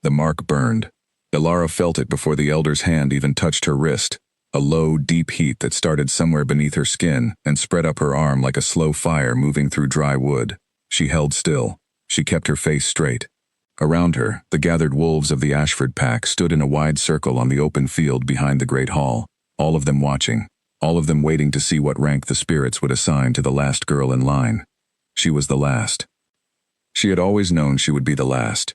The mark burned. Ilara felt it before the elder's hand even touched her wrist, a low, deep heat that started somewhere beneath her skin and spread up her arm like a slow fire moving through dry wood. She held still. She kept her face straight. Around her, the gathered wolves of the Ashford pack stood in a wide circle on the open field behind the great hall, all of them watching, all of them waiting to see what rank the spirits would assign to the last girl in line. She was the last. She had always known she would be the last.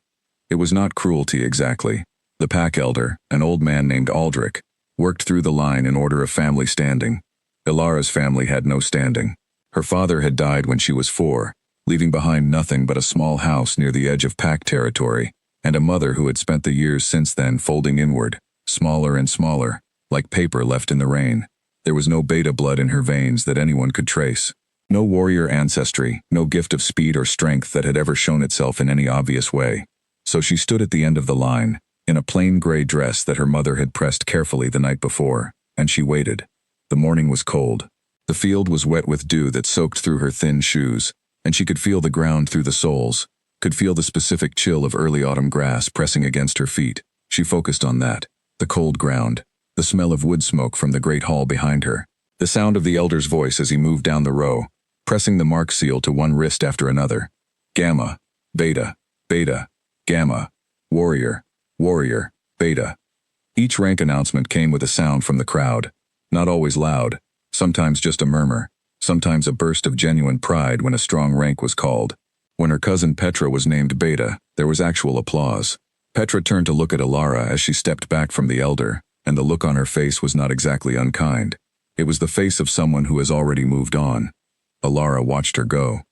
It was not cruelty exactly. The pack elder, an old man named Aldrich, worked through the line in order of family standing. Ilara's family had no standing. Her father had died when she was 4, leaving behind nothing but a small house near the edge of pack territory, and a mother who had spent the years since then folding inward, smaller and smaller, like paper left in the rain. There was no beta blood in her veins that anyone could trace. No warrior ancestry, no gift of speed or strength that had ever shown itself in any obvious way. So she stood at the end of the line, in a plain gray dress that her mother had pressed carefully the night before, and she waited. The morning was cold. The field was wet with dew that soaked through her thin shoes, and she could feel the ground through the soles, could feel the specific chill of early autumn grass pressing against her feet. She focused on that, the cold ground, the smell of wood smoke from the great hall behind her, the sound of the elder's voice as he moved down the row, pressing the mark seal to one wrist after another. Gamma, beta, beta, gamma, warrior, warrior, beta. Each rank announcement came with a sound from the crowd, not always loud, sometimes just a murmur, sometimes a burst of genuine pride when a strong rank was called. When her cousin Petra was named beta, there was actual applause. Petra turned to look at Ilara as she stepped back from the elder, and the look on her face was not exactly unkind. It was the face of someone who has already moved on. Ilara watched her go.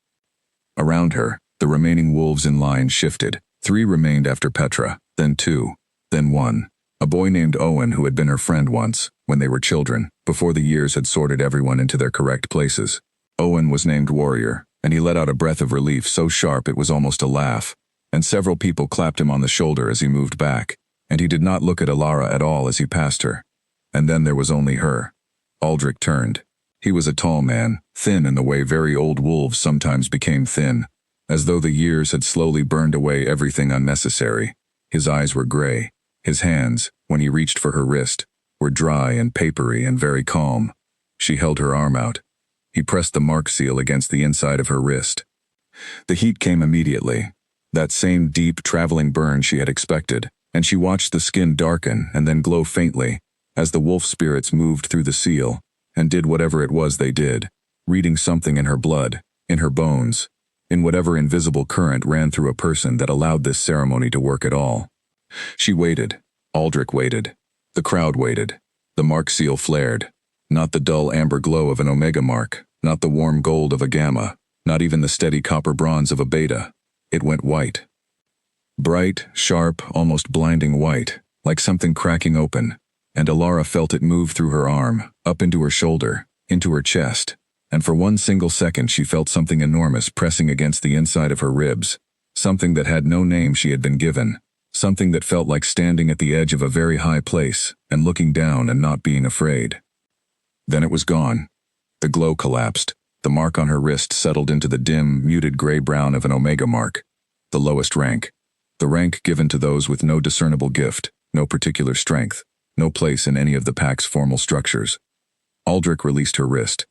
Around her, the remaining wolves in line shifted. 3 remained after Petra, then 2, then 1. A boy named Owen who had been her friend once, when they were children, before the years had sorted everyone into their correct places. Owen was named Warrior, and he let out a breath of relief so sharp it was almost a laugh, and several people clapped him on the shoulder as he moved back, and he did not look at Ilara at all as he passed her. And then there was only her. Aldrich turned. He was a tall man, thin in the way very old wolves sometimes became thin, as though the years had slowly burned away everything unnecessary. His eyes were gray. His hands, when he reached for her wrist, were dry and papery and very calm. She held her arm out. He pressed the mark seal against the inside of her wrist. The heat came immediately, that same deep, traveling burn she had expected, and she watched the skin darken and then glow faintly as the wolf spirits moved through the seal and did whatever it was they did, reading something in her blood, in her bones, in whatever invisible current ran through a person that allowed this ceremony to work at all. She waited. Aldrich waited. The crowd waited. The mark seal flared. Not the dull amber glow of an omega mark, not the warm gold of a gamma, not even the steady copper bronze of a beta. It went white. Bright, sharp, almost blinding white, like something cracking open, and Ilara felt it move through her arm, up into her shoulder, into her chest, and for one single second she felt something enormous pressing against the inside of her ribs, something that had no name she had been given, something that felt like standing at the edge of a very high place and looking down and not being afraid. Then it was gone. The glow collapsed. The mark on her wrist settled into the dim, muted gray-brown of an omega mark, the lowest rank. The rank given to those with no discernible gift, no particular strength, no place in any of the pack's formal structures. Aldrich released her wrist.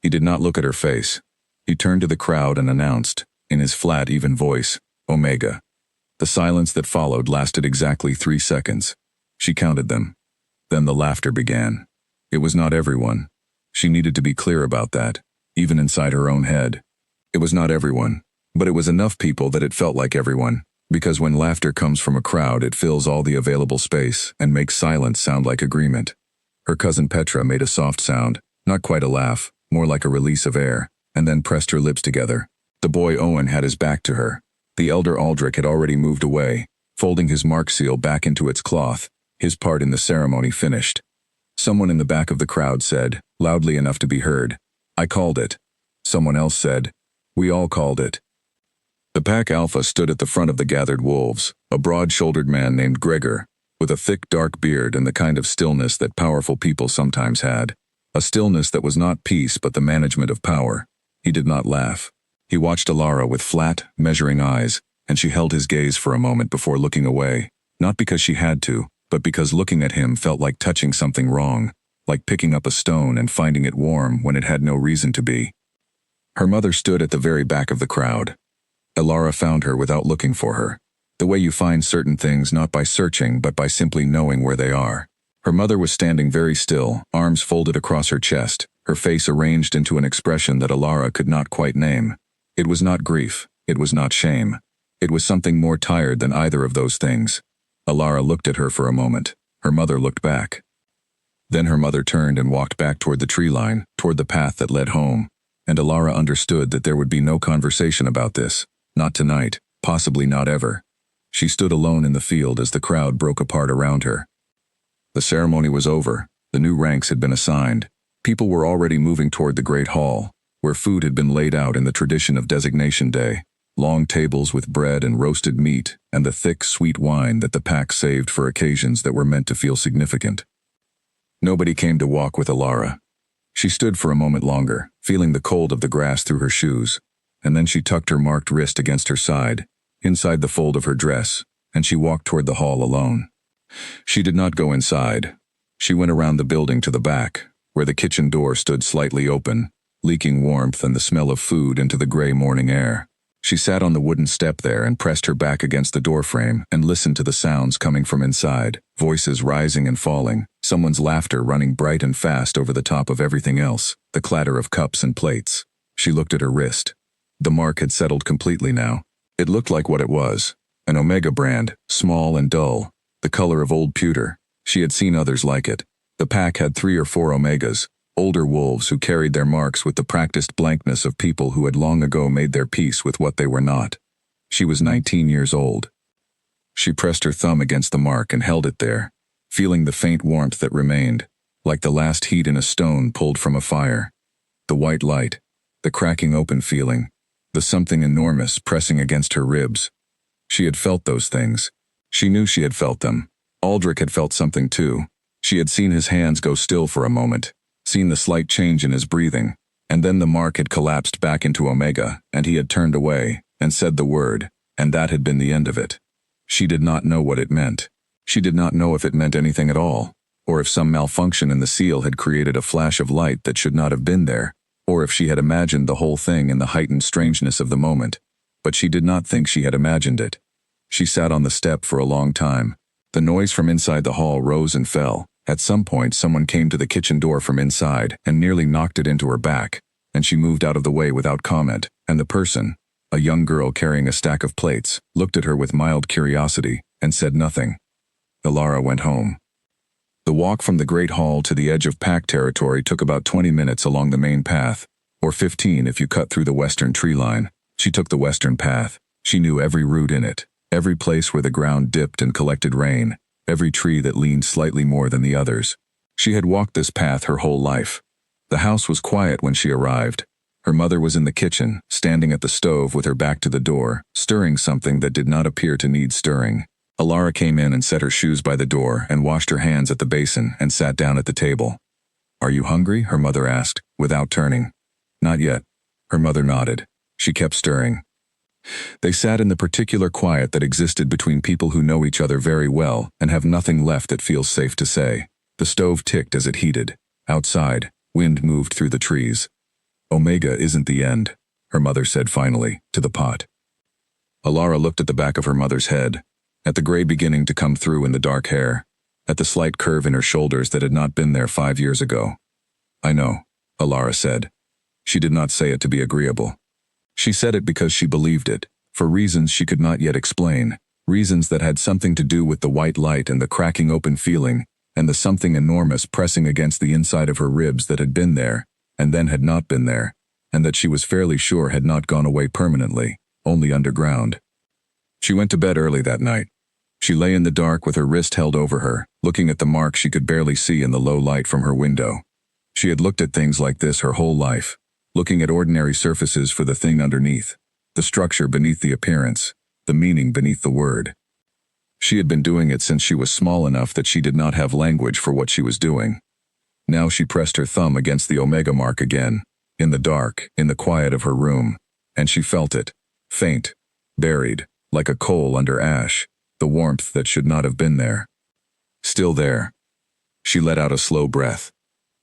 He did not look at her face. He turned to the crowd and announced, in his flat, even voice, Omega. The silence that followed lasted exactly 3 seconds. She counted them. Then the laughter began. It was not everyone. She needed to be clear about that, even inside her own head. It was not everyone, but it was enough people that it felt like everyone, because when laughter comes from a crowd it fills all the available space and makes silence sound like agreement. Her cousin Petra made a soft sound, not quite a laugh, more like a release of air, and then pressed her lips together. The boy Owen had his back to her. The elder Aldrich had already moved away, folding his mark seal back into its cloth, his part in the ceremony finished. Someone in the back of the crowd said, loudly enough to be heard, "I called it." Someone else said, "We all called it." The pack alpha stood at the front of the gathered wolves, a broad-shouldered man named Gregor, with a thick dark beard and the kind of stillness that powerful people sometimes had, a stillness that was not peace but the management of power. He did not laugh. He watched Ilara with flat, measuring eyes, and she held his gaze for a moment before looking away, not because she had to, but because looking at him felt like touching something wrong, like picking up a stone and finding it warm when it had no reason to be. Her mother stood at the very back of the crowd. Elara found her without looking for her. The way you find certain things not by searching but by simply knowing where they are. Her mother was standing very still, arms folded across her chest, her face arranged into an expression that Elara could not quite name. It was not grief, it was not shame. It was something more tired than either of those things. Elara looked at her for a moment. Her mother looked back. Then her mother turned and walked back toward the tree line, toward the path that led home. And Elara understood that there would be no conversation about this. Not tonight, possibly not ever. She stood alone in the field as the crowd broke apart around her. The ceremony was over. The new ranks had been assigned. People were already moving toward the great hall, where food had been laid out in the tradition of Designation Day. Long tables with bread and roasted meat, and the thick, sweet wine that the pack saved for occasions that were meant to feel significant. Nobody came to walk with Elara. She stood for a moment longer, feeling the cold of the grass through her shoes, and then she tucked her marked wrist against her side, inside the fold of her dress, and she walked toward the hall alone. She did not go inside. She went around the building to the back, where the kitchen door stood slightly open, leaking warmth and the smell of food into the gray morning air. She sat on the wooden step there and pressed her back against the doorframe and listened to the sounds coming from inside, voices rising and falling, someone's laughter running bright and fast over the top of everything else, the clatter of cups and plates. She looked at her wrist. The mark had settled completely now. It looked like what it was, an Omega brand, small and dull, the color of old pewter. She had seen others like it. The pack had 3 or 4 Omegas, older wolves who carried their marks with the practiced blankness of people who had long ago made their peace with what they were not. She was 19 years old. She pressed her thumb against the mark and held it there, feeling the faint warmth that remained, like the last heat in a stone pulled from a fire. The white light, the cracking open feeling, the something enormous pressing against her ribs. She had felt those things. She knew she had felt them. Aldrich had felt something too. She had seen his hands go still for a moment, seen the slight change in his breathing, and then the mark had collapsed back into Omega, and he had turned away, and said the word, and that had been the end of it. She did not know what it meant. She did not know if it meant anything at all, or if some malfunction in the seal had created a flash of light that should not have been there, or if she had imagined the whole thing in the heightened strangeness of the moment. But she did not think she had imagined it. She sat on the step for a long time. The noise from inside the hall rose and fell. At some point, someone came to the kitchen door from inside and nearly knocked it into her back, and she moved out of the way without comment, and the person, a young girl carrying a stack of plates, looked at her with mild curiosity and said nothing. Elara went home. The walk from the great hall to the edge of pack territory took about 20 minutes along the main path, or 15 if you cut through the western tree line. She took the western path. She knew every root in it, every place where the ground dipped and collected rain, every tree that leaned slightly more than the others. She had walked this path her whole life. The house was quiet when she arrived. Her mother was in the kitchen, standing at the stove with her back to the door, stirring something that did not appear to need stirring. Elara came in and set her shoes by the door and washed her hands at the basin and sat down at the table. "Are you hungry?" her mother asked, without turning. "Not yet." Her mother nodded. She kept stirring. They sat in the particular quiet that existed between people who know each other very well and have nothing left that feels safe to say. The stove ticked as it heated. Outside, wind moved through the trees. "Omega isn't the end," her mother said finally, to the pot. Elara looked at the back of her mother's head, at the gray beginning to come through in the dark hair, at the slight curve in her shoulders that had not been there 5 years ago. "I know," Elara said. She did not say it to be agreeable. She said it because she believed it, for reasons she could not yet explain, reasons that had something to do with the white light and the cracking open feeling, and the something enormous pressing against the inside of her ribs that had been there, and then had not been there, and that she was fairly sure had not gone away permanently, only underground. She went to bed early that night. She lay in the dark with her wrist held over her, looking at the mark she could barely see in the low light from her window. She had looked at things like this her whole life, looking at ordinary surfaces for the thing underneath, the structure beneath the appearance, the meaning beneath the word. She had been doing it since she was small enough that she did not have language for what she was doing. Now she pressed her thumb against the Omega mark again, in the dark, in the quiet of her room, and she felt it, faint, buried, like a coal under ash, the warmth that should not have been there. Still there. She let out a slow breath.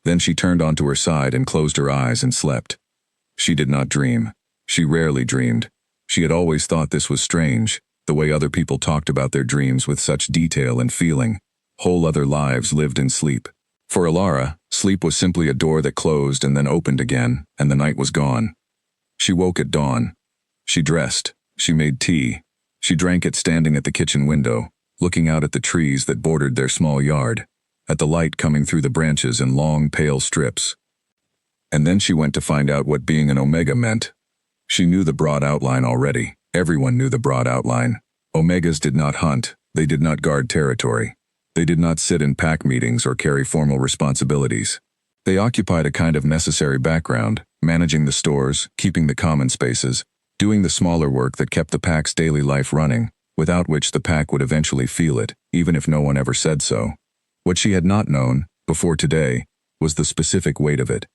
Then she turned onto her side and closed her eyes and slept. She did not dream. She rarely dreamed. She had always thought this was strange, the way other people talked about their dreams with such detail and feeling. Whole other lives lived in sleep. For Alara, sleep was simply a door that closed and then opened again, and the night was gone. She woke at dawn. She dressed. She made tea. She drank it standing at the kitchen window, looking out at the trees that bordered their small yard, at the light coming through the branches in long, pale strips. And then she went to find out what being an Omega meant. She knew the broad outline already. Everyone knew the broad outline. Omegas did not hunt. They did not guard territory. They did not sit in pack meetings or carry formal responsibilities. They occupied a kind of necessary background, managing the stores, keeping the common spaces, doing the smaller work that kept the pack's daily life running, without which the pack would eventually feel it, even if no one ever said so. What she had not known, before today, was the specific weight of it.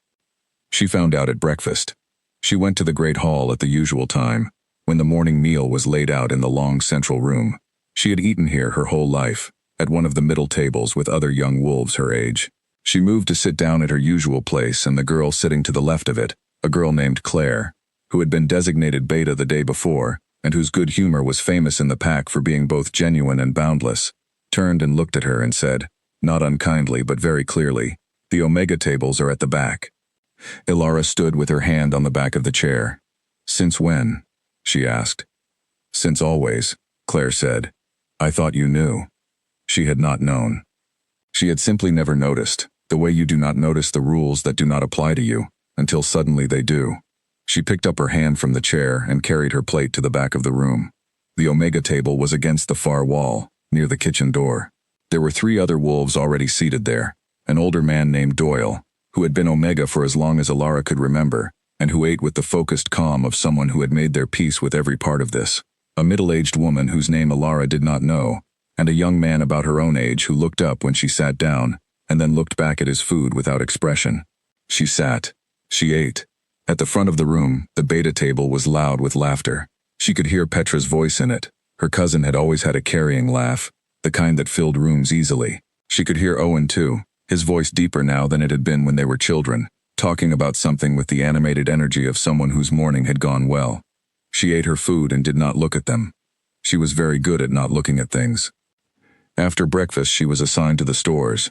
She found out at breakfast. She went to the great hall at the usual time, when the morning meal was laid out in the long central room. She had eaten here her whole life, at one of the middle tables with other young wolves her age. She moved to sit down at her usual place, and the girl sitting to the left of it, a girl named Claire, who had been designated Beta the day before, and whose good humor was famous in the pack for being both genuine and boundless, turned and looked at her and said, not unkindly but very clearly, "The Omega tables are at the back." Alara stood with her hand on the back of the chair. "Since when?" she asked. "Since always," Claire said. "I thought you knew." She had not known. She had simply never noticed, the way you do not notice the rules that do not apply to you, until suddenly they do. She picked up her hand from the chair and carried her plate to the back of the room. The Omega table was against the far wall, near the kitchen door. There were 3 other wolves already seated there, an older man named Doyle, who had been Omega for as long as Alara could remember, and who ate with the focused calm of someone who had made their peace with every part of this, a middle-aged woman whose name Alara did not know, and a young man about her own age who looked up when she sat down, and then looked back at his food without expression. She sat. She ate. At the front of the room, the Beta table was loud with laughter. She could hear Petra's voice in it. Her cousin had always had a carrying laugh, the kind that filled rooms easily. She could hear Owen too, his voice deeper now than it had been when they were children, talking about something with the animated energy of someone whose morning had gone well. She ate her food and did not look at them. She was very good at not looking at things. After breakfast, she was assigned to the stores.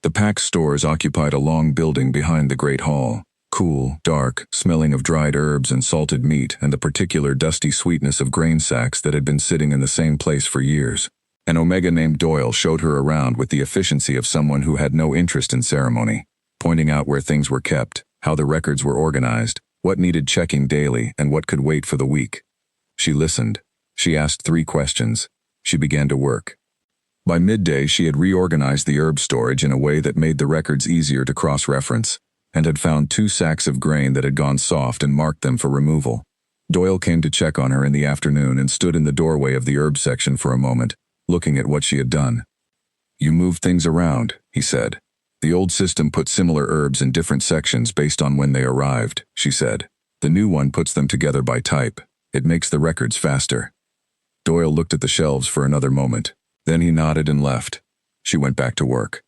The pack's stores occupied a long building behind the great hall, cool, dark, smelling of dried herbs and salted meat and the particular dusty sweetness of grain sacks that had been sitting in the same place for years. An Omega named Doyle showed her around with the efficiency of someone who had no interest in ceremony, pointing out where things were kept, how the records were organized, what needed checking daily, and what could wait for the week. She listened. She asked 3 questions. She began to work. By midday, she had reorganized the herb storage in a way that made the records easier to cross-reference, and had found 2 sacks of grain that had gone soft and marked them for removal. Doyle came to check on her in the afternoon and stood in the doorway of the herb section for a moment, looking at what she had done. "You moved things around," he said. "The old system put similar herbs in different sections based on when they arrived," she said. "The new one puts them together by type. It makes the records faster." Doyle looked at the shelves for another moment. Then he nodded and left. She went back to work.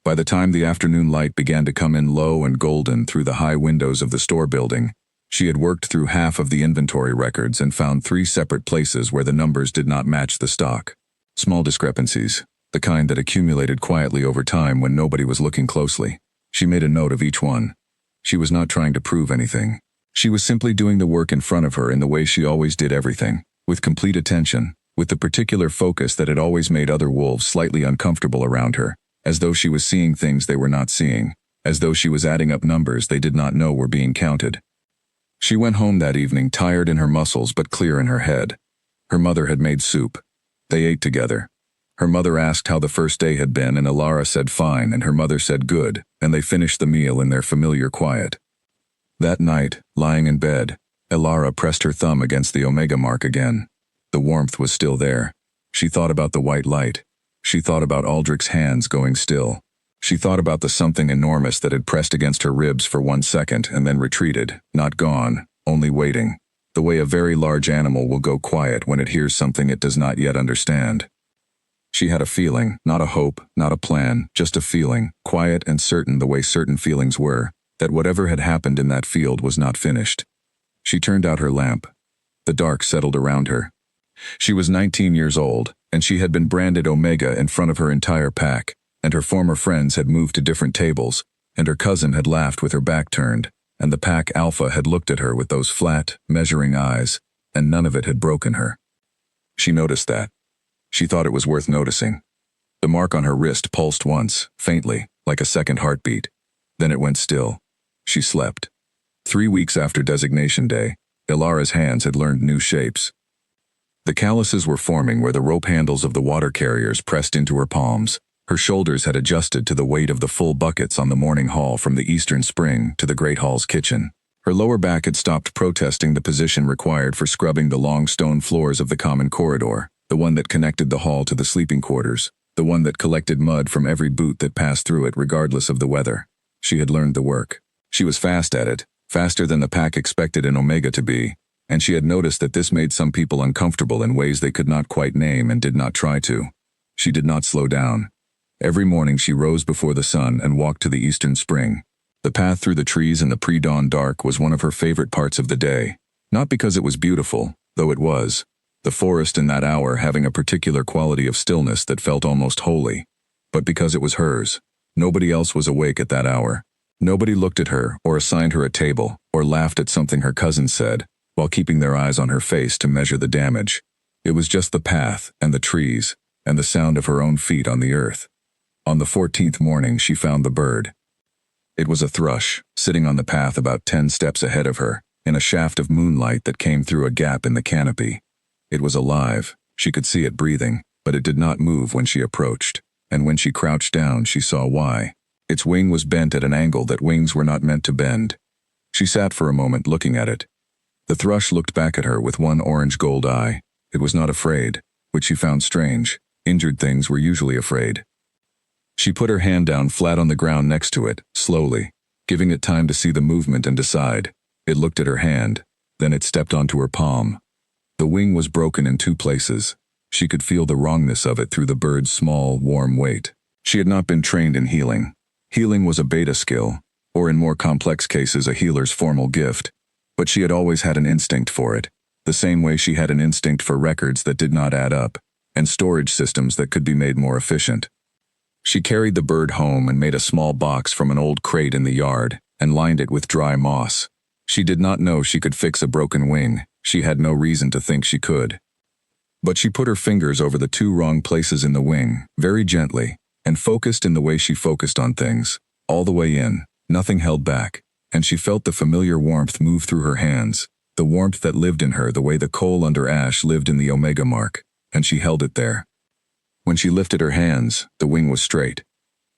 By the time the afternoon light began to come in low and golden through the high windows of the store building, she had worked through half of the inventory records and found 3 separate places where the numbers did not match the stock. Small discrepancies, the kind that accumulated quietly over time when nobody was looking closely. She made a note of each one. She was not trying to prove anything. She was simply doing the work in front of her in the way she always did everything, with complete attention, with the particular focus that had always made other wolves slightly uncomfortable around her, as though she was seeing things they were not seeing, as though she was adding up numbers they did not know were being counted. She went home that evening tired in her muscles but clear in her head. Her mother had made soup. They ate together. Her mother asked how the first day had been, and Alara said fine, and her mother said good, and they finished the meal in their familiar quiet. That night, lying in bed, Alara pressed her thumb against the Omega mark again. The warmth was still there. She thought about the white light. She thought about Aldrich's hands going still. She thought about the something enormous that had pressed against her ribs for 1 second and then retreated, not gone, only waiting. the way a very large animal will go quiet when it hears something it does not yet understand. She had a feeling, not a hope, not a plan, just a feeling, quiet and certain the way certain feelings were, that whatever had happened in that field was not finished. She turned out her lamp. The dark settled around her. She was 19 years old, and she had been branded Omega in front of her entire pack, and her former friends had moved to different tables, and her cousin had laughed with her back turned, and the pack Alpha had looked at her with those flat, measuring eyes, and none of it had broken her. She noticed that. She thought it was worth noticing. The mark on her wrist pulsed once, faintly, like a second heartbeat. Then it went still. She slept. 3 weeks after designation day, Ilara's hands had learned new shapes. The calluses were forming where the rope handles of the water carriers pressed into her palms. Her shoulders had adjusted to the weight of the full buckets on the morning haul from the eastern spring to the Great Hall's kitchen. Her lower back had stopped protesting the position required for scrubbing the long stone floors of the common corridor, the one that connected the hall to the sleeping quarters, the one that collected mud from every boot that passed through it regardless of the weather. She had learned the work. She was fast at it, faster than the pack expected an Omega to be, and she had noticed that this made some people uncomfortable in ways they could not quite name and did not try to. She did not slow down. Every morning she rose before the sun and walked to the eastern spring. The path through the trees in the pre-dawn dark was one of her favorite parts of the day, not because it was beautiful, though it was, the forest in that hour having a particular quality of stillness that felt almost holy, but because it was hers. Nobody else was awake at that hour. Nobody looked at her or assigned her a table or laughed at something her cousin said, while keeping their eyes on her face to measure the damage. It was just the path and the trees and the sound of her own feet on the earth. On the 14th morning she found the bird. It was a thrush, sitting on the path about 10 steps ahead of her, in a shaft of moonlight that came through a gap in the canopy. It was alive. She could see it breathing, but it did not move when she approached, and when she crouched down she saw why. Its wing was bent at an angle that wings were not meant to bend. She sat for a moment looking at it. The thrush looked back at her with one orange-gold eye. It was not afraid, which she found strange. Injured things were usually afraid. She put her hand down flat on the ground next to it, slowly, giving it time to see the movement and decide. It looked at her hand, then it stepped onto her palm. The wing was broken in 2 places. She could feel the wrongness of it through the bird's small, warm weight. She had not been trained in healing. Healing was a beta skill, or in more complex cases a healer's formal gift. But she had always had an instinct for it, the same way she had an instinct for records that did not add up, and storage systems that could be made more efficient. She carried the bird home and made a small box from an old crate in the yard, and lined it with dry moss. She did not know she could fix a broken wing. She had no reason to think she could. But she put her fingers over the 2 wrong places in the wing, very gently, and focused in the way she focused on things, all the way in, nothing held back, and she felt the familiar warmth move through her hands, the warmth that lived in her the way the coal under ash lived in the Omega mark, and she held it there. When she lifted her hands, the wing was straight.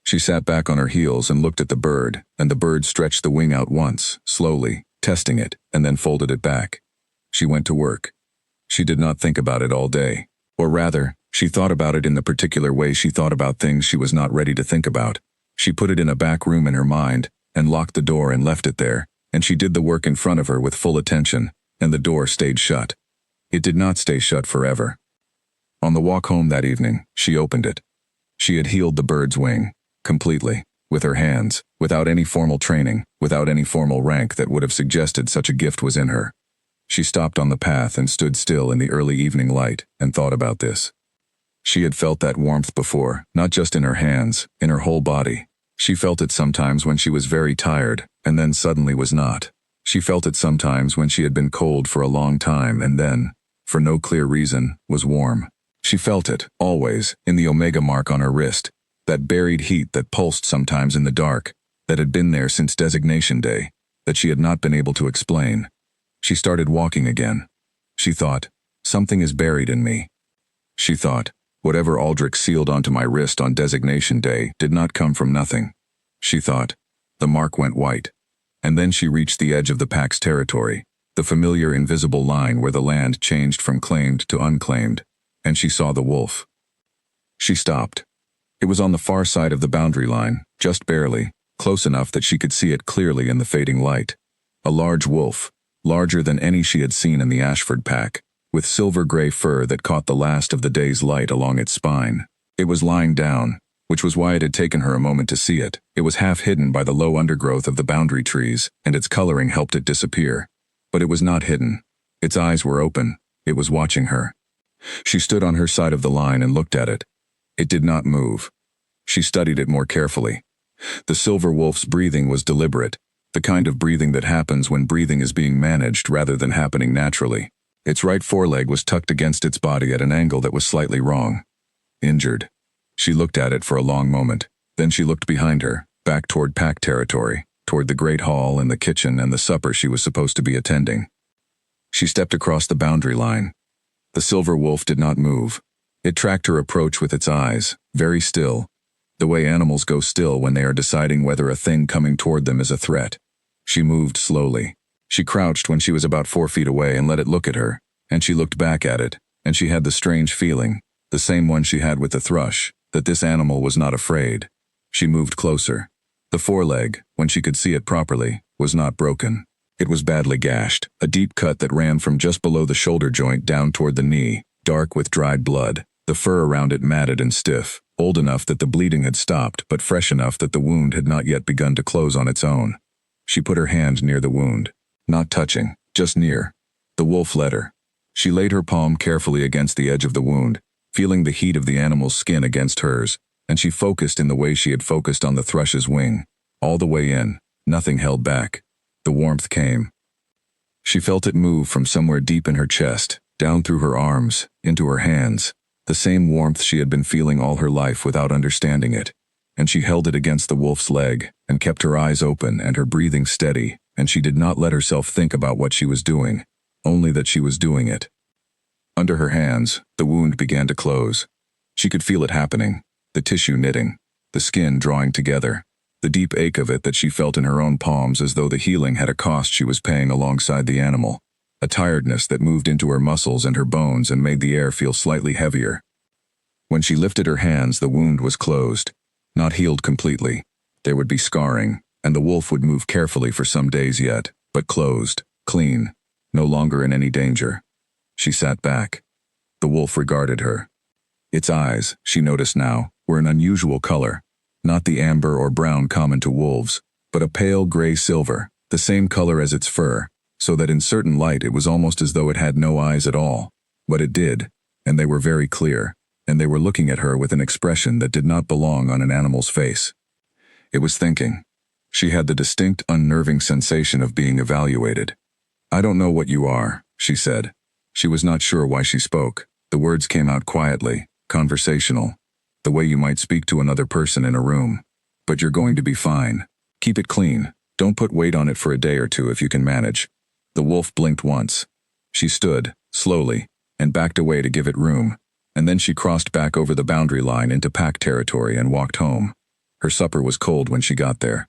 She sat back on her heels and looked at the bird, and the bird stretched the wing out once, slowly, testing it, and then folded it back. She went to work. She did not think about it all day. Or rather, she thought about it in the particular way she thought about things she was not ready to think about. She put it in a back room in her mind, and locked the door and left it there, and she did the work in front of her with full attention, and the door stayed shut. It did not stay shut forever. On the walk home that evening, she opened it. She had healed the bird's wing, completely, with her hands, without any formal training, without any formal rank that would have suggested such a gift was in her. She stopped on the path and stood still in the early evening light and thought about this. She had felt that warmth before, not just in her hands, in her whole body. She felt it sometimes when she was very tired, and then suddenly was not. She felt it sometimes when she had been cold for a long time and then, for no clear reason, was warm. She felt it, always, in the Omega mark on her wrist, that buried heat that pulsed sometimes in the dark, that had been there since designation day, that she had not been able to explain. She started walking again. She thought, something is buried in me. She thought, whatever Aldrich sealed onto my wrist on designation day did not come from nothing. She thought, the mark went white. And then she reached the edge of the pack's territory, the familiar invisible line where the land changed from claimed to unclaimed, and she saw the wolf. She stopped. It was on the far side of the boundary line, just barely, close enough that she could see it clearly in the fading light. A large wolf, larger than any she had seen in the Ashford pack, with silver-gray fur that caught the last of the day's light along its spine. It was lying down, which was why it had taken her a moment to see it. It was half hidden by the low undergrowth of the boundary trees, and its coloring helped it disappear. But it was not hidden. Its eyes were open. It was watching her. She stood on her side of the line and looked at it. It did not move. She studied it more carefully. The silver wolf's breathing was deliberate, the kind of breathing that happens when breathing is being managed rather than happening naturally. Its right foreleg was tucked against its body at an angle that was slightly wrong. Injured. She looked at it for a long moment. Then she looked behind her, back toward pack territory, toward the great hall and the kitchen and the supper she was supposed to be attending. She stepped across the boundary line. The silver wolf did not move. It tracked her approach with its eyes, very still, the way animals go still when they are deciding whether a thing coming toward them is a threat. She moved slowly. She crouched when she was about 4 feet away and let it look at her, and she looked back at it, and she had the strange feeling, the same one she had with the thrush, that this animal was not afraid. She moved closer. The foreleg, when she could see it properly, was not broken. It was badly gashed, a deep cut that ran from just below the shoulder joint down toward the knee, dark with dried blood, the fur around it matted and stiff, old enough that the bleeding had stopped but fresh enough that the wound had not yet begun to close on its own. She put her hand near the wound. Not touching, just near. The wolf let her. She laid her palm carefully against the edge of the wound, feeling the heat of the animal's skin against hers, and she focused in the way she had focused on the thrush's wing. All the way in, nothing held back. The warmth came. She felt it move from somewhere deep in her chest, down through her arms, into her hands, the same warmth she had been feeling all her life without understanding it. And she held it against the wolf's leg, and kept her eyes open and her breathing steady, and she did not let herself think about what she was doing, only that she was doing it. Under her hands, the wound began to close. She could feel it happening, the tissue knitting, the skin drawing together, the deep ache of it that she felt in her own palms as though the healing had a cost she was paying alongside the animal, a tiredness that moved into her muscles and her bones and made the air feel slightly heavier. When she lifted her hands, the wound was closed, not healed completely. There would be scarring, and the wolf would move carefully for some days yet, but closed, clean, no longer in any danger. She sat back. The wolf regarded her. Its eyes, she noticed now, were an unusual color, not the amber or brown common to wolves, but a pale gray silver, the same color as its fur, so that in certain light it was almost as though it had no eyes at all. But it did, and they were very clear, and they were looking at her with an expression that did not belong on an animal's face. It was thinking. She had the distinct, unnerving sensation of being evaluated. "I don't know what you are," she said. She was not sure why she spoke. The words came out quietly, conversational, the way you might speak to another person in a room. "But you're going to be fine. Keep it clean. Don't put weight on it for a day or two if you can manage." The wolf blinked once. She stood, slowly, and backed away to give it room, and then she crossed back over the boundary line into pack territory and walked home. Her supper was cold when she got there.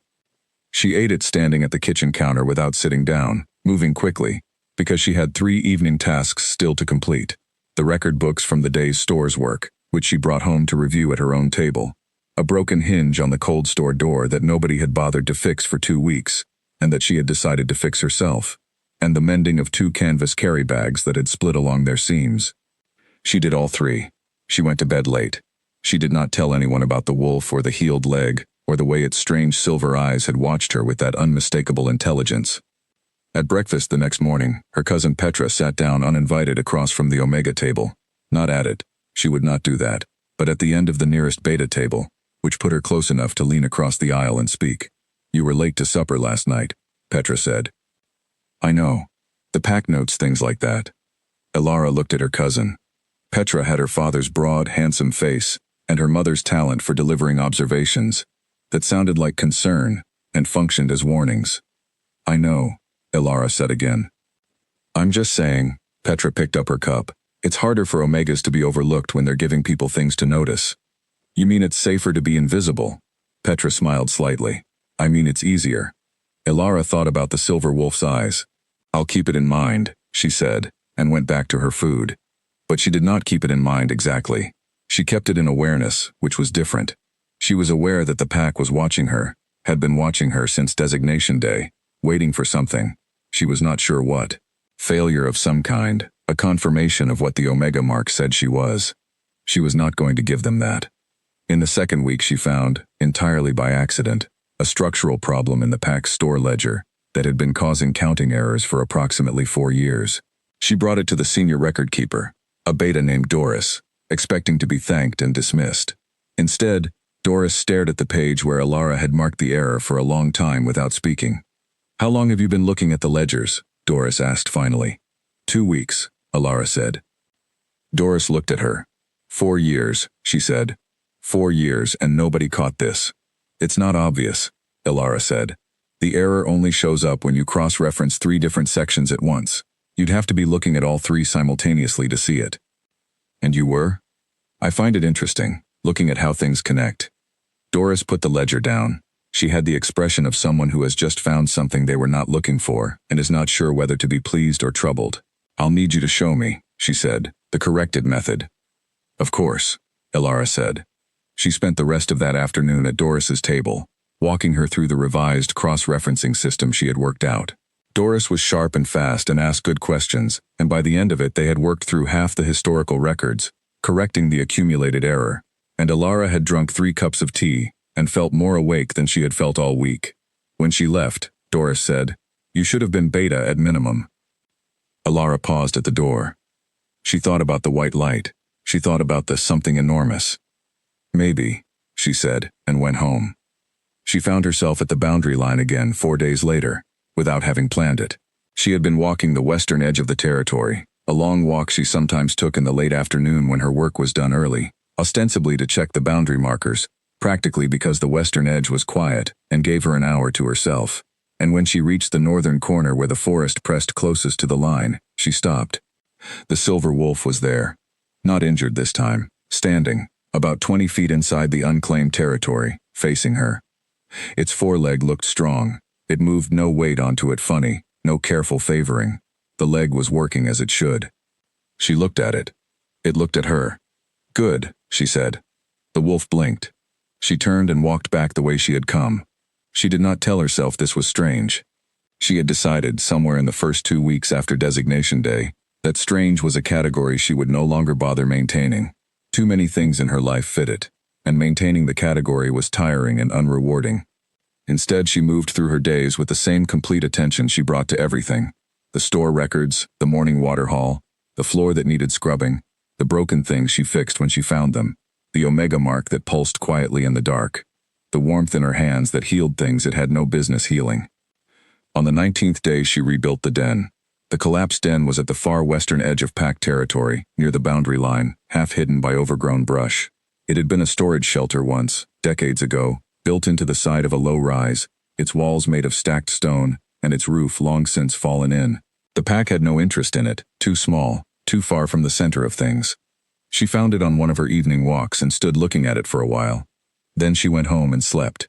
She ate it standing at the kitchen counter without sitting down, moving quickly, because she had 3 evening tasks still to complete. The record books from the day's store's work, which she brought home to review at her own table. A broken hinge on the cold store door that nobody had bothered to fix for 2 weeks, and that she had decided to fix herself. And the mending of 2 canvas carry bags that had split along their seams. She did all 3. She went to bed late. She did not tell anyone about the wolf or the healed leg, or the way its strange silver eyes had watched her with that unmistakable intelligence. At breakfast the next morning, her cousin Petra sat down uninvited across from the Omega table. Not at it, she would not do that, but at the end of the nearest Beta table, which put her close enough to lean across the aisle and speak. "You were late to supper last night," Petra said. "I know. The pack notes things like that." Elara looked at her cousin. Petra had her father's broad, handsome face, and her mother's talent for delivering observations that sounded like concern and functioned as warnings. "I know," Elara said again. "I'm just saying," Petra picked up her cup, "it's harder for Omegas to be overlooked when they're giving people things to notice." "You mean it's safer to be invisible?" Petra smiled slightly. "I mean it's easier." Elara thought about the silver wolf's eyes. "I'll keep it in mind," she said, and went back to her food. But she did not keep it in mind exactly. She kept it in awareness, which was different. She was aware that the pack was watching her, had been watching her since designation day, waiting for something. She was not sure what. Failure of some kind, a confirmation of what the Omega mark said she was. She was not going to give them that. In the second week she found, entirely by accident, a structural problem in the PAC's store ledger that had been causing counting errors for approximately 4 years. She brought it to the senior record keeper, a beta named Doris, expecting to be thanked and dismissed. Instead, Doris stared at the page where Alara had marked the error for a long time without speaking. "How long have you been looking at the ledgers?" Doris asked finally. 2 weeks, Alara said. Doris looked at her. 4 years, she said. 4 years and nobody caught this. "It's not obvious," Alara said. "The error only shows up when you cross-reference 3 different sections at once. You'd have to be looking at all 3 simultaneously to see it." "And you were?" "I find it interesting, looking at how things connect." Doris put the ledger down. She had the expression of someone who has just found something they were not looking for and is not sure whether to be pleased or troubled. "I'll need you to show me," she said, "the corrected method." "Of course," Alara said. She spent the rest of that afternoon at Doris's table, walking her through the revised cross-referencing system she had worked out. Doris was sharp and fast and asked good questions, and by the end of it they had worked through half the historical records, correcting the accumulated error, and Alara had drunk 3 cups of tea and felt more awake than she had felt all week. When she left, Doris said, "You should have been beta at minimum." Alara paused at the door. She thought about the white light. She thought about the something enormous. "Maybe," she said, and went home. She found herself at the boundary line again 4 days later, without having planned it. She had been walking the western edge of the territory, a long walk she sometimes took in the late afternoon when her work was done early, ostensibly to check the boundary markers, practically because the western edge was quiet and gave her an hour to herself. And when she reached the northern corner where the forest pressed closest to the line, she stopped. The silver wolf was there, not injured this time, standing, about 20 feet inside the unclaimed territory, facing her. Its foreleg looked strong. It moved no weight onto it funny, no careful favoring. The leg was working as it should. She looked at it. It looked at her. "Good," she said. The wolf blinked. She turned and walked back the way she had come. She did not tell herself this was strange. She had decided, somewhere in the first 2 weeks after designation day, that strange was a category she would no longer bother maintaining. Too many things in her life fit it, and maintaining the category was tiring and unrewarding. Instead, she moved through her days with the same complete attention she brought to everything. The store records, the morning water haul, the floor that needed scrubbing, the broken things she fixed when she found them, the Omega mark that pulsed quietly in the dark, the warmth in her hands that healed things it had no business healing. On the 19th day she rebuilt the den. The collapsed den was at the far western edge of PAC territory, near the boundary line, half hidden by overgrown brush. It had been a storage shelter once, decades ago, built into the side of a low rise, its walls made of stacked stone, and its roof long since fallen in. The PAC had no interest in it, too small, too far from the center of things. She found it on one of her evening walks and stood looking at it for a while. Then she went home and slept.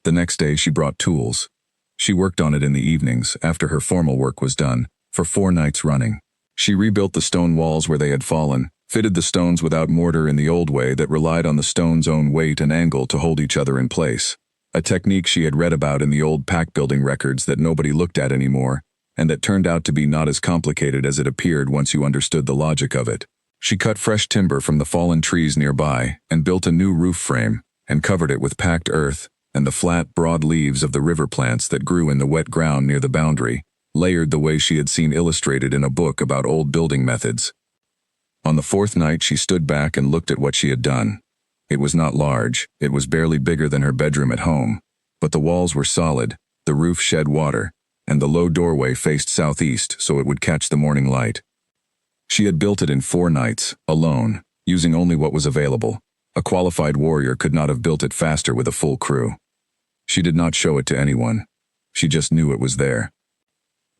The next day she brought tools. She worked on it in the evenings, after her formal work was done, for 4 nights running. She rebuilt the stone walls where they had fallen, fitted the stones without mortar in the old way that relied on the stone's own weight and angle to hold each other in place, a technique she had read about in the old PAC building records that nobody looked at anymore, and that turned out to be not as complicated as it appeared once you understood the logic of it. She cut fresh timber from the fallen trees nearby and built a new roof frame and covered it with packed earth and the flat, broad leaves of the river plants that grew in the wet ground near the boundary, layered the way she had seen illustrated in a book about old building methods. On the 4th night she stood back and looked at what she had done. It was not large, it was barely bigger than her bedroom at home, but the walls were solid, the roof shed water, and the low doorway faced southeast so it would catch the morning light. She had built it in 4 nights, alone, using only what was available. A qualified warrior could not have built it faster with a full crew. She did not show it to anyone. She just knew it was there.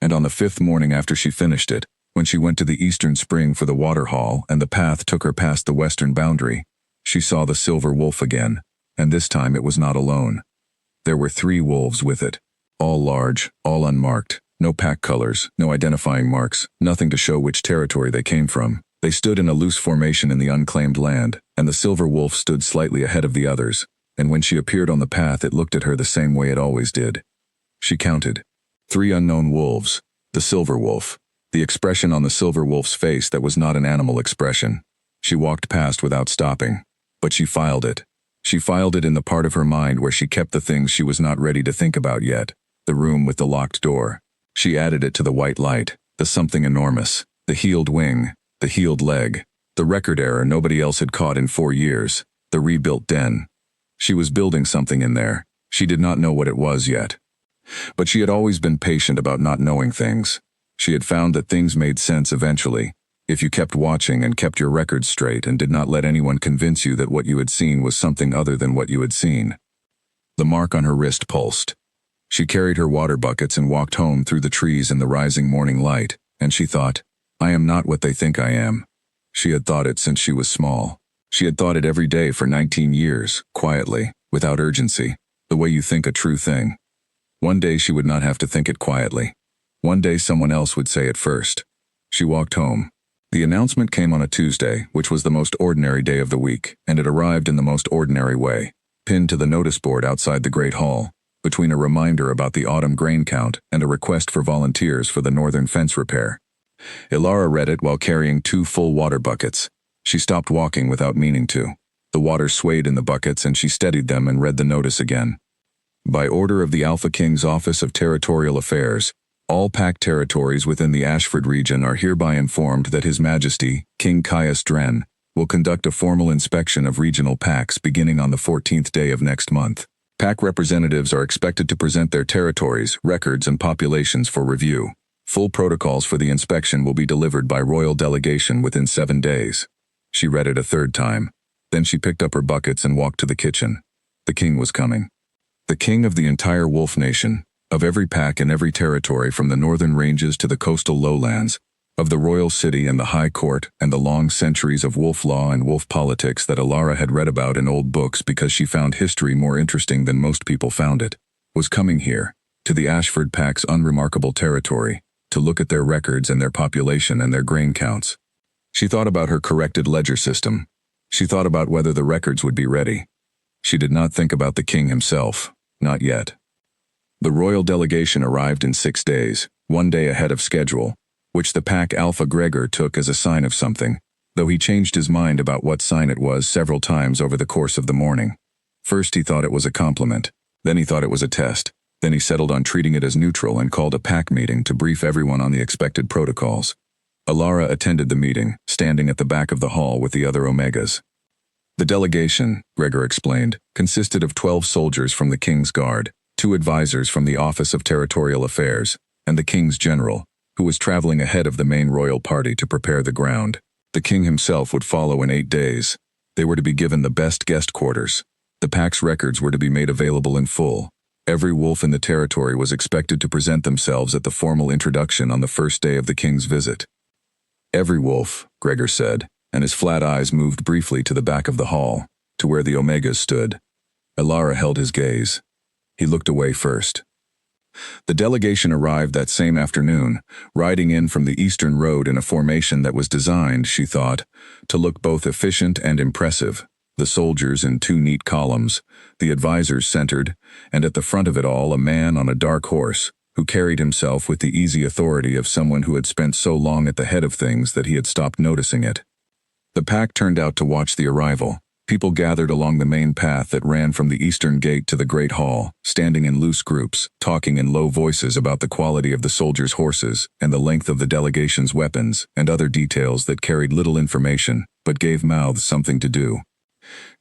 And on the 5th morning after she finished it, when she went to the eastern spring for the water haul and the path took her past the western boundary, she saw the silver wolf again, and this time it was not alone. There were 3 wolves with it, all large, all unmarked. No PAC colors, no identifying marks, nothing to show which territory they came from. They stood in a loose formation in the unclaimed land, and the silver wolf stood slightly ahead of the others, and when she appeared on the path it looked at her the same way it always did. She counted. 3 unknown wolves, The silver wolf. The expression on the silver wolf's face that was not an animal expression. She walked past without stopping. But she filed it. She filed it in the part of her mind where she kept the things she was not ready to think about yet. The room with the locked door. She added it to the white light, the something enormous, the healed wing, the healed leg, the record error nobody else had caught in 4 years, the rebuilt den. She was building something in there. She did not know what it was yet. But she had always been patient about not knowing things. She had found that things made sense eventually, if you kept watching and kept your records straight and did not let anyone convince you that what you had seen was something other than what you had seen. The mark on her wrist pulsed. She carried her water buckets and walked home through the trees in the rising morning light, and she thought, I am not what they think I am. She had thought it since she was small. She had thought it every day for 19 years, quietly, without urgency, the way you think a true thing. One day she would not have to think it quietly. One day someone else would say it first. She walked home. The announcement came on a Tuesday, which was the most ordinary day of the week, and it arrived in the most ordinary way, pinned to the notice board outside the Great Hall, between a reminder about the autumn grain count and a request for volunteers for the northern fence repair. Ilara read it while carrying 2 full water buckets. She stopped walking without meaning to. The water swayed in the buckets and she steadied them and read the notice again. By order of the Alpha King's Office of Territorial Affairs, all pack territories within the Ashford region are hereby informed that His Majesty, King Caius Dren, will conduct a formal inspection of regional packs beginning on the 14th day of next month. Pack representatives are expected to present their territories, records, and populations for review. Full protocols for the inspection will be delivered by royal delegation within 7 days. She read it a 3rd time. Then she picked up her buckets and walked to the kitchen. The king was coming. The king of the entire wolf nation, of every pack and every territory from the northern ranges to the coastal lowlands, of the royal city and the high court and the long centuries of wolf law and wolf politics that Ilara had read about in old books because she found history more interesting than most people found it, was coming here, to the Ashford pack's unremarkable territory, to look at their records and their population and their grain counts. She thought about her corrected ledger system. She thought about whether the records would be ready. She did not think about the king himself, not yet. The royal delegation arrived in 6 days, 1 day ahead of schedule, which the pack Alpha Gregor took as a sign of something, though he changed his mind about what sign it was several times over the course of the morning. First he thought it was a compliment, then he thought it was a test, then he settled on treating it as neutral and called a pack meeting to brief everyone on the expected protocols. Ilara attended the meeting, standing at the back of the hall with the other Omegas. The delegation, Gregor explained, consisted of 12 soldiers from the King's Guard, 2 advisors from the Office of Territorial Affairs, and the King's General, who was traveling ahead of the main royal party to prepare the ground. The king himself would follow in 8 days. They were to be given the best guest quarters. The pack's records were to be made available in full. Every wolf in the territory was expected to present themselves at the formal introduction on the first day of the king's visit. Every wolf, Gregor said, and his flat eyes moved briefly to the back of the hall, to where the Omegas stood. Ilara held his gaze. He looked away first. The delegation arrived that same afternoon, riding in from the eastern road in a formation that was designed, she thought, to look both efficient and impressive. The soldiers in 2 neat columns, the advisors centered, and at the front of it all a man on a dark horse, who carried himself with the easy authority of someone who had spent so long at the head of things that he had stopped noticing it. The pack turned out to watch the arrival. People gathered along the main path that ran from the eastern gate to the Great Hall, standing in loose groups, talking in low voices about the quality of the soldiers' horses and the length of the delegation's weapons and other details that carried little information, but gave mouths something to do.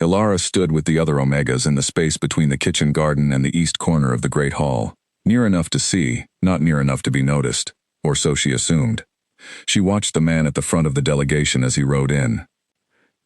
Ilara stood with the other Omegas in the space between the kitchen garden and the east corner of the Great Hall, near enough to see, not near enough to be noticed, or so she assumed. She watched the man at the front of the delegation as he rode in.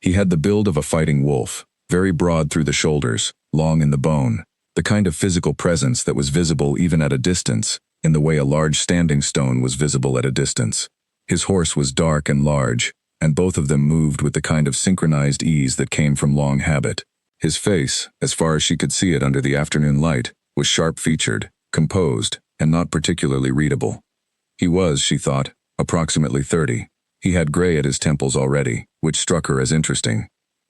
He had the build of a fighting wolf, very broad through the shoulders, long in the bone, the kind of physical presence that was visible even at a distance, in the way a large standing stone was visible at a distance. His horse was dark and large, and both of them moved with the kind of synchronized ease that came from long habit. His face, as far as she could see it under the afternoon light, was sharp-featured, composed, and not particularly readable. He was, she thought, approximately 30. He had gray at his temples already, which struck her as interesting.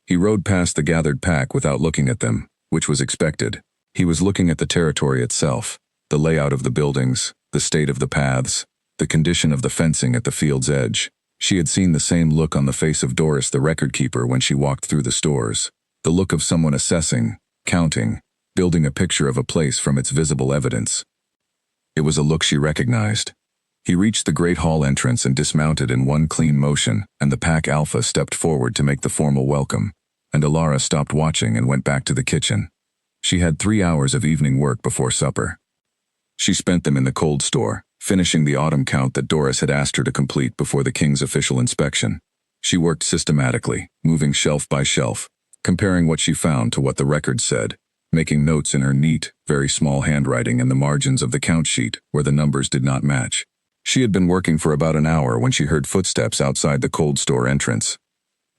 He rode past the gathered pack without looking at them, which was expected. He was looking at the territory itself, the layout of the buildings, the state of the paths. the condition of the fencing at the field's edge. She had seen the same look on the face of Doris the record keeper when she walked through the stores. The look of someone assessing, counting, building a picture of a place from its visible evidence. It was a look she recognized. He reached the Great Hall entrance and dismounted in one clean motion, and the Pack Alpha stepped forward to make the formal welcome, and Alara stopped watching and went back to the kitchen. She had 3 hours of evening work before supper. She spent them in the cold store, finishing the autumn count that Doris had asked her to complete before the king's official inspection. She worked systematically, moving shelf by shelf, comparing what she found to what the records said, making notes in her neat, very small handwriting in the margins of the count sheet where the numbers did not match. She had been working for about an hour when she heard footsteps outside the cold store entrance.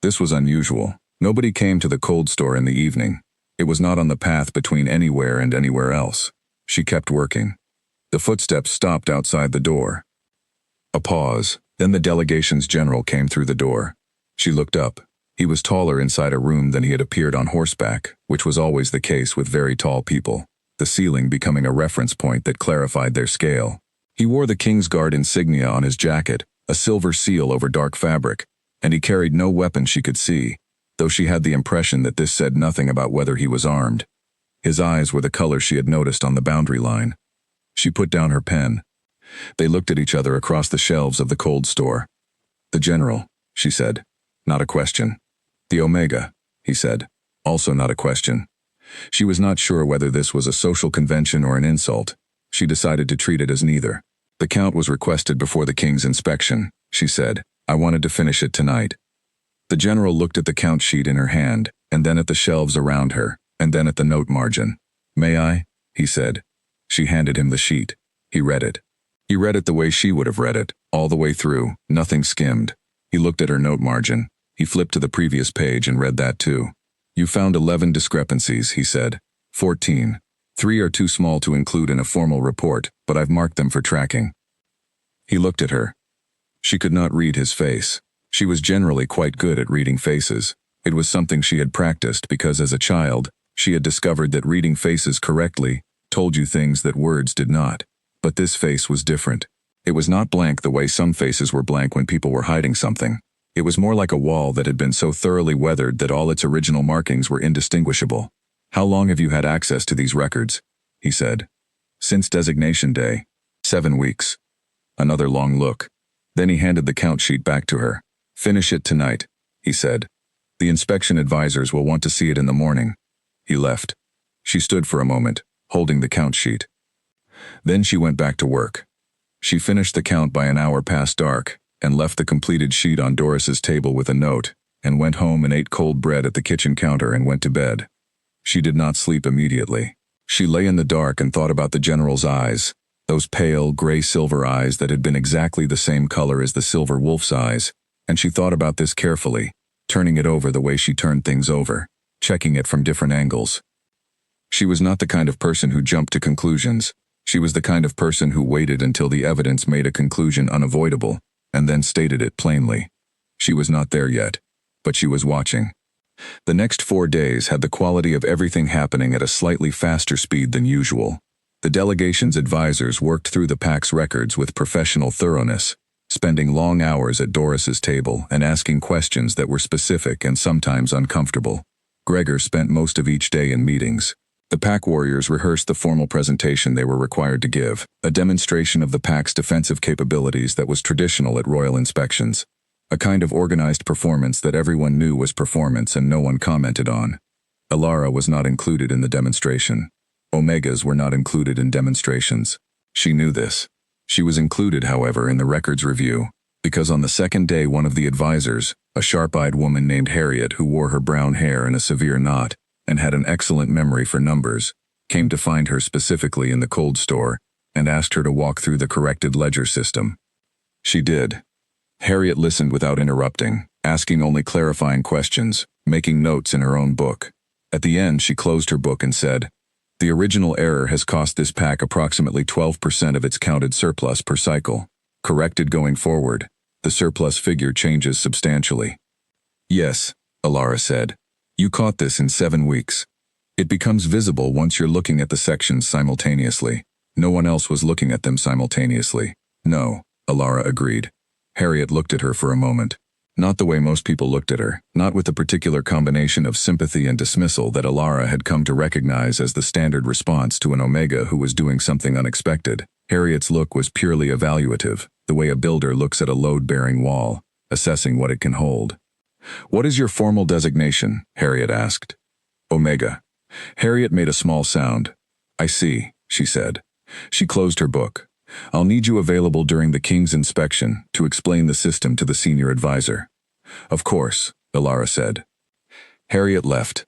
This was unusual. Nobody came to the cold store in the evening. It was not on the path between anywhere and anywhere else. She kept working. The footsteps stopped outside the door. A pause, then the delegation's general came through the door. She looked up. He was taller inside a room than he had appeared on horseback, which was always the case with very tall people, the ceiling becoming a reference point that clarified their scale. He wore the King's Guard insignia on his jacket, a silver seal over dark fabric, and he carried no weapon she could see, though she had the impression that this said nothing about whether he was armed. His eyes were the color she had noticed on the boundary line. She put down her pen. They looked at each other across the shelves of the cold store. "The general," she said. Not a question. "The Omega," he said. Also not a question. She was not sure whether this was a social convention or an insult. She decided to treat it as neither. "The count was requested before the king's inspection," she said. "I wanted to finish it tonight." The general looked at the count sheet in her hand, and then at the shelves around her, and then at the note margin. "May I?" he said. She handed him the sheet. He read it. He read it the way she would have read it, all the way through, nothing skimmed. He looked at her note margin. He flipped to the previous page and read that too. "You found 11 discrepancies," he said. 14. 3 are too small to include in a formal report, but I've marked them for tracking." He looked at her. She could not read his face. She was generally quite good at reading faces. It was something she had practiced because as a child, she had discovered that reading faces correctly told you things that words did not. But this face was different. It was not blank the way some faces were blank when people were hiding something. It was more like a wall that had been so thoroughly weathered that all its original markings were indistinguishable. "How long have you had access to these records?" he said. "Since designation day." 7 weeks. Another long look. Then he handed the count sheet back to her. "Finish it tonight," he said. "The inspection advisors will want to see it in the morning." He left. She stood for a moment, holding the count sheet. Then she went back to work. She finished the count by an hour past dark, and left the completed sheet on Doris's table with a note, and went home and ate cold bread at the kitchen counter and went to bed. She did not sleep immediately. She lay in the dark and thought about the general's eyes, those pale, gray-silver eyes that had been exactly the same color as the silver wolf's eyes, and she thought about this carefully, turning it over the way she turned things over, checking it from different angles. She was not the kind of person who jumped to conclusions. She was the kind of person who waited until the evidence made a conclusion unavoidable, and then stated it plainly. She was not there yet, but she was watching. The next 4 days had the quality of everything happening at a slightly faster speed than usual. The delegation's advisors worked through the pack's records with professional thoroughness, spending long hours at Doris's table and asking questions that were specific and sometimes uncomfortable. Gregor spent most of each day in meetings. The pack warriors rehearsed the formal presentation they were required to give, a demonstration of the pack's defensive capabilities that was traditional at royal inspections. A kind of organized performance that everyone knew was performance and no one commented on. Alara was not included in the demonstration. Omegas were not included in demonstrations. She knew this. She was included, however, in the records review, because on the second day one of the advisors, a sharp-eyed woman named Harriet who wore her brown hair in a severe knot and had an excellent memory for numbers, came to find her specifically in the cold store and asked her to walk through the corrected ledger system. She did. Harriet listened without interrupting, asking only clarifying questions, making notes in her own book. At the end, she closed her book and said, "The original error has cost this pack approximately 12% of its counted surplus per cycle. Corrected going forward, the surplus figure changes substantially." "Yes," Alara said. "You caught this in 7 weeks. It becomes visible once you're looking at the sections simultaneously. No one else was looking at them simultaneously. No, Alara agreed. Harriet looked at her for a moment. Not the way most people looked at her, not with the particular combination of sympathy and dismissal that Alara had come to recognize as the standard response to an Omega who was doing something unexpected. Harriet's look was purely evaluative, the way a builder looks at a load-bearing wall, assessing what it can hold. "What is your formal designation?" Harriet asked. "Omega." Harriet made a small sound. "I see," she said. She closed her book. "I'll need you available during the King's inspection to explain the system to the senior advisor." "Of course," Alara said. Harriet left.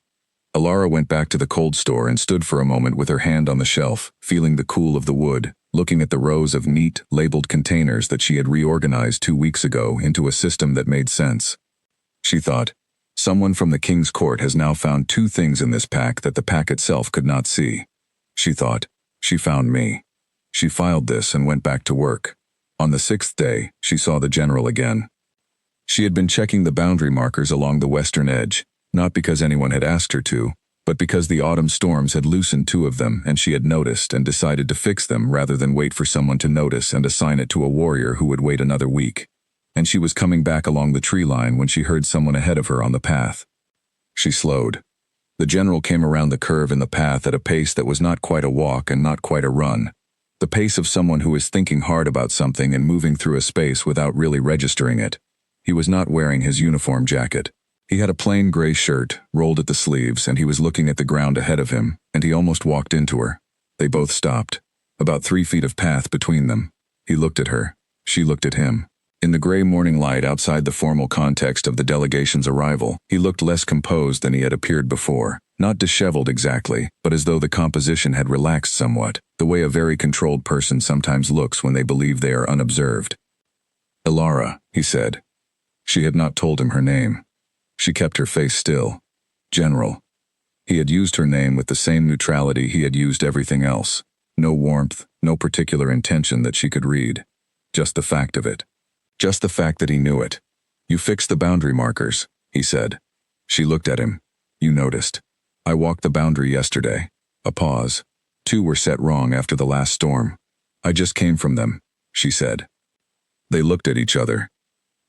Alara went back to the cold store and stood for a moment with her hand on the shelf, feeling the cool of the wood, looking at the rows of neat, labeled containers that she had reorganized 2 weeks ago into a system that made sense. She thought, someone from the King's court has now found 2 things in this pack that the pack itself could not see. She thought, she found me. She filed this and went back to work. On the 6th day, she saw the general again. She had been checking the boundary markers along the western edge, not because anyone had asked her to, but because the autumn storms had loosened 2 of them and she had noticed and decided to fix them rather than wait for someone to notice and assign it to a warrior who would wait another week. And she was coming back along the tree line when she heard someone ahead of her on the path. She slowed. The general came around the curve in the path at a pace that was not quite a walk and not quite a run. The pace of someone who is thinking hard about something and moving through a space without really registering it. He was not wearing his uniform jacket. He had a plain gray shirt, rolled at the sleeves, and he was looking at the ground ahead of him, and he almost walked into her. They both stopped. About 3 feet of path between them. He looked at her. She looked at him. In the gray morning light outside the formal context of the delegation's arrival, he looked less composed than he had appeared before. Not disheveled exactly, but as though the composition had relaxed somewhat, the way a very controlled person sometimes looks when they believe they are unobserved. "Alara," he said. She had not told him her name. She kept her face still. "General." He had used her name with the same neutrality he had used everything else. No warmth, no particular intention that she could read. Just the fact of it. Just the fact that he knew it. "You fixed the boundary markers," he said. She looked at him. "You noticed. I walked the boundary yesterday." A pause. 2 were set wrong after the last storm. "I just came from them," she said. They looked at each other.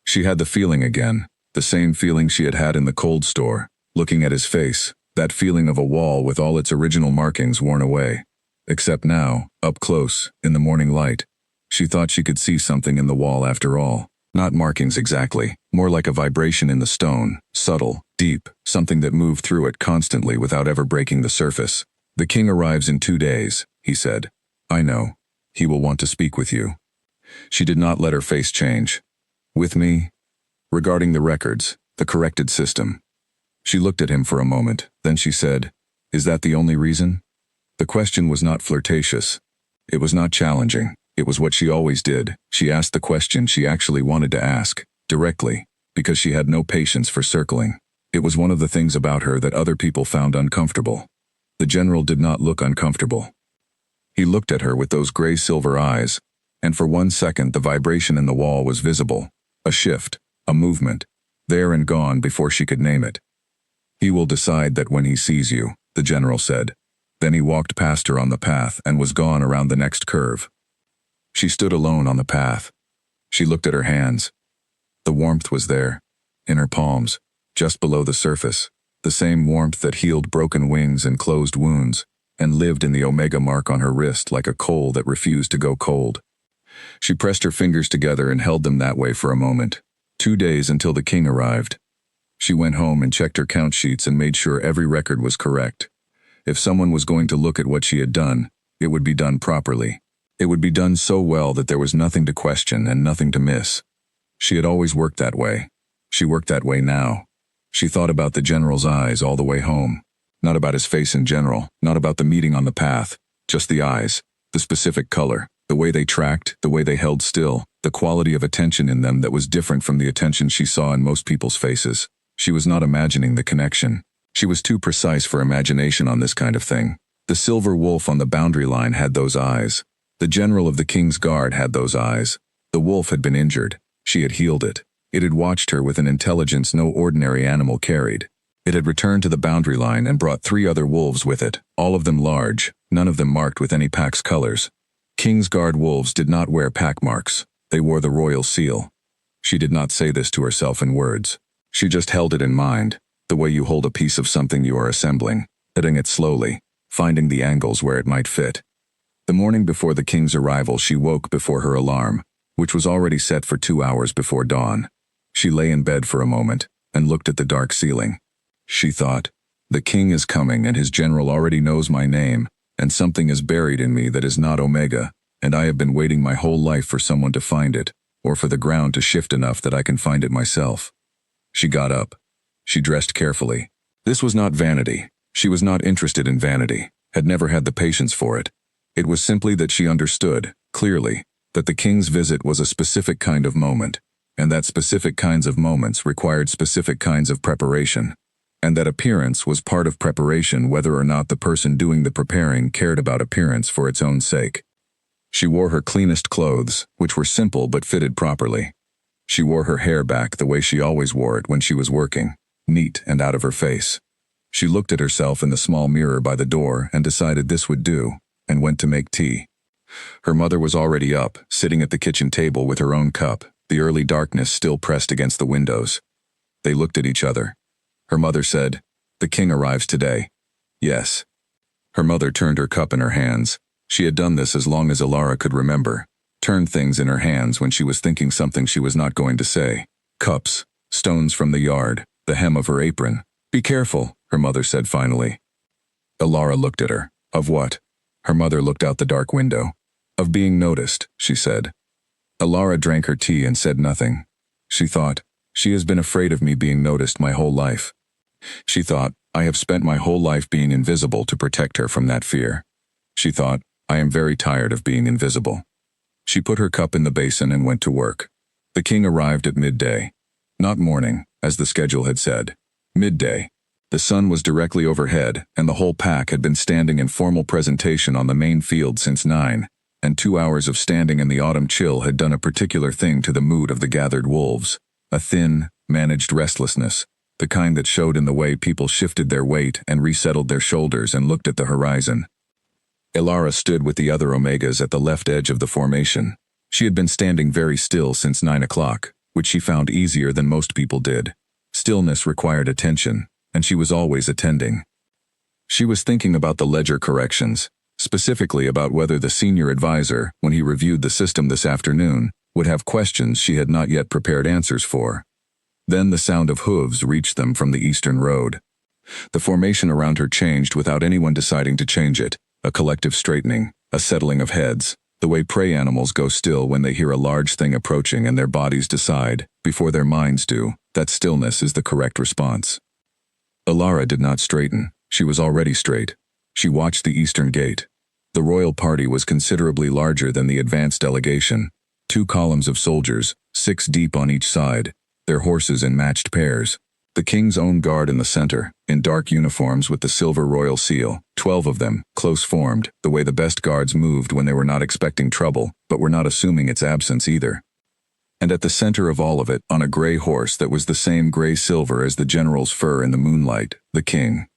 She had the feeling again, the same feeling she had had in the cold store, looking at his face, that feeling of a wall with all its original markings worn away. Except now, up close, in the morning light, she thought she could see something in the wall after all. Not markings exactly, more like a vibration in the stone, subtle, deep, something that moved through it constantly without ever breaking the surface. "The king arrives in 2 days, he said. "I know. He will want to speak with you." She did not let her face change. "With me?" "Regarding the records, the corrected system." She looked at him for a moment, then she said, "Is that the only reason?" The question was not flirtatious. It was not challenging. It was what she always did. She asked the question she actually wanted to ask, directly, because she had no patience for circling. It was one of the things about her that other people found uncomfortable. The general did not look uncomfortable. He looked at her with those gray-silver eyes, and for 1 second the vibration in the wall was visible. A shift, a movement, there and gone before she could name it. "He will decide that when he sees you," the general said. Then he walked past her on the path and was gone around the next curve. She stood alone on the path. She looked at her hands. The warmth was there, in her palms, just below the surface, the same warmth that healed broken wings and closed wounds, and lived in the Omega mark on her wrist like a coal that refused to go cold. She pressed her fingers together and held them that way for a moment. 2 days until the king arrived. She went home and checked her count sheets and made sure every record was correct. If someone was going to look at what she had done, it would be done properly. It would be done so well that there was nothing to question and nothing to miss. She had always worked that way. She worked that way now. She thought about the general's eyes all the way home. Not about his face in general, not about the meeting on the path, just the eyes, the specific color, the way they tracked, the way they held still, the quality of attention in them that was different from the attention she saw in most people's faces. She was not imagining the connection. She was too precise for imagination on this kind of thing. The silver wolf on the boundary line had those eyes. The general of the King's Guard had those eyes. The wolf had been injured. She had healed it. It had watched her with an intelligence no ordinary animal carried. It had returned to the boundary line and brought 3 other wolves with it, all of them large, none of them marked with any pack's colors. King's Guard wolves did not wear pack marks. They wore the royal seal. She did not say this to herself in words. She just held it in mind, the way you hold a piece of something you are assembling, hitting it slowly, finding the angles where it might fit. The morning before the king's arrival, she woke before her alarm, which was already set for 2 hours before dawn. She lay in bed for a moment and looked at the dark ceiling. She thought, the king is coming and his general already knows my name, and something is buried in me that is not Omega, and I have been waiting my whole life for someone to find it, or for the ground to shift enough that I can find it myself. She got up. She dressed carefully. This was not vanity. She was not interested in vanity, had never had the patience for it. It was simply that she understood, clearly, that the king's visit was a specific kind of moment, and that specific kinds of moments required specific kinds of preparation, and that appearance was part of preparation whether or not the person doing the preparing cared about appearance for its own sake. She wore her cleanest clothes, which were simple but fitted properly. She wore her hair back the way she always wore it when she was working, neat and out of her face. She looked at herself in the small mirror by the door and decided this would do, and went to make tea. Her mother was already up, sitting at the kitchen table with her own cup, the early darkness still pressed against the windows. They looked at each other. Her mother said, "The king arrives today." "Yes." Her mother turned her cup in her hands. She had done this as long as Ilara could remember, turned things in her hands when she was thinking something she was not going to say. Cups, stones from the yard, the hem of her apron. "Be careful," her mother said finally. Ilara looked at her. Of what? Her mother looked out the dark window. Of being noticed, she said. Ilara drank her tea and said nothing. She thought, she has been afraid of me being noticed my whole life. She thought, I have spent my whole life being invisible to protect her from that fear. She thought, I am very tired of being invisible. She put her cup in the basin and went to work. The king arrived at midday. Not morning, as the schedule had said. Midday. The sun was directly overhead, and the whole pack had been standing in formal presentation on the main field since 9, and 2 hours of standing in the autumn chill had done a particular thing to the mood of the gathered wolves, a thin, managed restlessness, the kind that showed in the way people shifted their weight and resettled their shoulders and looked at the horizon. Ilara stood with the other Omegas at the left edge of the formation. She had been standing very still since 9 o'clock, which she found easier than most people did. Stillness required attention, and she was always attending. She was thinking about the ledger corrections, specifically about whether the senior advisor, when he reviewed the system this afternoon, would have questions she had not yet prepared answers for. Then the sound of hooves reached them from the eastern road. The formation around her changed without anyone deciding to change it, a collective straightening, a settling of heads, the way prey animals go still when they hear a large thing approaching and their bodies decide, before their minds do, that stillness is the correct response. Ilara did not straighten. She was already straight. She watched the eastern gate. The royal party was considerably larger than the advance delegation. 2 columns of soldiers, 6 deep on each side, their horses in matched pairs. The king's own guard in the center, in dark uniforms with the silver royal seal, 12 of them, close-formed, the way the best guards moved when they were not expecting trouble, but were not assuming its absence either. And at the center of all of it, on a gray horse that was the same gray-silver as the general's fur in the moonlight, the king.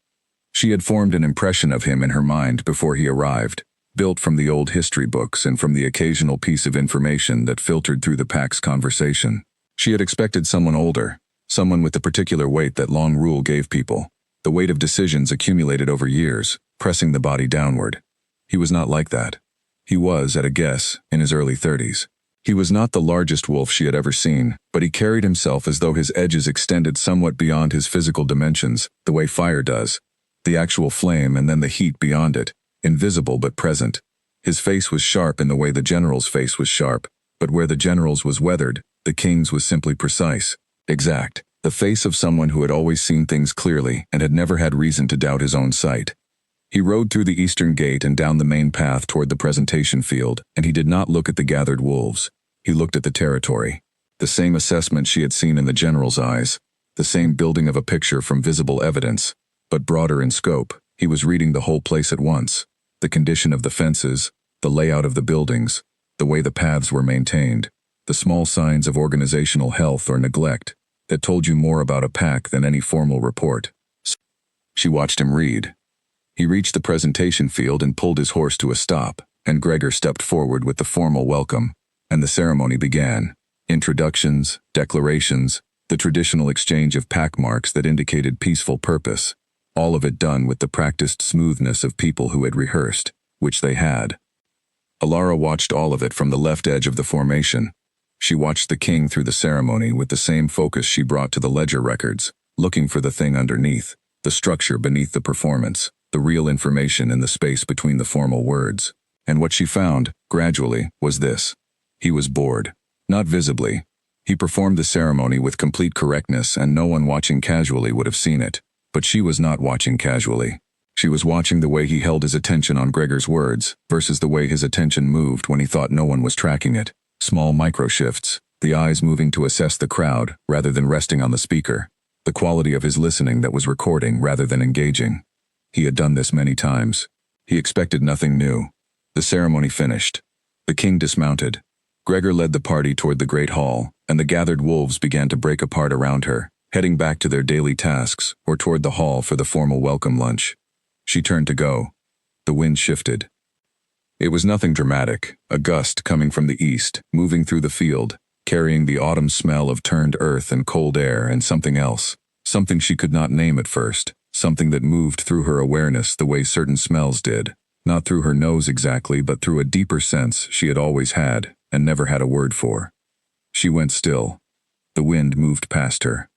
She had formed an impression of him in her mind before he arrived, built from the old history books and from the occasional piece of information that filtered through the pack's conversation. She had expected someone older, someone with the particular weight that long rule gave people, the weight of decisions accumulated over years, pressing the body downward. He was not like that. He was, at a guess, in his early 30s. He was not the largest wolf she had ever seen, but he carried himself as though his edges extended somewhat beyond his physical dimensions, the way fire does. The actual flame and then the heat beyond it, invisible but present. His face was sharp in the way the general's face was sharp, but where the general's was weathered, the king's was simply precise. Exact, the face of someone who had always seen things clearly and had never had reason to doubt his own sight. He rode through the eastern gate and down the main path toward the presentation field, and he did not look at the gathered wolves. He looked at the territory. The same assessment she had seen in the general's eyes, the same building of a picture from visible evidence, but broader in scope. He was reading the whole place at once, the condition of the fences, the layout of the buildings, the way the paths were maintained, the small signs of organizational health or neglect that told you more about a pack than any formal report. She watched him read. He reached the presentation field and pulled his horse to a stop, and Gregor stepped forward with the formal welcome, and the ceremony began. Introductions, declarations, the traditional exchange of pack marks that indicated peaceful purpose, all of it done with the practiced smoothness of people who had rehearsed, which they had. Alara watched all of it from the left edge of the formation. She watched the king through the ceremony with the same focus she brought to the ledger records, looking for the thing underneath, the structure beneath the performance, the real information in the space between the formal words. And what she found, gradually, was this. He was bored. Not visibly. He performed the ceremony with complete correctness and no one watching casually would have seen it. But she was not watching casually. She was watching the way he held his attention on Gregor's words versus the way his attention moved when he thought no one was tracking it. Small micro-shifts, the eyes moving to assess the crowd rather than resting on the speaker. The quality of his listening that was recording rather than engaging. He had done this many times. He expected nothing new. The ceremony finished. The king dismounted. Gregor led the party toward the great hall, and the gathered wolves began to break apart around her, heading back to their daily tasks or toward the hall for the formal welcome lunch. She turned to go. The wind shifted. It was nothing dramatic, a gust coming from the east, moving through the field, carrying the autumn smell of turned earth and cold air and something else, something she could not name at first, something that moved through her awareness the way certain smells did, not through her nose exactly but through a deeper sense she had always had and never had a word for. She went still. The wind moved past her.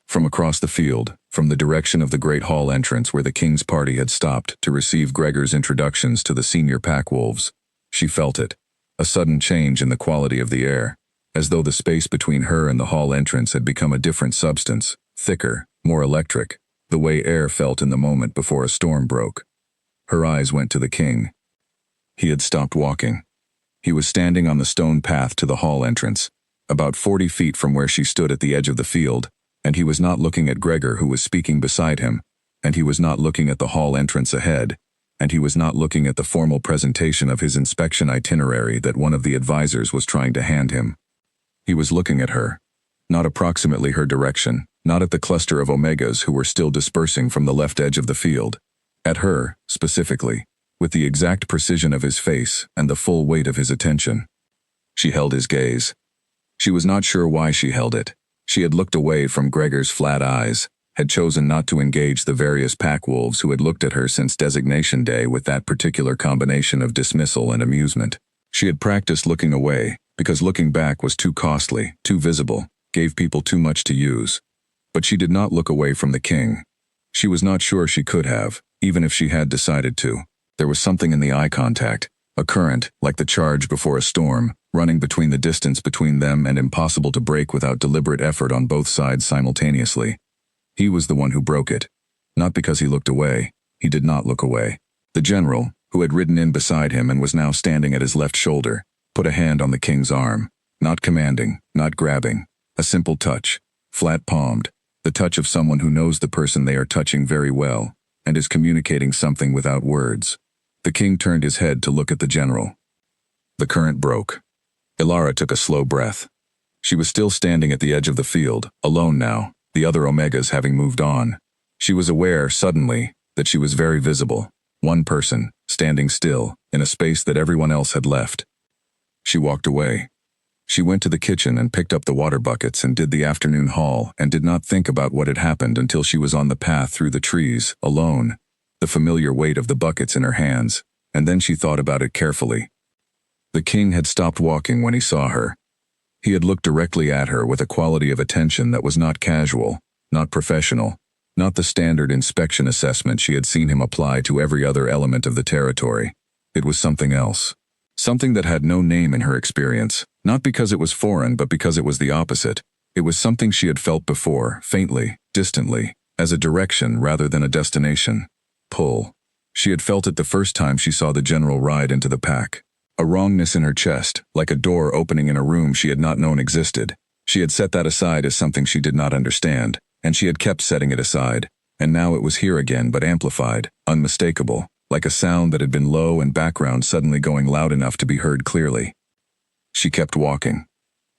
From across the field, from the direction of the great hall entrance where the king's party had stopped to receive Gregor's introductions to the senior pack wolves, she felt it, a sudden change in the quality of the air, as though the space between her and the hall entrance had become a different substance, thicker, more electric, the way air felt in the moment before a storm broke. Her eyes went to the king. He had stopped walking. He was standing on the stone path to the hall entrance, about 40 feet from where she stood at the edge of the field, and he was not looking at Gregor who was speaking beside him, and he was not looking at the hall entrance ahead, and he was not looking at the formal presentation of his inspection itinerary that one of the advisors was trying to hand him. He was looking at her, not approximately her direction, not at the cluster of Omegas who were still dispersing from the left edge of the field. At her, specifically, with the exact precision of his face and the full weight of his attention. She held his gaze. She was not sure why she held it. She had looked away from Gregor's flat eyes, had chosen not to engage the various pack wolves who had looked at her since designation day with that particular combination of dismissal and amusement. She had practiced looking away, because looking back was too costly, too visible, gave people too much to use. But she did not look away from the king. She was not sure she could have, even if she had decided to. There was something in the eye contact, a current, like the charge before a storm, running between the distance between them and impossible to break without deliberate effort on both sides simultaneously. He was the one who broke it. Not because he looked away. He did not look away. The general, who had ridden in beside him and was now standing at his left shoulder, put a hand on the king's arm, not commanding, not grabbing, a simple touch, flat-palmed, the touch of someone who knows the person they are touching very well, and is communicating something without words. The king turned his head to look at the general. The current broke. Alara took a slow breath. She was still standing at the edge of the field, alone now, the other Omegas having moved on. She was aware, suddenly, that she was very visible, one person, standing still, in a space that everyone else had left. She walked away. She went to the kitchen and picked up the water buckets and did the afternoon haul and did not think about what had happened until she was on the path through the trees, alone, the familiar weight of the buckets in her hands, and then she thought about it carefully. The king had stopped walking when he saw her. He had looked directly at her with a quality of attention that was not casual, not professional, not the standard inspection assessment she had seen him apply to every other element of the territory. It was something else. Something that had no name in her experience, not because it was foreign but because it was the opposite. It was something she had felt before, faintly, distantly, as a direction rather than a destination. Pull. She had felt it the first time she saw the general ride into the pack. A wrongness in her chest, like a door opening in a room she had not known existed. She had set that aside as something she did not understand, and she had kept setting it aside, and now it was here again but amplified, unmistakable, like a sound that had been low and background suddenly going loud enough to be heard clearly. She kept walking.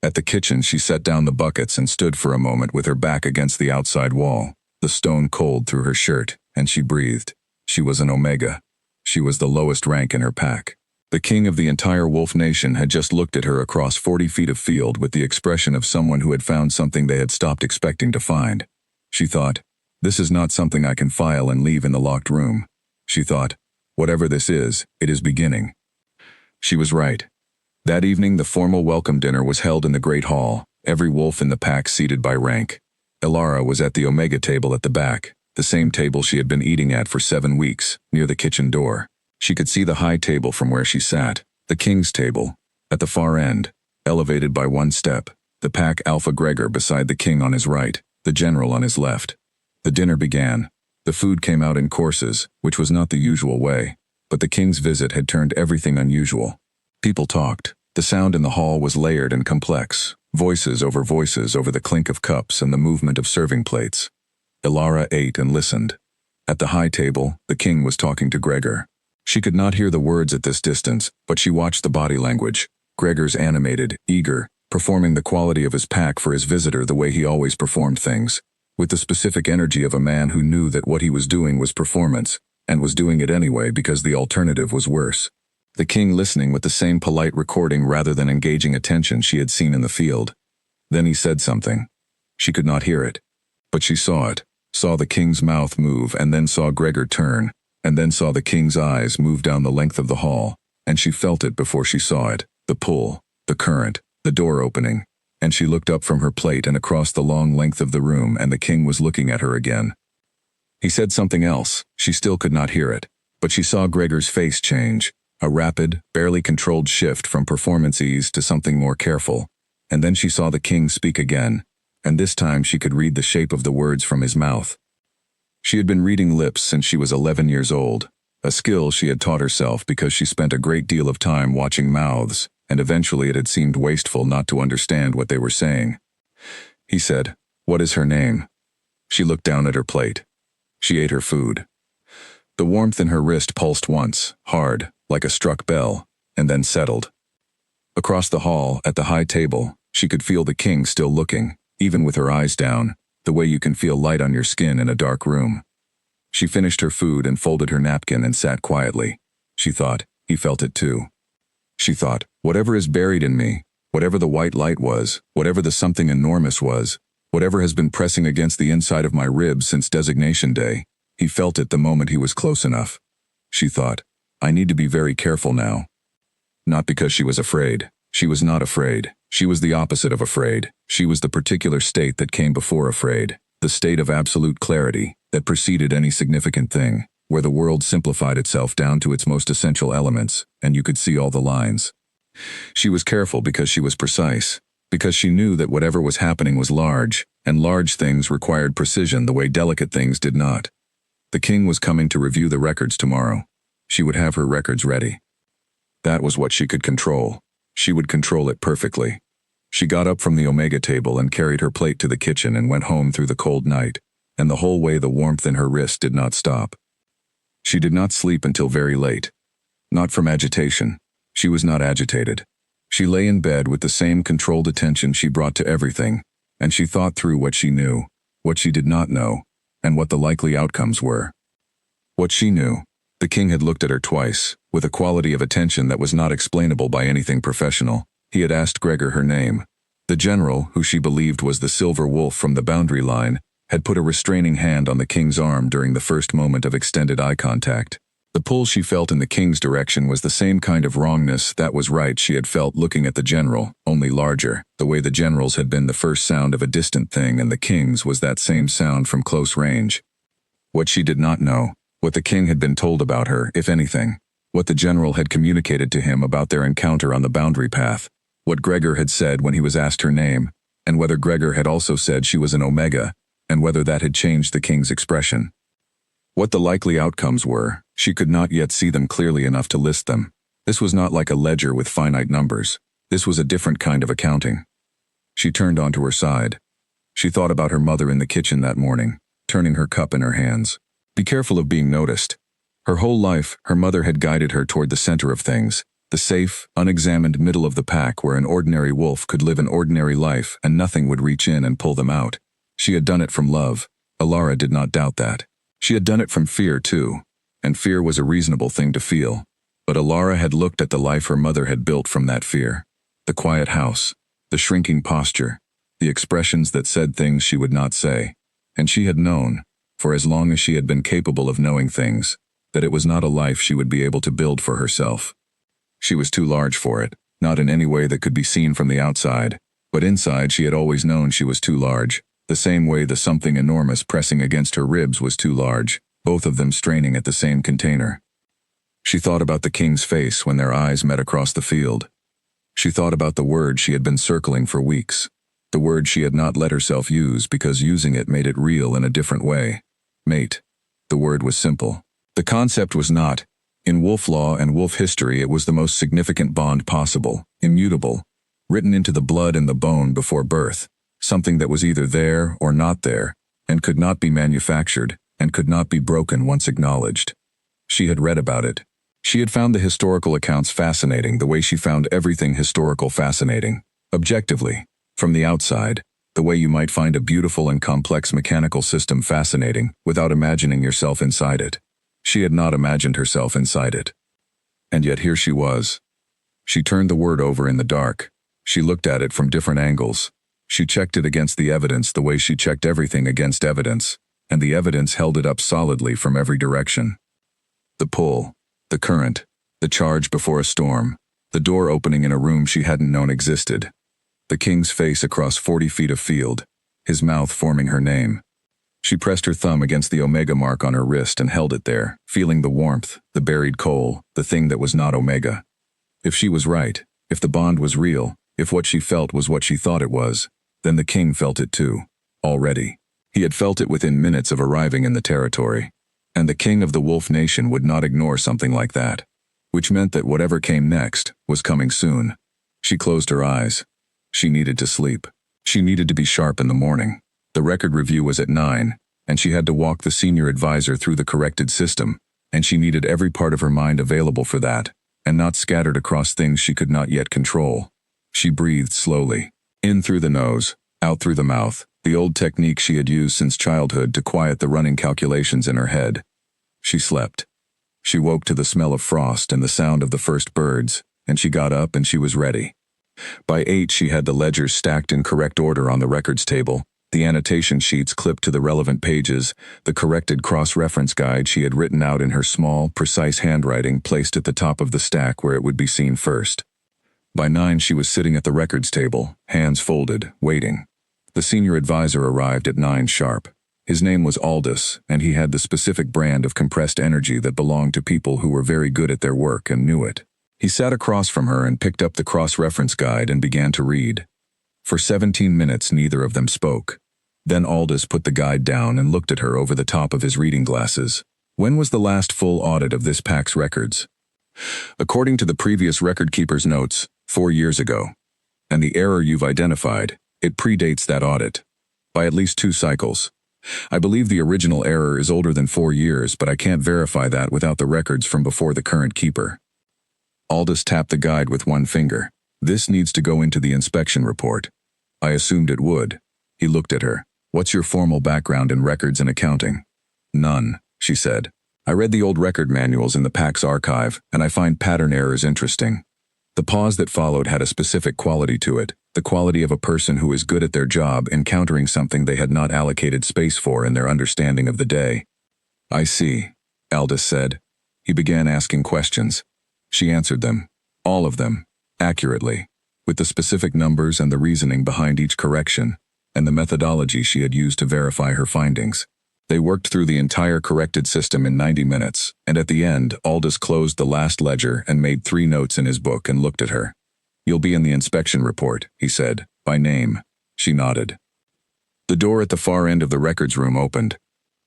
At the kitchen she set down the buckets and stood for a moment with her back against the outside wall, the stone cold through her shirt, and she breathed. She was an Omega. She was the lowest rank in her pack. The king of the entire wolf nation had just looked at her across 40 feet of field with the expression of someone who had found something they had stopped expecting to find. She thought, "This is not something I can file and leave in the locked room." She thought, "Whatever this is, it is beginning." She was right. That evening the formal welcome dinner was held in the great hall, every wolf in the pack seated by rank. Elara was at the Omega table at the back, the same table she had been eating at for 7 weeks, near the kitchen door. She could see the high table from where she sat, the king's table, at the far end, elevated by 1 step, the pack alpha Gregor beside the king on his right, the general on his left. The dinner began. The food came out in courses, which was not the usual way, but the king's visit had turned everything unusual. People talked. The sound in the hall was layered and complex, voices over the clink of cups and the movement of serving plates. Elara ate and listened. At the high table, the king was talking to Gregor. She could not hear the words at this distance, but she watched the body language. Gregor's animated, eager, performing the quality of his pack for his visitor the way he always performed things, with the specific energy of a man who knew that what he was doing was performance, and was doing it anyway because the alternative was worse. The king listening with the same polite recording rather than engaging attention she had seen in the field. Then he said something. She could not hear it, but she saw it, saw the king's mouth move and then saw Gregor turn, and then saw the king's eyes move down the length of the hall, and she felt it before she saw it, the pull, the current, the door opening, and she looked up from her plate and across the long length of the room and the king was looking at her again. He said something else, she still could not hear it, but she saw Gregor's face change, a rapid, barely controlled shift from performance ease to something more careful, and then she saw the king speak again, and this time she could read the shape of the words from his mouth. She had been reading lips since she was 11 years old, a skill she had taught herself because she spent a great deal of time watching mouths, and eventually it had seemed wasteful not to understand what they were saying. He said, "What is her name?" She looked down at her plate. She ate her food. The warmth in her wrist pulsed once, hard, like a struck bell, and then settled. Across the hall, at the high table, she could feel the king still looking, even with her eyes down, the way you can feel light on your skin in a dark room. She finished her food and folded her napkin and sat quietly. She thought, he felt it too. She thought, whatever is buried in me, whatever the white light was, whatever the something enormous was, whatever has been pressing against the inside of my ribs since designation day, he felt it the moment he was close enough. She thought, I need to be very careful now. Not because she was afraid. She was not afraid. She was the opposite of afraid. She was the particular state that came before afraid, the state of absolute clarity that preceded any significant thing, where the world simplified itself down to its most essential elements, and you could see all the lines. She was careful because she was precise, because she knew that whatever was happening was large, and large things required precision the way delicate things did not. The king was coming to review the records tomorrow. She would have her records ready. That was what she could control. She would control it perfectly. She got up from the Omega table and carried her plate to the kitchen and went home through the cold night, and the whole way the warmth in her wrist did not stop. She did not sleep until very late. Not from agitation. She was not agitated. She lay in bed with the same controlled attention she brought to everything, and she thought through what she knew, what she did not know, and what the likely outcomes were. What she knew. The king had looked at her twice, with a quality of attention that was not explainable by anything professional. He had asked Gregor her name. The general, who she believed was the silver wolf from the boundary line, had put a restraining hand on the king's arm during the first moment of extended eye contact. The pull she felt in the king's direction was the same kind of wrongness that was right she had felt looking at the general, only larger, the way the general's had been the first sound of a distant thing and the king's was that same sound from close range. What she did not know, what the king had been told about her, if anything, what the general had communicated to him about their encounter on the boundary path, what Gregor had said when he was asked her name, and whether Gregor had also said she was an Omega, and whether that had changed the king's expression. What the likely outcomes were, she could not yet see them clearly enough to list them. This was not like a ledger with finite numbers. This was a different kind of accounting. She turned onto her side. She thought about her mother in the kitchen that morning, turning her cup in her hands. Be careful of being noticed. Her whole life, her mother had guided her toward the center of things, the safe, unexamined middle of the pack where an ordinary wolf could live an ordinary life and nothing would reach in and pull them out. She had done it from love. Elara did not doubt that. She had done it from fear, too, and fear was a reasonable thing to feel. But Alara had looked at the life her mother had built from that fear. The quiet house, the shrinking posture, the expressions that said things she would not say. And she had known, for as long as she had been capable of knowing things, that it was not a life she would be able to build for herself. She was too large for it, not in any way that could be seen from the outside, but inside she had always known she was too large, the same way the something enormous pressing against her ribs was too large, both of them straining at the same container. She thought about the king's face when their eyes met across the field. She thought about the word she had been circling for weeks, the word she had not let herself use because using it made it real in a different way. Mate. The word was simple. The concept was not. In wolf law and wolf history it was the most significant bond possible, immutable, written into the blood and the bone before birth, something that was either there or not there, and could not be manufactured, and could not be broken once acknowledged. She had read about it. She had found the historical accounts fascinating the way she found everything historical fascinating, objectively, from the outside, the way you might find a beautiful and complex mechanical system fascinating without imagining yourself inside it. She had not imagined herself inside it. And yet here she was. She turned the word over in the dark. She looked at it from different angles. She checked it against the evidence the way she checked everything against evidence, and the evidence held it up solidly from every direction. The pull, the current, the charge before a storm, the door opening in a room she hadn't known existed. The king's face across 40 feet of field, his mouth forming her name. She pressed her thumb against the Omega mark on her wrist and held it there, feeling the warmth, the buried coal, the thing that was not Omega. If she was right, if the bond was real, if what she felt was what she thought it was, then the king felt it too, already. He had felt it within minutes of arriving in the territory. And the king of the Wolf Nation would not ignore something like that, which meant that whatever came next was coming soon. She closed her eyes. She needed to sleep. She needed to be sharp in the morning. The record review was at 9, and she had to walk the senior advisor through the corrected system, and she needed every part of her mind available for that, and not scattered across things she could not yet control. She breathed slowly, in through the nose, out through the mouth, the old technique she had used since childhood to quiet the running calculations in her head. She slept. She woke to the smell of frost and the sound of the first birds, and she got up and she was ready. By 8 she had the ledgers stacked in correct order on the records table, the annotation sheets clipped to the relevant pages, the corrected cross-reference guide she had written out in her small, precise handwriting placed at the top of the stack where it would be seen first. By 9 she was sitting at the records table, hands folded, waiting. The senior advisor arrived at 9 sharp. His name was Aldous, and he had the specific brand of compressed energy that belonged to people who were very good at their work and knew it. He sat across from her and picked up the cross-reference guide and began to read. For 17 minutes neither of them spoke. Then Aldous put the guide down and looked at her over the top of his reading glasses. When was the last full audit of this pack's records? According to the previous record-keeper's notes, 4 years ago. And the error you've identified, it predates that audit. By at least 2 cycles. I believe the original error is older than 4 years, but I can't verify that without the records from before the current keeper. Aldous tapped the guide with one finger. This needs to go into the inspection report. I assumed it would. He looked at her. What's your formal background in records and accounting? None, she said. I read the old record manuals in the PAC's archive, and I find pattern errors interesting. The pause that followed had a specific quality to it, the quality of a person who is good at their job encountering something they had not allocated space for in their understanding of the day. I see, Aldous said. He began asking questions. She answered them, all of them, accurately, with the specific numbers and the reasoning behind each correction, and the methodology she had used to verify her findings. They worked through the entire corrected system in 90 minutes, and at the end, Aldous closed the last ledger and made 3 notes in his book and looked at her. You'll be in the inspection report, he said, by name. She nodded. The door at the far end of the records room opened.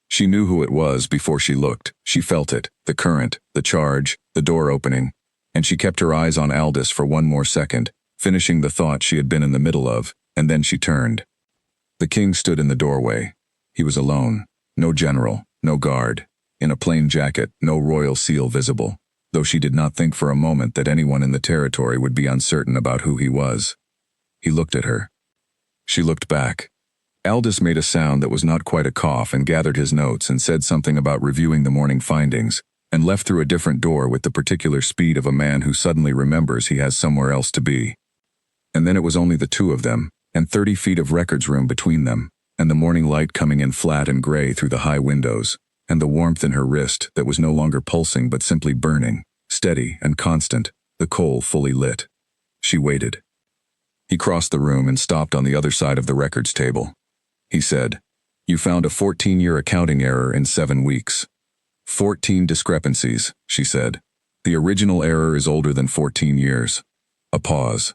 She knew who it was before she looked. She felt it, the current, the charge, the door opening, and she kept her eyes on Aldous for one more second, finishing the thought she had been in the middle of, and then she turned. The king stood in the doorway. He was alone. No general, no guard. In a plain jacket, no royal seal visible, though she did not think for a moment that anyone in the territory would be uncertain about who he was. He looked at her. She looked back. Aldous made a sound that was not quite a cough and gathered his notes and said something about reviewing the morning findings, and left through a different door with the particular speed of a man who suddenly remembers he has somewhere else to be. And then it was only the two of them, and 30 feet of records room between them, and the morning light coming in flat and gray through the high windows, and the warmth in her wrist that was no longer pulsing but simply burning, steady and constant, the coal fully lit. She waited. He crossed the room and stopped on the other side of the records table. He said, "You found a 14-year accounting error in 7 weeks. 14 discrepancies," she said. "The original error is older than 14 years. A pause.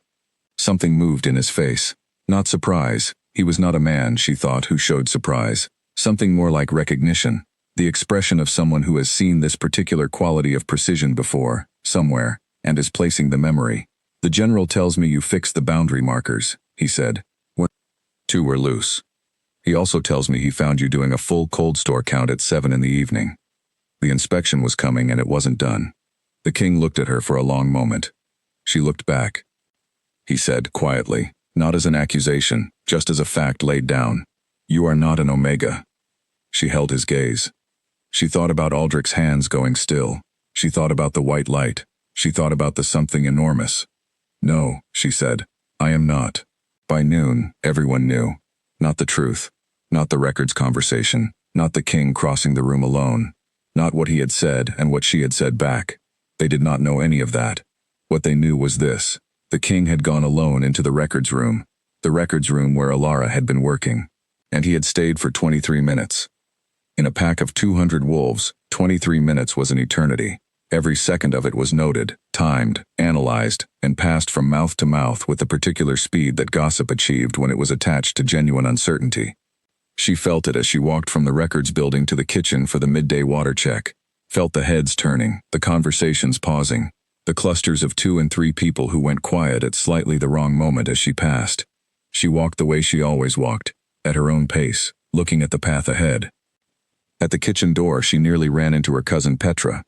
Something moved in his face. Not surprise. He was not a man, she thought, who showed surprise. Something more like recognition. The expression of someone who has seen this particular quality of precision before, somewhere, and is placing the memory. "The general tells me you fixed the boundary markers," he said. "What? 2 were loose. He also tells me he found you doing a full cold store count at 7 in the evening. The inspection was coming and it wasn't done." The king looked at her for a long moment. She looked back. He said quietly, not as an accusation, just as a fact laid down, "You are not an Omega." She held his gaze. She thought about Aldrich's hands going still. She thought about the white light. She thought about the something enormous. "No," she said, "I am not." By noon, everyone knew. Not the truth. Not the records conversation. Not the king crossing the room alone. Not what he had said and what she had said back. They did not know any of that. What they knew was this. The king had gone alone into the records room where Alara had been working. And he had stayed for 23 minutes. In a pack of 200 wolves, 23 minutes was an eternity. Every second of it was noted, timed, analyzed, and passed from mouth to mouth with the particular speed that gossip achieved when it was attached to genuine uncertainty. She felt it as she walked from the records building to the kitchen for the midday water check. Felt the heads turning, the conversations pausing, the clusters of 2 and 3 people who went quiet at slightly the wrong moment as she passed. She walked the way she always walked, at her own pace, looking at the path ahead. At the kitchen door, she nearly ran into her cousin Petra.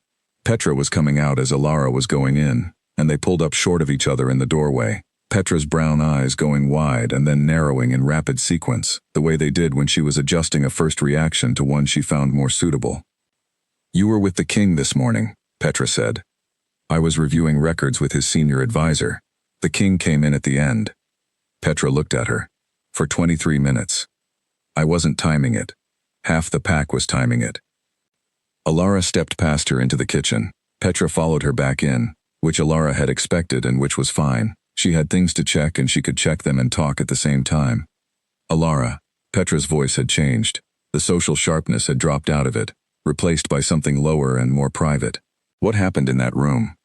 Petra was coming out as Alara was going in, and they pulled up short of each other in the doorway, Petra's brown eyes going wide and then narrowing in rapid sequence, the way they did when she was adjusting a first reaction to one she found more suitable. "You were with the king this morning," Petra said. "I was reviewing records with his senior advisor. The king came in at the end." Petra looked at her. "For 23 minutes. I wasn't timing it. Half the pack was timing it." Alara stepped past her into the kitchen. Petra followed her back in, which Alara had expected and which was fine. She had things to check and she could check them and talk at the same time. "Alara," Petra's voice had changed. The social sharpness had dropped out of it, replaced by something lower and more private. "What happened in that room?"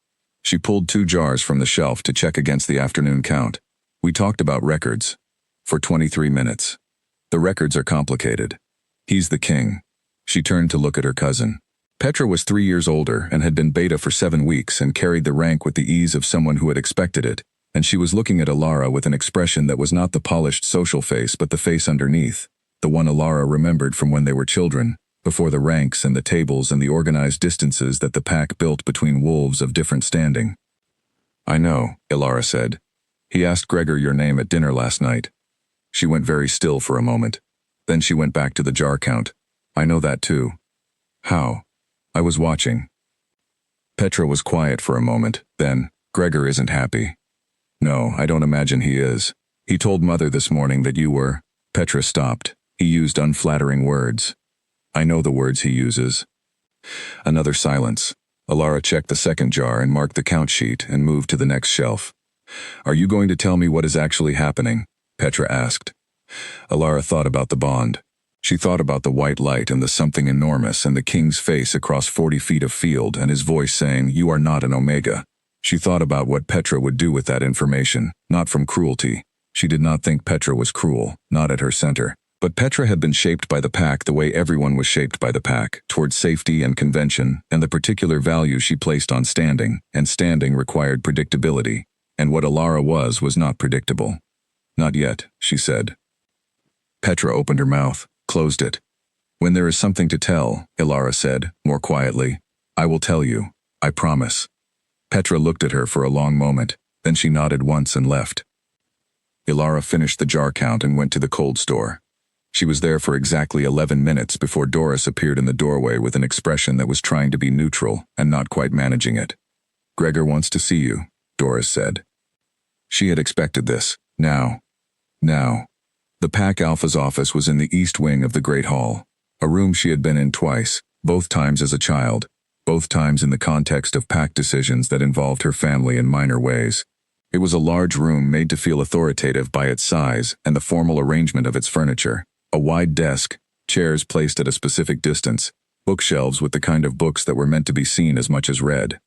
She pulled 2 jars from the shelf to check against the afternoon count. "We talked about records. For 23 minutes. The records are complicated. He's the king." She turned to look at her cousin. Petra was 3 years older and had been beta for 7 weeks and carried the rank with the ease of someone who had expected it, and she was looking at Alara with an expression that was not the polished social face but the face underneath, the one Alara remembered from when they were children, before the ranks and the tables and the organized distances that the pack built between wolves of different standing. "I know," Alara said. "He asked Gregor your name at dinner last night." She went very still for a moment. Then she went back to the jar count. "I know that too." "How?" "I was watching." Petra was quiet for a moment, then, "Gregor isn't happy." "No, I don't imagine he is. He told Mother this morning that you were—" Petra stopped. He used unflattering words. "I know the words he uses." Another silence. Alara checked the second jar and marked the count sheet and moved to the next shelf. "Are you going to tell me what is actually happening?" Petra asked. Alara thought about the bond. She thought about the white light and the something enormous and the king's face across 40 feet of field and his voice saying, "You are not an Omega." She thought about what Petra would do with that information, not from cruelty. She did not think Petra was cruel, not at her center. But Petra had been shaped by the pack the way everyone was shaped by the pack, towards safety and convention, and the particular value she placed on standing, and standing required predictability, and what Alara was not predictable. "Not yet," she said. Petra opened her mouth, closed it. "When there is something to tell," Alara said, more quietly, "I will tell you. I promise." Petra looked at her for a long moment, then she nodded once and left. Alara finished the jar count and went to the cold store. She was there for exactly 11 minutes before Doris appeared in the doorway with an expression that was trying to be neutral and not quite managing it. "Gregor wants to see you," Doris said. She had expected this. Now. The Pack Alpha's office was in the east wing of the Great Hall, a room she had been in twice, both times as a child, both times in the context of Pack decisions that involved her family in minor ways. It was a large room made to feel authoritative by its size and the formal arrangement of its furniture. A wide desk, chairs placed at a specific distance, bookshelves with the kind of books that were meant to be seen as much as read.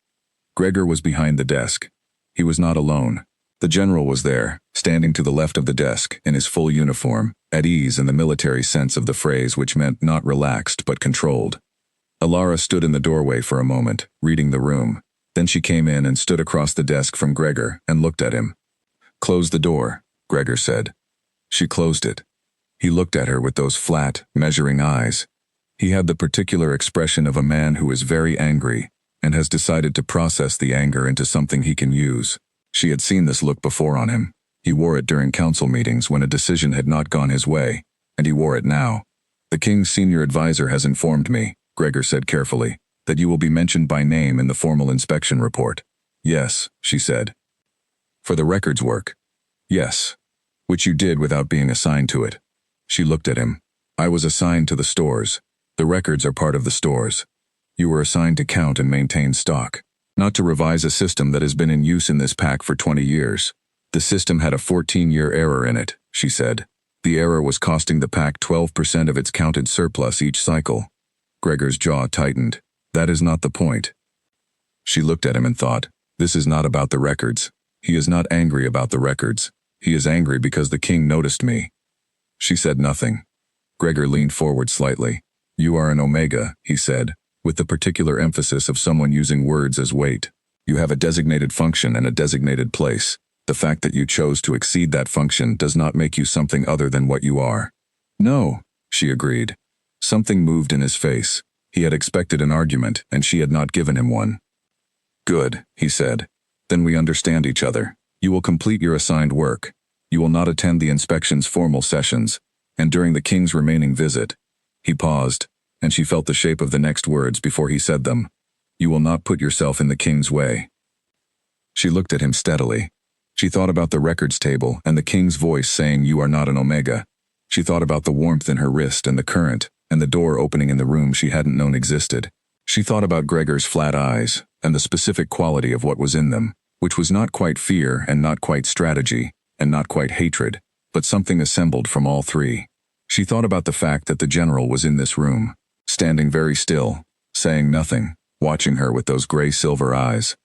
Gregor was behind the desk. He was not alone. The general was there, standing to the left of the desk, in his full uniform, at ease in the military sense of the phrase, which meant not relaxed but controlled. Alara stood in the doorway for a moment, reading the room. Then she came in and stood across the desk from Gregor and looked at him. "Close the door," Gregor said. She closed it. He looked at her with those flat, measuring eyes. He had the particular expression of a man who is very angry and has decided to process the anger into something he can use. She had seen this look before on him. He wore it during council meetings when a decision had not gone his way, and he wore it now. "The king's senior advisor has informed me," Gregor said carefully, "that you will be mentioned by name in the formal inspection report." "Yes," she said. "For the records work?" "Yes." "Which you did without being assigned to it." She looked at him. "I was assigned to the stores. The records are part of the stores. You were assigned to count and maintain stock, not to revise a system that has been in use in this pack for 20 years. The system had a 14-year error in it," she said. "The error was costing the pack 12% of its counted surplus each cycle." Gregor's jaw tightened. "That is not the point." She looked at him and thought, "This is not about the records. He is not angry about the records. He is angry because the king noticed me." She said nothing. Gregor leaned forward slightly. "You are an Omega," he said, with the particular emphasis of someone using words as weight. "You have a designated function and a designated place. The fact that you chose to exceed that function does not make you something other than what you are." "No," she agreed. Something moved in his face. He had expected an argument, and she had not given him one. "Good," he said. "Then we understand each other. You will complete your assigned work. You will not attend the inspection's formal sessions, and during the king's remaining visit." He paused, and she felt the shape of the next words before he said them. "You will not put yourself in the king's way." She looked at him steadily. She thought about the records table and the king's voice saying, "You are not an Omega." She thought about the warmth in her wrist and the current, and the door opening in the room she hadn't known existed. She thought about Gregor's flat eyes, and the specific quality of what was in them, which was not quite fear and not quite strategy, and not quite hatred, but something assembled from all three. She thought about the fact that the general was in this room, standing very still, saying nothing, watching her with those gray-silver eyes.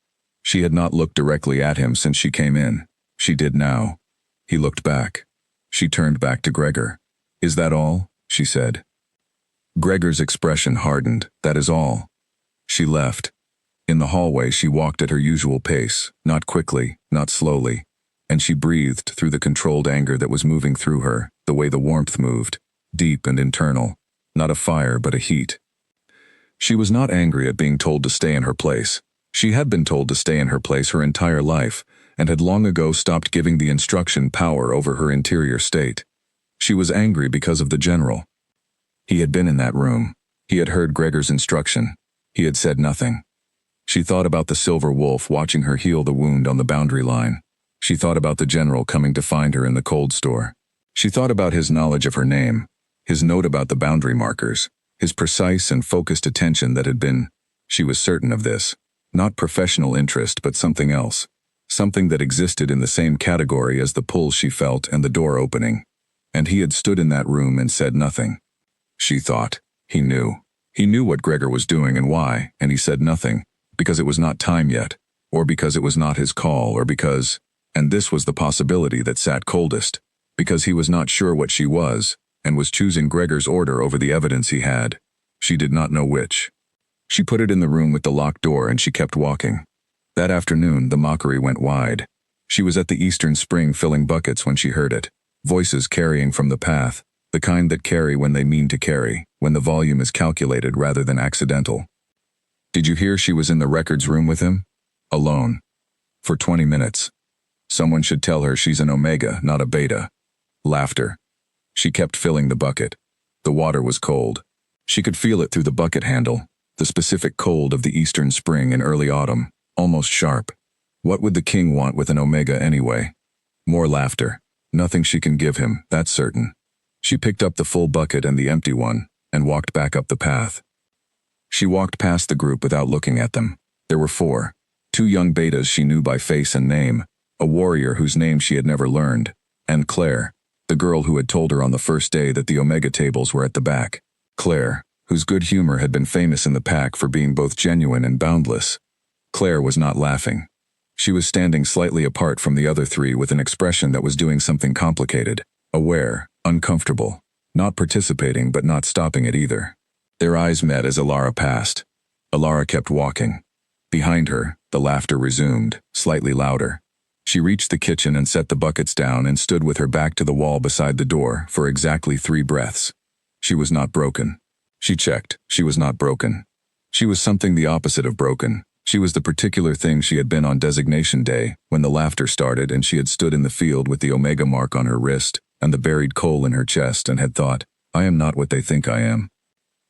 She had not looked directly at him since she came in. She did now. He looked back. She turned back to Gregor. "Is that all?" she said. Gregor's expression hardened. "That is all." She left. In the hallway she walked at her usual pace, not quickly, not slowly, and she breathed through the controlled anger that was moving through her, the way the warmth moved, deep and internal, not a fire but a heat. She was not angry at being told to stay in her place. She had been told to stay in her place her entire life, and had long ago stopped giving the instruction power over her interior state. She was angry because of the general. He had been in that room. He had heard Gregor's instruction. He had said nothing. She thought about the silver wolf watching her heal the wound on the boundary line. She thought about the general coming to find her in the cold store. She thought about his knowledge of her name, his note about the boundary markers, his precise and focused attention that had been, she was certain of this, not professional interest but something else, something that existed in the same category as the pull she felt and the door opening. And he had stood in that room and said nothing. She thought, he knew. He knew what Gregor was doing and why, and he said nothing, because it was not time yet, or because it was not his call, or because, and this was the possibility that sat coldest, because he was not sure what she was, and was choosing Gregor's order over the evidence he had. She did not know which. She put it in the room with the locked door and she kept walking. That afternoon, the mockery went wide. She was at the Eastern Spring filling buckets when she heard it. Voices carrying from the path, the kind that carry when they mean to carry, when the volume is calculated rather than accidental. Did you hear she was in the records room with him? Alone. For 20 minutes. Someone should tell her she's an Omega, not a Beta. Laughter. She kept filling the bucket. The water was cold. She could feel it through the bucket handle, the specific cold of the eastern spring and early autumn, almost sharp. What would the king want with an Omega anyway? More laughter. Nothing she can give him, that's certain. She picked up the full bucket and the empty one, and walked back up the path. She walked past the group without looking at them. There were 4. 2 young betas she knew by face and name, a warrior whose name she had never learned, and Claire, the girl who had told her on the first day that the Omega tables were at the back. Claire, whose good humor had been famous in the pack for being both genuine and boundless. Claire was not laughing. She was standing slightly apart from the other 3 with an expression that was doing something complicated, aware, uncomfortable, not participating but not stopping it either. Their eyes met as Alara passed. Alara kept walking. Behind her, the laughter resumed, slightly louder. She reached the kitchen and set the buckets down and stood with her back to the wall beside the door for exactly 3 breaths. She was not broken. She checked. She was not broken. She was something the opposite of broken. She was the particular thing she had been on designation day, when the laughter started and she had stood in the field with the Omega mark on her wrist and the buried coal in her chest and had thought, I am not what they think I am.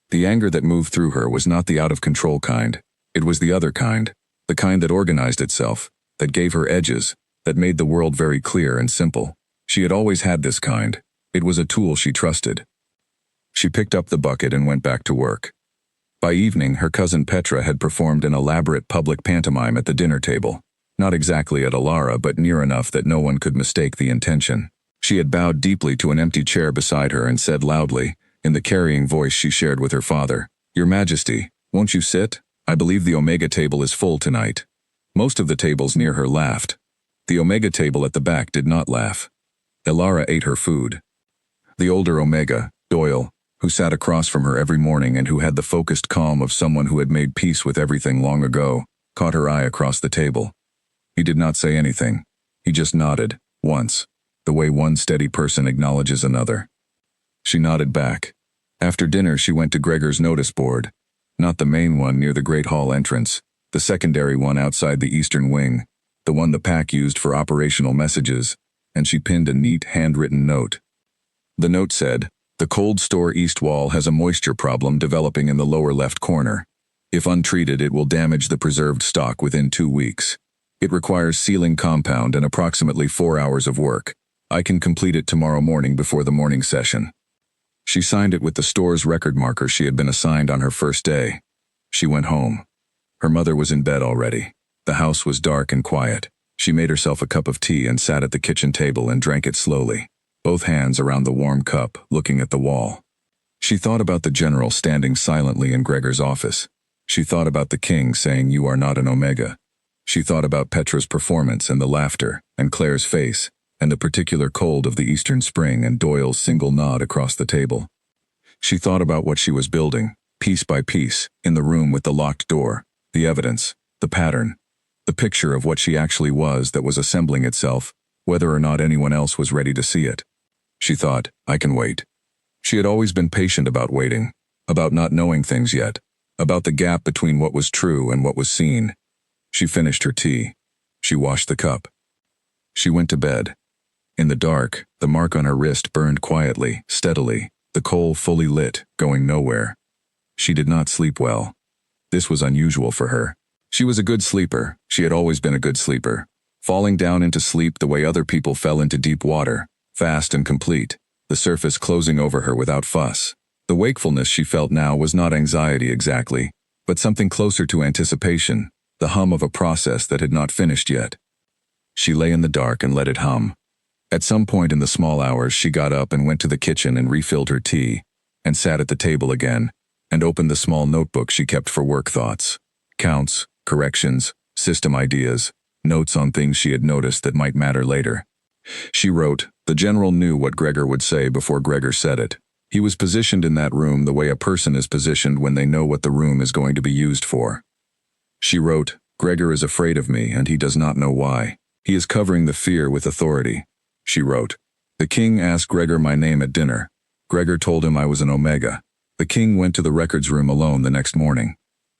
The anger that moved through her was not the out-of-control kind. It was the other kind, the kind that organized itself, that gave her edges, that made the world very clear and simple. She had always had this kind. It was a tool she trusted. She picked up the bucket and went back to work. By evening, her cousin Petra had performed an elaborate public pantomime at the dinner table. Not exactly at Alara, but near enough that no one could mistake the intention. She had bowed deeply to an empty chair beside her and said loudly, in the carrying voice she shared with her father, Your Majesty, won't you sit? I believe the Omega table is full tonight. Most of the tables near her laughed. The Omega table at the back did not laugh. Alara ate her food. The older Omega, Doyle, who sat across from her every morning and who had the focused calm of someone who had made peace with everything long ago, caught her eye across the table. He did not say anything. He just nodded, once, the way one steady person acknowledges another. She nodded back. After dinner she went to Gregor's notice board. Not the main one near the Great Hall entrance, the secondary one outside the eastern wing, the one the pack used for operational messages, and she pinned a neat handwritten note. The note said, The cold store east wall has a moisture problem developing in the lower left corner. If untreated, it will damage the preserved stock within 2 weeks. It requires sealing compound and approximately 4 hours of work. I can complete it tomorrow morning before the morning session. She signed it with the store's record marker she had been assigned on her first day. She went home. Her mother was in bed already. The house was dark and quiet. She made herself a cup of tea and sat at the kitchen table and drank it slowly, both hands around the warm cup, looking at the wall. She thought about the general standing silently in Gregor's office. She thought about the king saying, You are not an Omega. She thought about Petra's performance and the laughter, and Claire's face, and the particular cold of the eastern spring and Doyle's single nod across the table. She thought about what she was building, piece by piece, in the room with the locked door, the evidence, the pattern, the picture of what she actually was that was assembling itself, whether or not anyone else was ready to see it. She thought, I can wait. She had always been patient about waiting, about not knowing things yet, about the gap between what was true and what was seen. She finished her tea. She washed the cup. She went to bed. In the dark, the mark on her wrist burned quietly, steadily, the coal fully lit, going nowhere. She did not sleep well. This was unusual for her. She was a good sleeper. She had always been a good sleeper, falling down into sleep the way other people fell into deep water, fast and complete, the surface closing over her without fuss. The wakefulness she felt now was not anxiety exactly, but something closer to anticipation, the hum of a process that had not finished yet. She lay in the dark and let it hum. At some point in the small hours she got up and went to the kitchen and refilled her tea, and sat at the table again, and opened the small notebook she kept for work thoughts, counts, corrections, system ideas, notes on things she had noticed that might matter later. She wrote, The general knew what Gregor would say before Gregor said it. He was positioned in that room the way a person is positioned when they know what the room is going to be used for. She wrote, Gregor is afraid of me and he does not know why. He is covering the fear with authority. She wrote, The king asked Gregor my name at dinner. Gregor told him I was an Omega. The king went to the records room alone the next morning.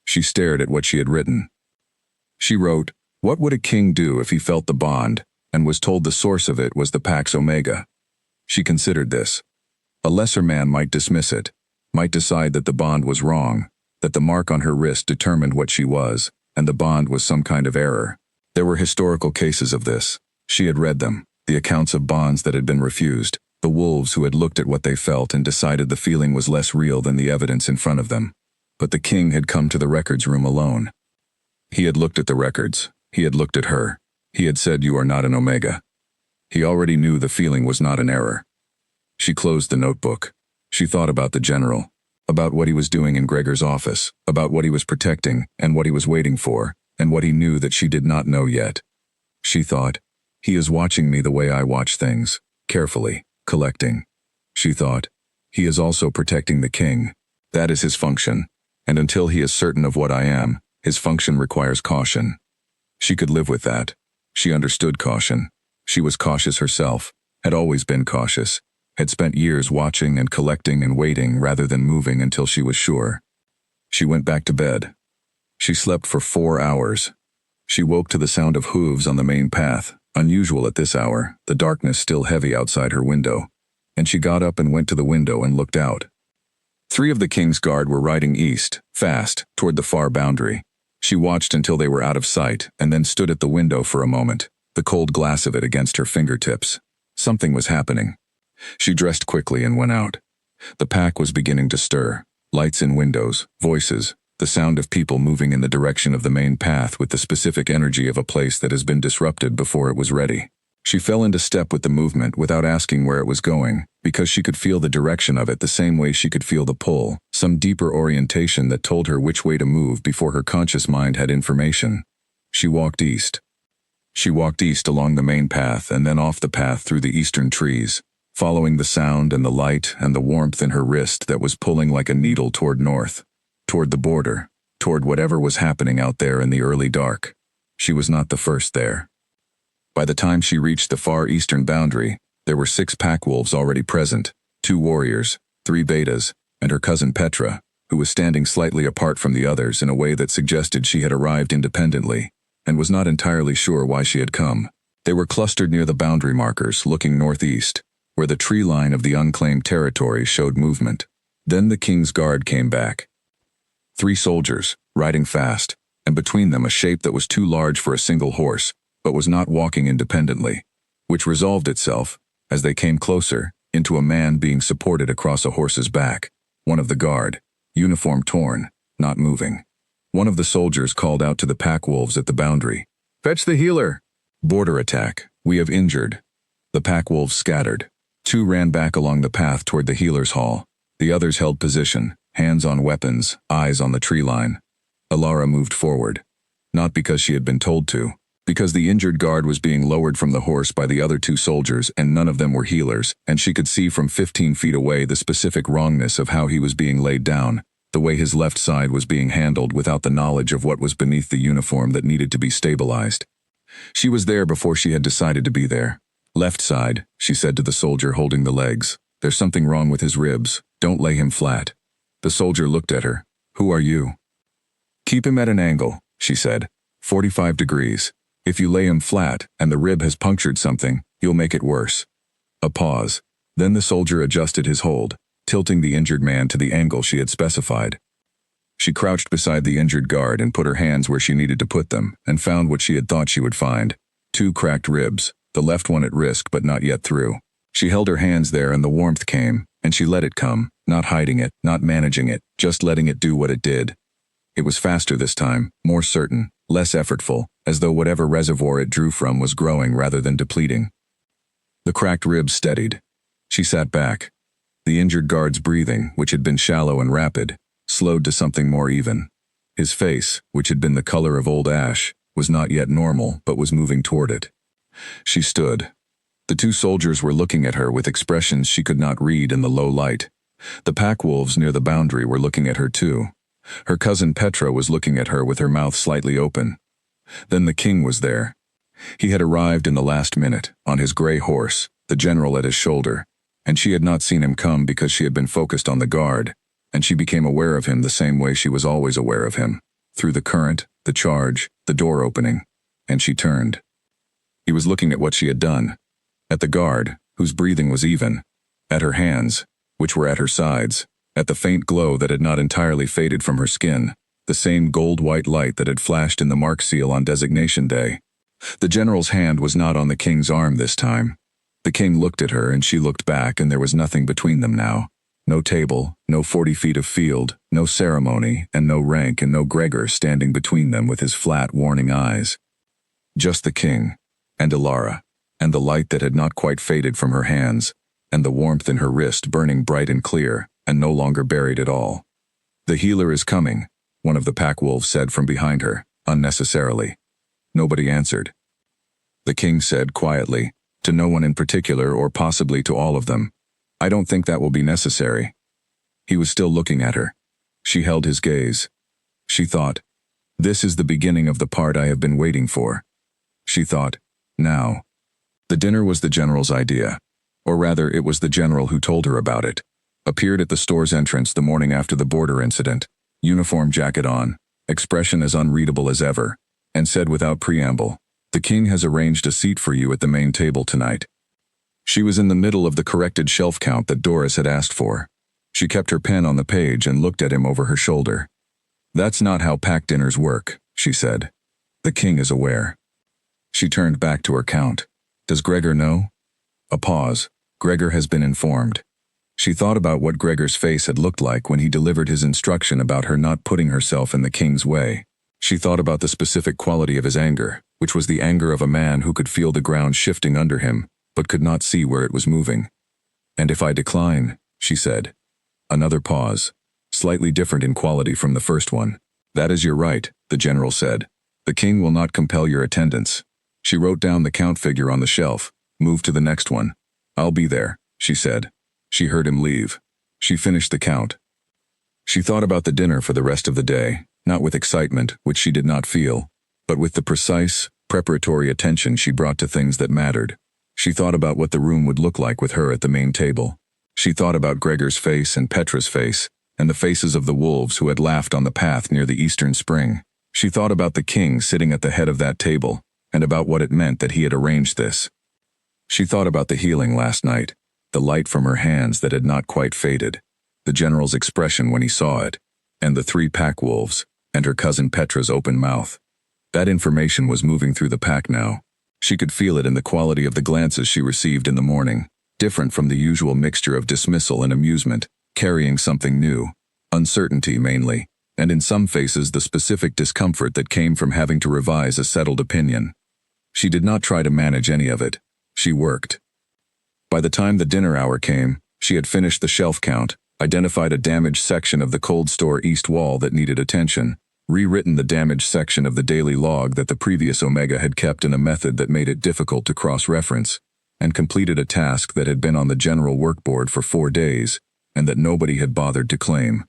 She stared at what she had written. She wrote, What would a king do if he felt the bond, and was told the source of it was the Pax Omega? She considered this. A lesser man might dismiss it, might decide that the bond was wrong, that the mark on her wrist determined what she was, and the bond was some kind of error. There were historical cases of this. She had read them, the accounts of bonds that had been refused, the wolves who had looked at what they felt and decided the feeling was less real than the evidence in front of them. But the king had come to the records room alone. He had looked at the records. He had looked at her. He had said, "You are not an Omega." He already knew the feeling was not an error. She closed the notebook. She thought about the general, about what he was doing in Gregor's office, about what he was protecting and what he was waiting for, and what he knew that she did not know yet. She thought, he is watching me the way I watch things, carefully, collecting. She thought, he is also protecting the king. That is his function, and until he is certain of what I am, his function requires caution. She could live with that. She understood caution. She was cautious herself, had always been cautious, had spent years watching and collecting and waiting rather than moving until she was sure. She went back to bed. She slept for 4 hours. She woke to the sound of hooves on the main path, unusual at this hour, the darkness still heavy outside her window, and she got up and went to the window and looked out. 3 of the king's guard were riding east, fast, toward the far boundary. She watched until they were out of sight and then stood at the window for a moment, the cold glass of it against her fingertips. Something was happening. She dressed quickly and went out. The pack was beginning to stir. Lights in windows, voices, the sound of people moving in the direction of the main path with the specific energy of a place that has been disrupted before it was ready. She fell into step with the movement without asking where it was going, because she could feel the direction of it the same way she could feel the pull, some deeper orientation that told her which way to move before her conscious mind had information. She walked east. She walked east along the main path and then off the path through the eastern trees, following the sound and the light and the warmth in her wrist that was pulling like a needle toward north, toward the border, toward whatever was happening out there in the early dark. She was not the first there. By the time she reached the far eastern boundary, there were 6 pack wolves already present, 2 warriors, 3 betas, and her cousin Petra, who was standing slightly apart from the others in a way that suggested she had arrived independently, and was not entirely sure why she had come. They were clustered near the boundary markers, looking northeast, where the tree line of the unclaimed territory showed movement. Then the king's guard came back. 3 soldiers, riding fast, and between them a shape that was too large for a single horse, but was not walking independently, which resolved itself, as they came closer, into a man being supported across a horse's back, one of the guard, uniform torn, not moving. One of the soldiers called out to the pack wolves at the boundary, "Fetch the healer!" "Border attack. We have injured." The pack wolves scattered. 2 ran back along the path toward the healer's hall. The others held position, hands on weapons, eyes on the tree line. Alara moved forward. Not because she had been told to, because the injured guard was being lowered from the horse by the other 2 soldiers and none of them were healers, and she could see from 15 feet away the specific wrongness of how he was being laid down, the way his left side was being handled without the knowledge of what was beneath the uniform that needed to be stabilized. She was there before she had decided to be there. "Left side," she said to the soldier holding the legs. "There's something wrong with his ribs. Don't lay him flat." The soldier looked at her. "Who are you?" "Keep him at an angle," she said. 45 degrees. If you lay him flat and the rib has punctured something, you'll make it worse." A pause. Then the soldier adjusted his hold, tilting the injured man to the angle she had specified. She crouched beside the injured guard and put her hands where she needed to put them, and found what she had thought she would find. 2 cracked ribs, the left one at risk but not yet through. She held her hands there and the warmth came, and she let it come, not hiding it, not managing it, just letting it do what it did. It was faster this time, more certain, less effortful, as though whatever reservoir it drew from was growing rather than depleting. The cracked ribs steadied. She sat back. The injured guard's breathing, which had been shallow and rapid, slowed to something more even. His face, which had been the color of old ash, was not yet normal but was moving toward it. She stood. The 2 soldiers were looking at her with expressions she could not read in the low light. The pack wolves near the boundary were looking at her too. Her cousin Petra was looking at her with her mouth slightly open. Then the king was there. He had arrived in the last minute, on his gray horse, the general at his shoulder, and she had not seen him come because she had been focused on the guard, and she became aware of him the same way she was always aware of him, through the current, the charge, the door opening, and she turned. He was looking at what she had done, at the guard, whose breathing was even, at her hands, which were at her sides, at the faint glow that had not entirely faded from her skin, the same gold-white light that had flashed in the mark seal on designation day. The general's hand was not on the king's arm this time. The king looked at her and she looked back, and there was nothing between them now. No table, no 40 feet of field, no ceremony, and no rank, and no Gregor standing between them with his flat, warning eyes. Just the king, and Ilara, and the light that had not quite faded from her hands, and the warmth in her wrist burning bright and clear, and no longer buried at all. "The healer is coming," one of the pack wolves said from behind her, unnecessarily. Nobody answered. The king said quietly, to no one in particular or possibly to all of them, "I don't think that will be necessary." He was still looking at her. She held his gaze. She thought, "This is the beginning of the part I have been waiting for." She thought, "Now." The dinner was the general's idea. Or rather, it was the general who told her about it. Appeared at the store's entrance the morning after the border incident, uniform jacket on, expression as unreadable as ever, and said without preamble, "The king has arranged a seat for you at the main table tonight." She was in the middle of the corrected shelf count that Doris had asked for. She kept her pen on the page and looked at him over her shoulder. "That's not how pack dinners work," she said. "The king is aware." She turned back to her count. "Does Gregor know?" A pause. "Gregor has been informed." She thought about what Gregor's face had looked like when he delivered his instruction about her not putting herself in the king's way. She thought about the specific quality of his anger, which was the anger of a man who could feel the ground shifting under him, but could not see where it was moving. "And if I decline," she said. Another pause, slightly different in quality from the first one. "That is your right," the general said. "The king will not compel your attendance." She wrote down the count figure on the shelf, moved to the next one. "I'll be there," she said. She heard him leave. She finished the count. She thought about the dinner for the rest of the day, not with excitement, which she did not feel, but with the precise, preparatory attention she brought to things that mattered. She thought about what the room would look like with her at the main table. She thought about Gregor's face and Petra's face, and the faces of the wolves who had laughed on the path near the eastern spring. She thought about the king sitting at the head of that table, and about what it meant that he had arranged this. She thought about the healing last night, the light from her hands that had not quite faded, the general's expression when he saw it, and the 3 pack wolves, and her cousin Petra's open mouth. That information was moving through the pack now. She could feel it in the quality of the glances she received in the morning, different from the usual mixture of dismissal and amusement, carrying something new, uncertainty mainly, and in some faces the specific discomfort that came from having to revise a settled opinion. She did not try to manage any of it. She worked. By the time the dinner hour came, she had finished the shelf count, identified a damaged section of the cold store east wall that needed attention, rewritten the damaged section of the daily log that the previous Omega had kept in a method that made it difficult to cross-reference, and completed a task that had been on the general workboard for 4 days, and that nobody had bothered to claim.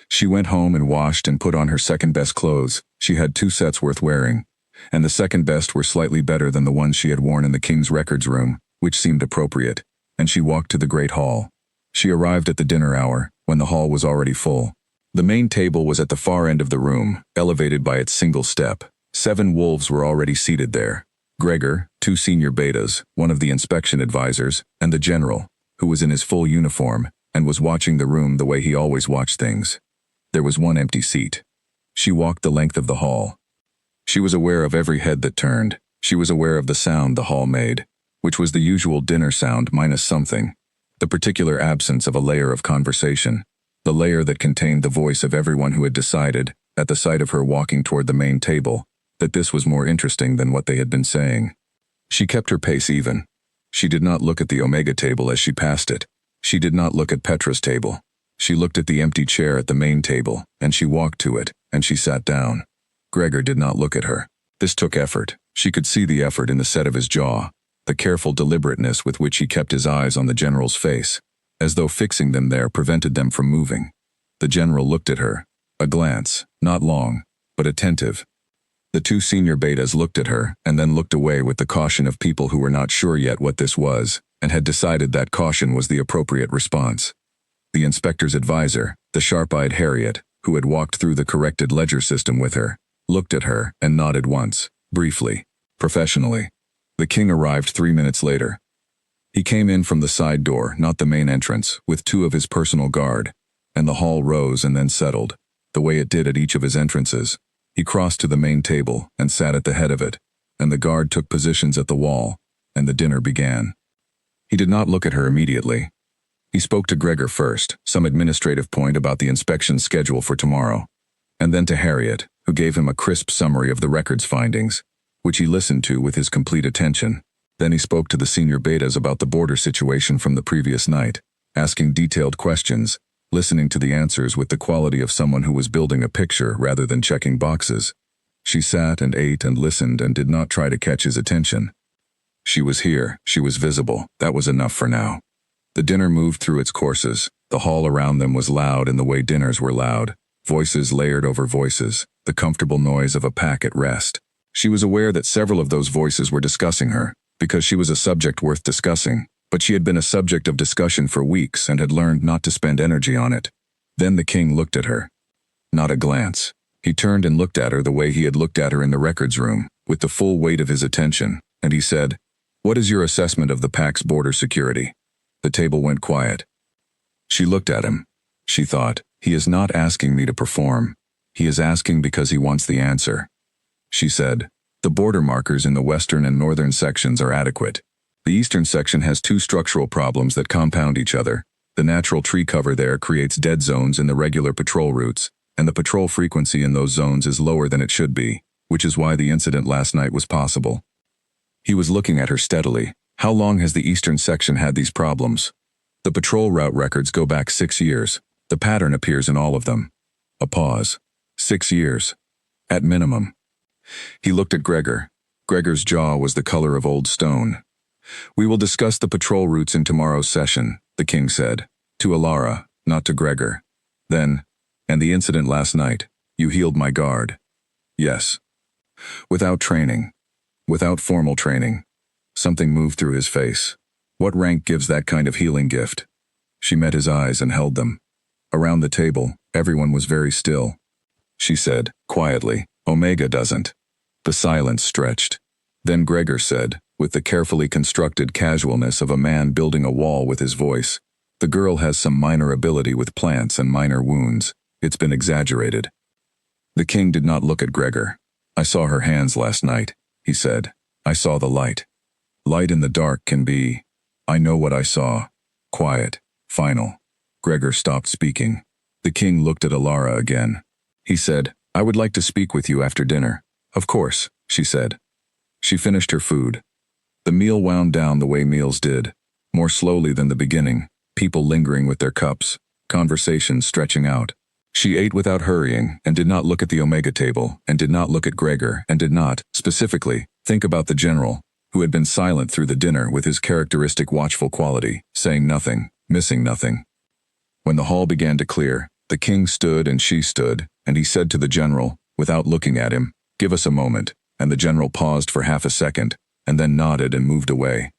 She went home and washed and put on her second-best clothes. She had 2 sets worth wearing, and the second-best were slightly better than the ones she had worn in the King's Records room, which seemed appropriate, and she walked to the great hall. She arrived at the dinner hour, when the hall was already full. The main table was at the far end of the room, elevated by its single step. 7 wolves were already seated there. Gregor, 2 senior betas, one of the inspection advisors, and the general, who was in his full uniform, and was watching the room the way he always watched things. There was 1 empty seat. She walked the length of the hall. She was aware of every head that turned. She was aware of the sound the hall made, which was the usual dinner sound minus something, the particular absence of a layer of conversation, the layer that contained the voice of everyone who had decided, at the sight of her walking toward the main table, that this was more interesting than what they had been saying. She kept her pace even. She did not look at the Omega table as she passed it. She did not look at Petra's table. She looked at the empty chair at the main table, and she walked to it, and she sat down. Gregor did not look at her. This took effort. She could see the effort in the set of his jaw, the careful deliberateness with which he kept his eyes on the general's face, as though fixing them there prevented them from moving. The general looked at her, a glance, not long, but attentive. The 2 senior betas looked at her and then looked away with the caution of people who were not sure yet what this was, and had decided that caution was the appropriate response. The inspector's advisor, the sharp-eyed Harriet, who had walked through the corrected ledger system with her, looked at her and nodded once, briefly, professionally. The king arrived 3 minutes later. He came in from the side door, not the main entrance, with 2 of his personal guard, and the hall rose and then settled, the way it did at each of his entrances. He crossed to the main table and sat at the head of it, and the guard took positions at the wall, and the dinner began. He did not look at her immediately. He spoke to Gregor first, some administrative point about the inspection schedule for tomorrow, and then to Harriet, who gave him a crisp summary of the records findings, which he listened to with his complete attention. Then he spoke to the senior betas about the border situation from the previous night, asking detailed questions, listening to the answers with the quality of someone who was building a picture rather than checking boxes. She sat and ate and listened and did not try to catch his attention. She was here, she was visible, that was enough for now. The dinner moved through its courses. The hall around them was loud in the way dinners were loud, voices layered over voices, the comfortable noise of a pack at rest. She was aware that several of those voices were discussing her, because she was a subject worth discussing, but she had been a subject of discussion for weeks and had learned not to spend energy on it. Then the king looked at her. Not a glance. He turned and looked at her the way he had looked at her in the records room, with the full weight of his attention, and he said, "What is your assessment of the PAC's border security?" The table went quiet. She looked at him. She thought, he is not asking me to perform. He is asking because he wants the answer. She said, "The border markers in the western and northern sections are adequate. The eastern section has 2 structural problems that compound each other. The natural tree cover there creates dead zones in the regular patrol routes, and the patrol frequency in those zones is lower than it should be, which is why the incident last night was possible." He was looking at her steadily. How long has the eastern section had these problems? The patrol route records go back 6 years. The pattern appears in all of them. A pause. 6 years. At minimum. He looked at Gregor. Gregor's jaw was the color of old stone. "We will discuss the patrol routes in tomorrow's session," the king said. To Alara, not to Gregor. Then, "And the incident last night. You healed my guard." "Yes." "Without training. Without formal training." Something moved through his face. What rank gives that kind of healing gift? She met his eyes and held them. Around the table, everyone was very still. She said, quietly, "Omega doesn't." The silence stretched. Then Gregor said, with the carefully constructed casualness of a man building a wall with his voice, "The girl has some minor ability with plants and minor wounds. It's been exaggerated." The king did not look at Gregor. "I saw her hands last night," he said. "I saw the light. Light in the dark can be. I know what I saw. Quiet. Final." Gregor stopped speaking. The king looked at Alara again. He said, "I would like to speak with you after dinner." "Of course," she said. She finished her food. The meal wound down the way meals did, more slowly than the beginning, people lingering with their cups, conversations stretching out. She ate without hurrying and did not look at the Omega table and did not look at Gregor and did not, specifically, think about the general, who had been silent through the dinner with his characteristic watchful quality, saying nothing, missing nothing. When the hall began to clear, the king stood and she stood, and he said to the general, without looking at him, "Give us a moment," and the general paused for half a second, and then nodded and moved away.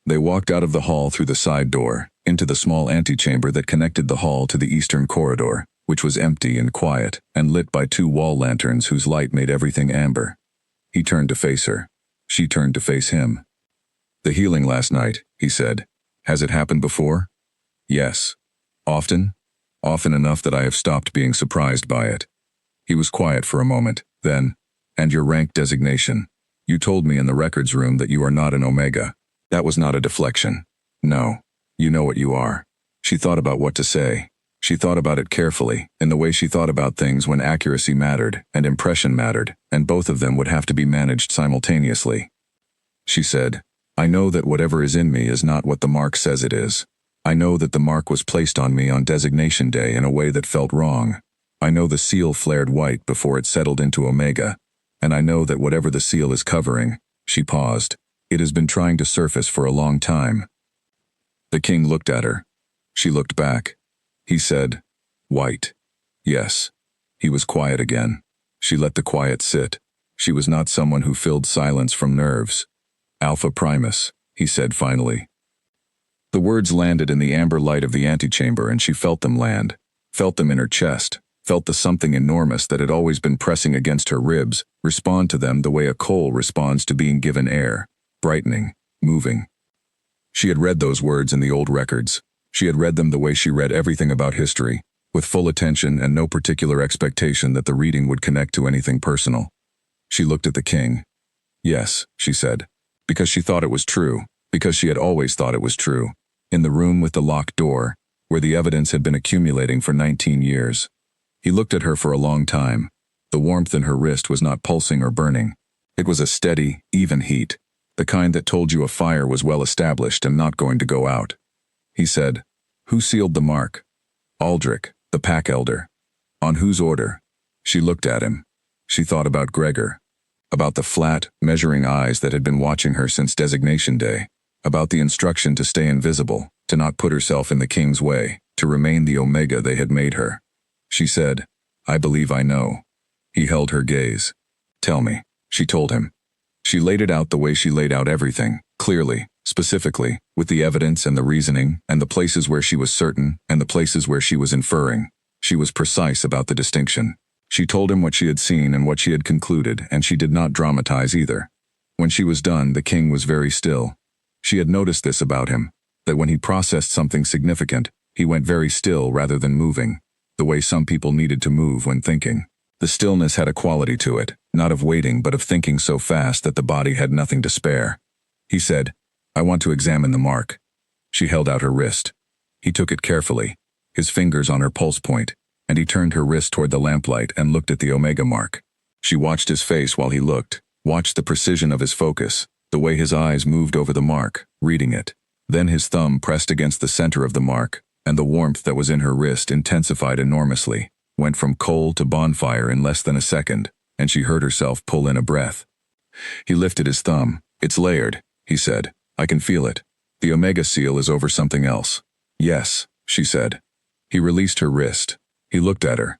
They walked out of the hall through the side door, into the small antechamber that connected the hall to the eastern corridor, which was empty and quiet, and lit by 2 wall lanterns whose light made everything amber. He turned to face her. She turned to face him. "The healing last night," he said. "Has it happened before?" "Yes." "Often?" "Often enough that I have stopped being surprised by it." He was quiet for a moment, then, "And your rank designation. You told me in the records room that you are not an Omega." That was not a deflection. "No. You know what you are." She thought about what to say. She thought about it carefully, in the way she thought about things when accuracy mattered and impression mattered, and both of them would have to be managed simultaneously. She said, "I know that whatever is in me is not what the mark says it is. I know that the mark was placed on me on designation day in a way that felt wrong. I know the seal flared white before it settled into Omega, and I know that whatever the seal is covering," she paused, "it has been trying to surface for a long time." The king looked at her. She looked back. He said, "White." "Yes." He was quiet again. She let the quiet sit. She was not someone who filled silence from nerves. "Alpha Primus," he said finally. The words landed in the amber light of the antechamber and she felt them land, felt them in her chest, felt the something enormous that had always been pressing against her ribs, respond to them the way a coal responds to being given air, brightening, moving. She had read those words in the old records. She had read them the way she read everything about history, with full attention and no particular expectation that the reading would connect to anything personal. She looked at the king. Yes, she said, because she thought it was true, because she had always thought it was true. In the room with the locked door, where the evidence had been accumulating for 19 years. He looked at her for a long time. The warmth in her wrist was not pulsing or burning. It was a steady, even heat, the kind that told you a fire was well established and not going to go out. He said, "Who sealed the mark?" "Aldrich, the pack elder." "On whose order?" She looked at him. She thought about Gregor, about the flat, measuring eyes that had been watching her since designation day, about the instruction to stay invisible, to not put herself in the king's way, to remain the Omega they had made her. She said, "I believe I know." He held her gaze. "Tell me," she told him. She laid it out the way she laid out everything, clearly, specifically, with the evidence and the reasoning, and the places where she was certain, and the places where she was inferring. She was precise about the distinction. She told him what she had seen and what she had concluded, and she did not dramatize either. When she was done, the king was very still. She had noticed this about him, that when he processed something significant, he went very still rather than moving, the way some people needed to move when thinking. The stillness had a quality to it, not of waiting but of thinking so fast that the body had nothing to spare. He said, "I want to examine the mark." She held out her wrist. He took it carefully, his fingers on her pulse point, and he turned her wrist toward the lamplight and looked at the Omega mark. She watched his face while he looked, watched the precision of his focus, the way his eyes moved over the mark, reading it. Then his thumb pressed against the center of the mark, and the warmth that was in her wrist intensified enormously, went from coal to bonfire in less than a second, and she heard herself pull in a breath. He lifted his thumb. "It's layered," he said. "I can feel it. The Omega seal is over something else." "Yes," she said. He released her wrist. He looked at her.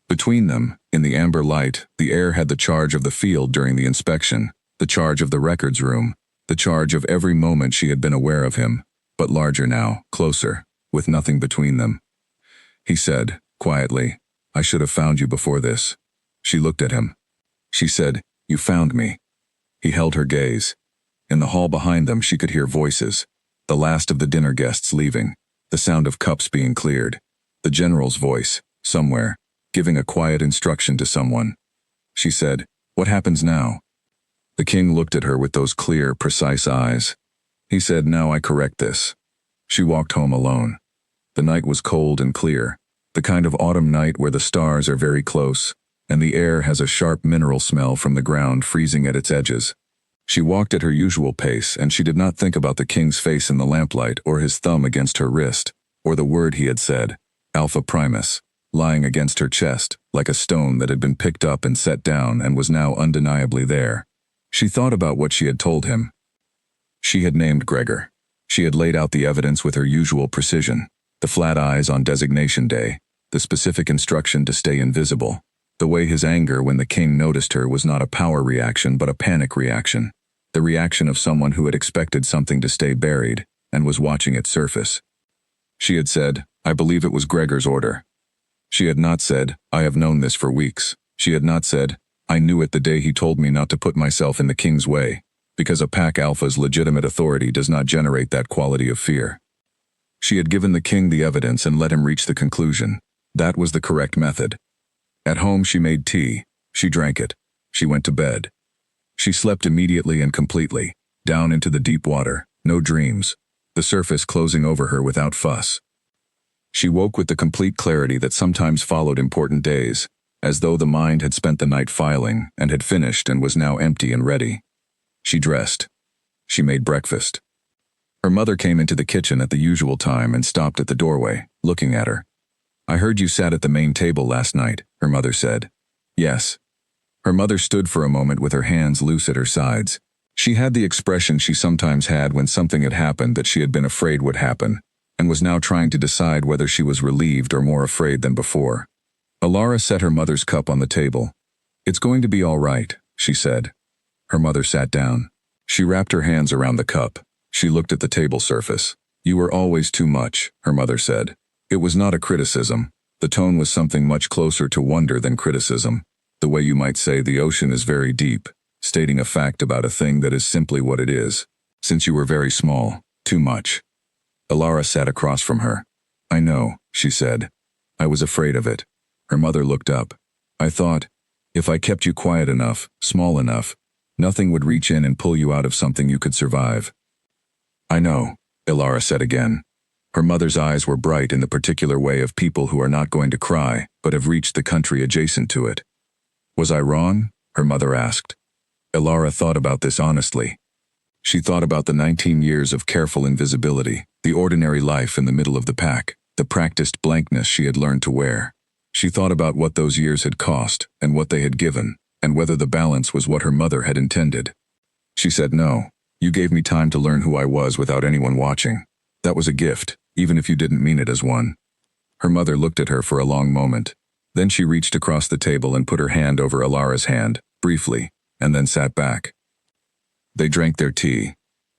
Between them, in the amber light, the air had the charge of the field during the inspection, the charge of the records room, the charge of every moment she had been aware of him, but larger now, closer, with nothing between them. He said, quietly, "I should have found you before this." She looked at him. She said, "You found me." He held her gaze. In the hall behind them she could hear voices, the last of the dinner guests leaving, the sound of cups being cleared, the general's voice, somewhere, giving a quiet instruction to someone. She said, "What happens now?" The king looked at her with those clear, precise eyes. He said, "Now I correct this." She walked home alone. The night was cold and clear, the kind of autumn night where the stars are very close, and the air has a sharp mineral smell from the ground freezing at its edges. She walked at her usual pace, and she did not think about the king's face in the lamplight or his thumb against her wrist, or the word he had said, Alpha Primus, lying against her chest, like a stone that had been picked up and set down and was now undeniably there. She thought about what she had told him. She had named Gregor. She had laid out the evidence with her usual precision, the flat eyes on designation day, the specific instruction to stay invisible, the way his anger when the king noticed her was not a power reaction but a panic reaction, the reaction of someone who had expected something to stay buried and was watching it surface. She had said, "I believe it was Gregor's order." She had not said, "I have known this for weeks." She had not said, "I knew it the day he told me not to put myself in the king's way," because a pack alpha's legitimate authority does not generate that quality of fear. She had given the king the evidence and let him reach the conclusion. That was the correct method. At home she made tea. She drank it. She went to bed. She slept immediately and completely, down into the deep water, no dreams, the surface closing over her without fuss. She woke with the complete clarity that sometimes followed important days, as though the mind had spent the night filing and had finished and was now empty and ready. She dressed. She made breakfast. Her mother came into the kitchen at the usual time and stopped at the doorway, looking at her. "I heard you sat at the main table last night," her mother said. "Yes." Her mother stood for a moment with her hands loose at her sides. She had the expression she sometimes had when something had happened that she had been afraid would happen, and was now trying to decide whether she was relieved or more afraid than before. Alara set her mother's cup on the table. "It's going to be all right," she said. Her mother sat down. She wrapped her hands around the cup. She looked at the table surface. "You were always too much," her mother said. It was not a criticism. The tone was something much closer to wonder than criticism. The way you might say the ocean is very deep, stating a fact about a thing that is simply what it is. "Since you were very small, Too much. Alara sat across from her. I know, she said. I was afraid of it. Her mother looked up. I thought, if I kept you quiet enough, small enough, nothing would reach in and pull you out of something you could survive. I know, Alara said again. Her mother's eyes were bright in the particular way of people who are not going to cry, but have reached the country adjacent to it. Was I wrong? Her mother asked. Alara thought about this honestly. She thought about the 19 years of careful invisibility, the ordinary life in the middle of the pack, the practiced blankness she had learned to wear. She thought about what those years had cost, and what they had given, and whether the balance was what her mother had intended. She said, no, you gave me time to learn who I was without anyone watching. That was a gift, even if you didn't mean it as one. Her mother looked at her for a long moment. Then she reached across the table and put her hand over Alara's hand, briefly, and then sat back. They drank their tea.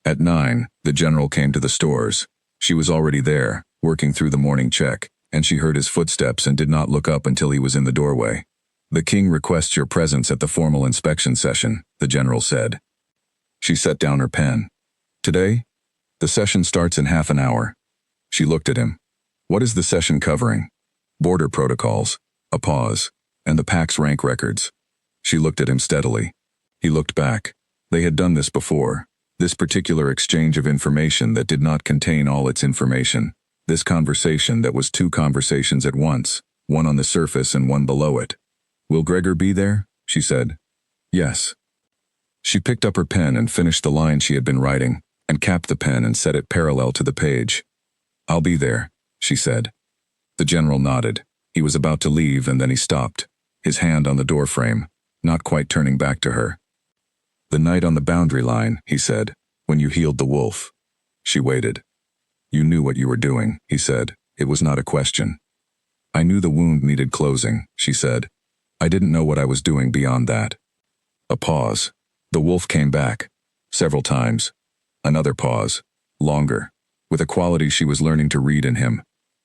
At 9, the general came to the stores. She was already there, working through the morning check, and she heard his footsteps and did not look up until he was in the doorway. The king requests your presence at the formal inspection session, the general said. She set down her pen. Today? The session starts in half an hour. She looked at him. What is the session covering? Border protocols. A pause. And the pack's rank records. She looked at him steadily. He looked back. They had done this before. This particular exchange of information that did not contain all its information. This conversation that was two conversations at once, one on the surface and one below it. Will Gregor be there? She said. Yes. She picked up her pen and finished the line she had been writing, and capped the pen and set it parallel to the page. I'll be there, she said. The general nodded. He was about to leave and then he stopped, his hand on the doorframe, not quite turning back to her. The night on the boundary line, he said, when you healed the wolf. She waited. You knew what you were doing, he said. It was not a question. I knew the wound needed closing, she said. I didn't know what I was doing beyond that. A pause. The wolf came back. Several times. Another pause. Longer. With a quality she was learning to read in him.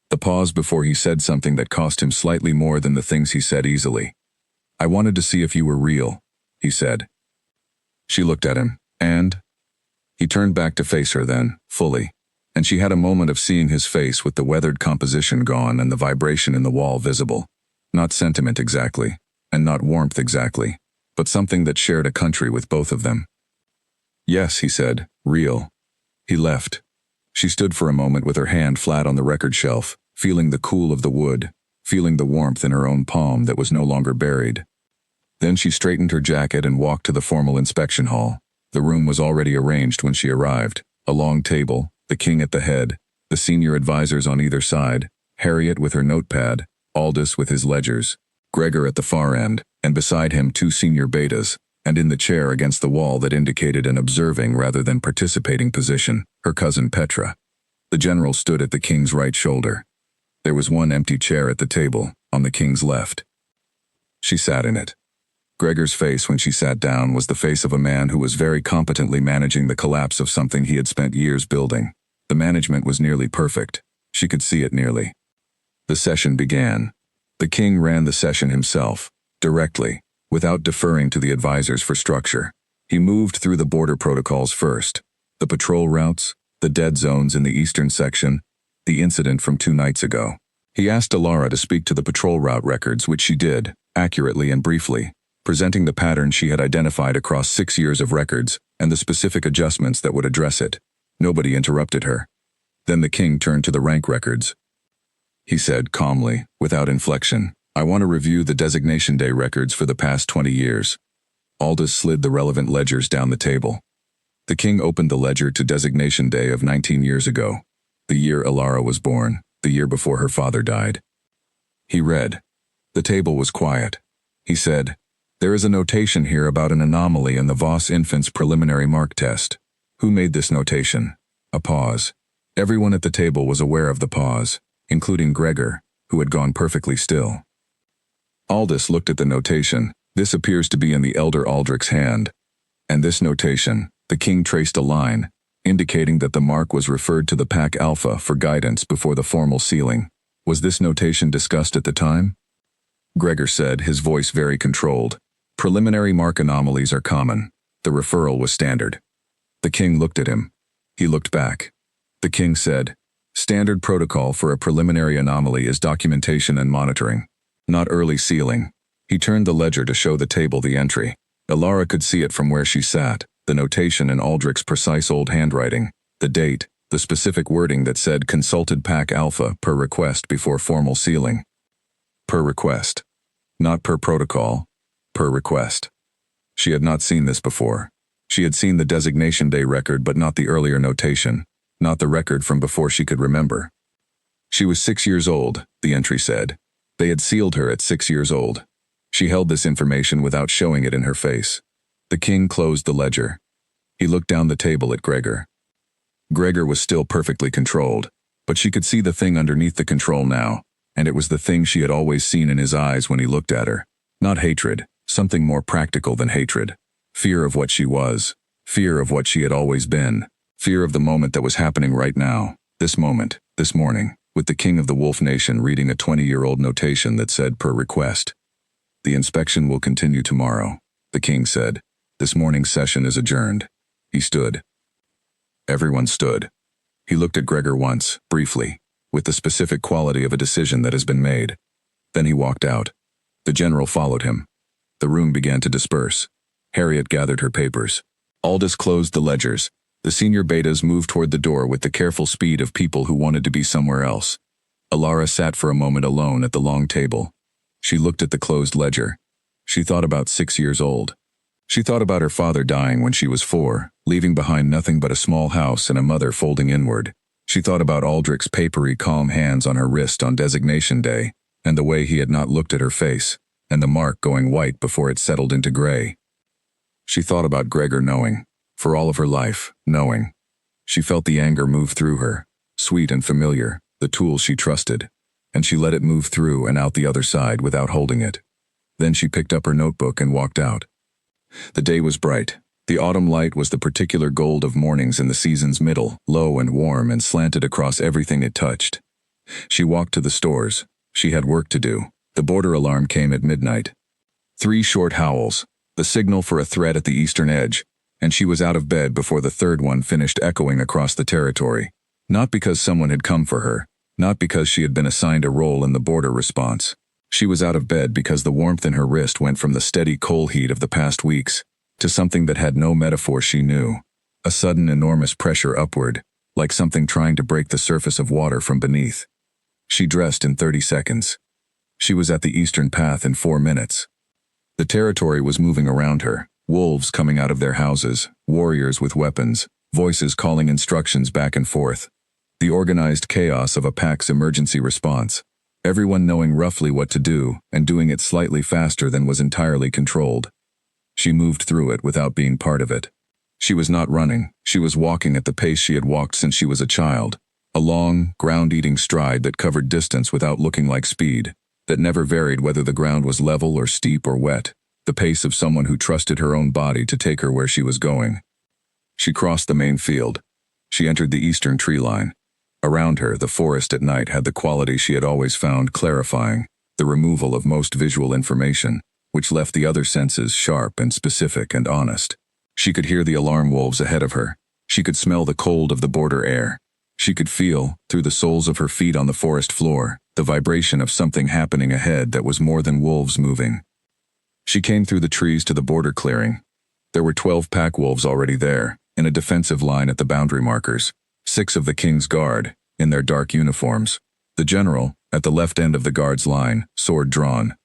The pause before he said something that cost him slightly more than the things he said easily. I wanted to see if you were real, he said. She looked at him, and? He turned back to face her then, fully, and she had a moment of seeing his face with the weathered composition gone and the vibration in the wall visible. Not sentiment exactly, and not warmth exactly, but something that shared a country with both of them. Yes, he said, real. He left. She stood for a moment with her hand flat on the record shelf, feeling the cool of the wood, feeling the warmth in her own palm that was no longer buried. Then she straightened her jacket and walked to the formal inspection hall. The room was already arranged when she arrived. A long table, the king at the head, the senior advisors on either side, Harriet with her notepad, Aldous with his ledgers, Gregor at the far end, and beside him 2 senior betas, and in the chair against the wall that indicated an observing rather than participating position, her cousin Petra. The general stood at the king's right shoulder. There was one empty chair at the table, on the king's left. She sat in it. Gregor's face when she sat down was the face of a man who was very competently managing the collapse of something he had spent years building. The management was nearly perfect. She could see it nearly. The session began. The king ran the session himself, directly, without deferring to the advisors for structure. He moved through the border protocols first, the patrol routes, the dead zones in the eastern section, the incident from 2 nights ago. He asked Alara to speak to the patrol route records, which she did, accurately and briefly, presenting the pattern she had identified across 6 years of records and the specific adjustments that would address it. Nobody interrupted her. Then the king turned to the rank records. He said calmly, without inflection, I want to review the designation day records for the past 20 years. Aldous slid the relevant ledgers down the table. The king opened the ledger to designation day of 19 years ago, the year Alara was born, the year before her father died. He read. The table was quiet. He said, there is a notation here about an anomaly in the Voss infant's preliminary mark test. Who made this notation? A pause. Everyone at the table was aware of the pause, including Gregor, who had gone perfectly still. Aldous looked at the notation. This appears to be in the elder Aldrich's hand. And this notation, the king traced a line, indicating that the mark was referred to the Pack Alpha for guidance before the formal sealing. Was this notation discussed at the time? Gregor said, his voice very controlled. Preliminary mark anomalies are common. The referral was standard. The king looked at him. He looked back. The king said, "Standard protocol for a preliminary anomaly is documentation and monitoring, not early sealing." He turned the ledger to show the table the entry. Elara could see it from where she sat, the notation in Aldrich's precise old handwriting, the date, the specific wording that said consulted Pack Alpha per request before formal sealing. Per request. Not per protocol. Per request. She had not seen this before. She had seen the designation day record but not the earlier notation, not the record from before she could remember. She was 6 years old, the entry said. They had sealed her at 6 years old. She held this information without showing it in her face. The king closed the ledger. He looked down the table at Gregor. Gregor was still perfectly controlled, but she could see the thing underneath the control now, and it was the thing she had always seen in his eyes when he looked at her. Not hatred, something more practical than hatred. Fear of what she was. Fear of what she had always been. Fear of the moment that was happening right now. This moment, this morning, with the king of the Wolf Nation reading a 20-year-old notation that said per request. "The inspection will continue tomorrow," the king said. "This morning's session is adjourned." He stood. Everyone stood. He looked at Gregor once, briefly, with the specific quality of a decision that has been made. Then he walked out. The general followed him. The room began to disperse. Harriet gathered her papers. Aldous closed the ledgers. The senior betas moved toward the door with the careful speed of people who wanted to be somewhere else. Elara sat for a moment alone at the long table. She looked at the closed ledger. She thought about 6 years old. She thought about her father dying when she was 4, leaving behind nothing but a small house and a mother folding inward. She thought about Aldrich's papery, calm hands on her wrist on designation day, and the way he had not looked at her face, and the mark going white before it settled into gray. She thought about Gregor knowing, for all of her life, knowing. She felt the anger move through her, sweet and familiar, the tool she trusted, and she let it move through and out the other side without holding it. Then she picked up her notebook and walked out. The day was bright. The autumn light was the particular gold of mornings in the season's middle, low and warm and slanted across everything it touched. She walked to the stores. She had work to do. The border alarm came at midnight. 3 short howls, the signal for a threat at the eastern edge, and she was out of bed before the third one finished echoing across the territory. Not because someone had come for her, not because she had been assigned a role in the border response. She was out of bed because the warmth in her wrist went from the steady coal heat of the past weeks to something that had no metaphor she knew. A sudden enormous pressure upward, like something trying to break the surface of water from beneath. She dressed in 30 seconds. She was at the eastern path in 4 minutes. The territory was moving around her, wolves coming out of their houses, warriors with weapons, voices calling instructions back and forth. The organized chaos of a pack's emergency response. Everyone knowing roughly what to do and doing it slightly faster than was entirely controlled. She moved through it without being part of it. She was not running, she was walking at the pace she had walked since she was a child. A long, ground-eating stride that covered distance without looking like speed, that never varied whether the ground was level or steep or wet, the pace of someone who trusted her own body to take her where she was going. She crossed the main field. She entered the eastern tree line. Around her, the forest at night had the quality she had always found clarifying, the removal of most visual information, which left the other senses sharp and specific and honest. She could hear the alarm wolves ahead of her. She could smell the cold of the border air. She could feel, through the soles of her feet on the forest floor, the vibration of something happening ahead that was more than wolves moving. She came through the trees to the border clearing. There were 12 pack wolves already there, in a defensive line at the boundary markers. 6 of the King's Guard, in their dark uniforms. The general, at the left end of the guard's line, sword drawn.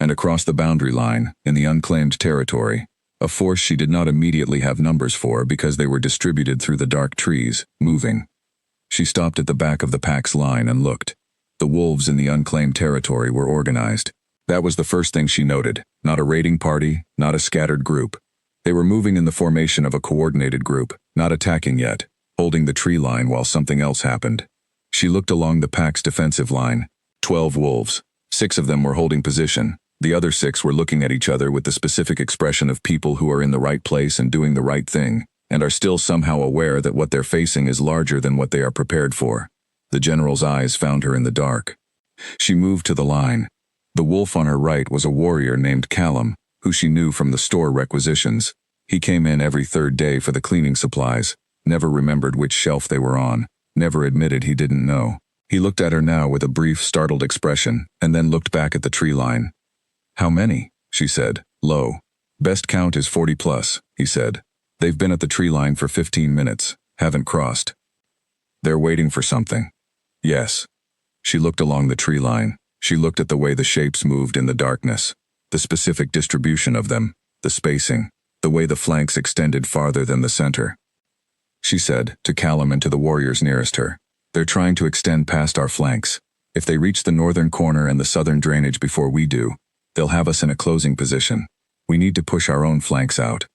And across the boundary line, in the unclaimed territory, a force she did not immediately have numbers for because they were distributed through the dark trees, moving. She stopped at the back of the pack's line and looked. The wolves in the unclaimed territory were organized. That was the first thing she noted. Not a raiding party, not a scattered group. They were moving in the formation of a coordinated group, not attacking yet, holding the tree line while something else happened. She looked along the pack's defensive line. 12 wolves. 6 of them were holding position. The other 6 were looking at each other with the specific expression of people who are in the right place and doing the right thing, and are still somehow aware that what they're facing is larger than what they are prepared for. The general's eyes found her in the dark. She moved to the line. The wolf on her right was a warrior named Callum, who she knew from the store requisitions. He came in every 3rd day for the cleaning supplies, never remembered which shelf they were on, never admitted he didn't know. He looked at her now with a brief, startled expression, and then looked back at the tree line. "How many?" she said, low. "Best count is 40 plus, he said. "They've been at the tree line for 15 minutes, haven't crossed." "They're waiting for something." "Yes." She looked along the tree line. She looked at the way the shapes moved in the darkness, the specific distribution of them, the spacing, the way the flanks extended farther than the center. She said, to Callum and to the warriors nearest her, "They're trying to extend past our flanks. If they reach the northern corner and the southern drainage before we do, they'll have us in a closing position. We need to push our own flanks out."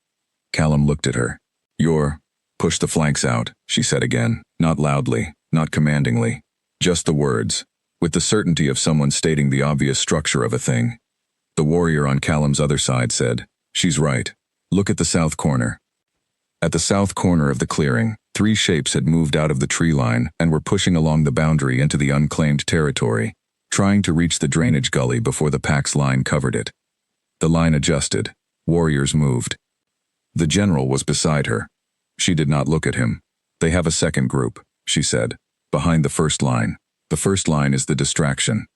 Callum looked at her. "Push the flanks out," she said again, not loudly, not commandingly. Just the words, with the certainty of someone stating the obvious structure of a thing. The warrior on Callum's other side said, "She's right. Look at the south corner." At the south corner of the clearing, 3 shapes had moved out of the tree line and were pushing along the boundary into the unclaimed territory, trying to reach the drainage gully before the pack's line covered it. The line adjusted. Warriors moved. The general was beside her. She did not look at him. "They have a second group," she said, "behind the first line. The first line is the distraction."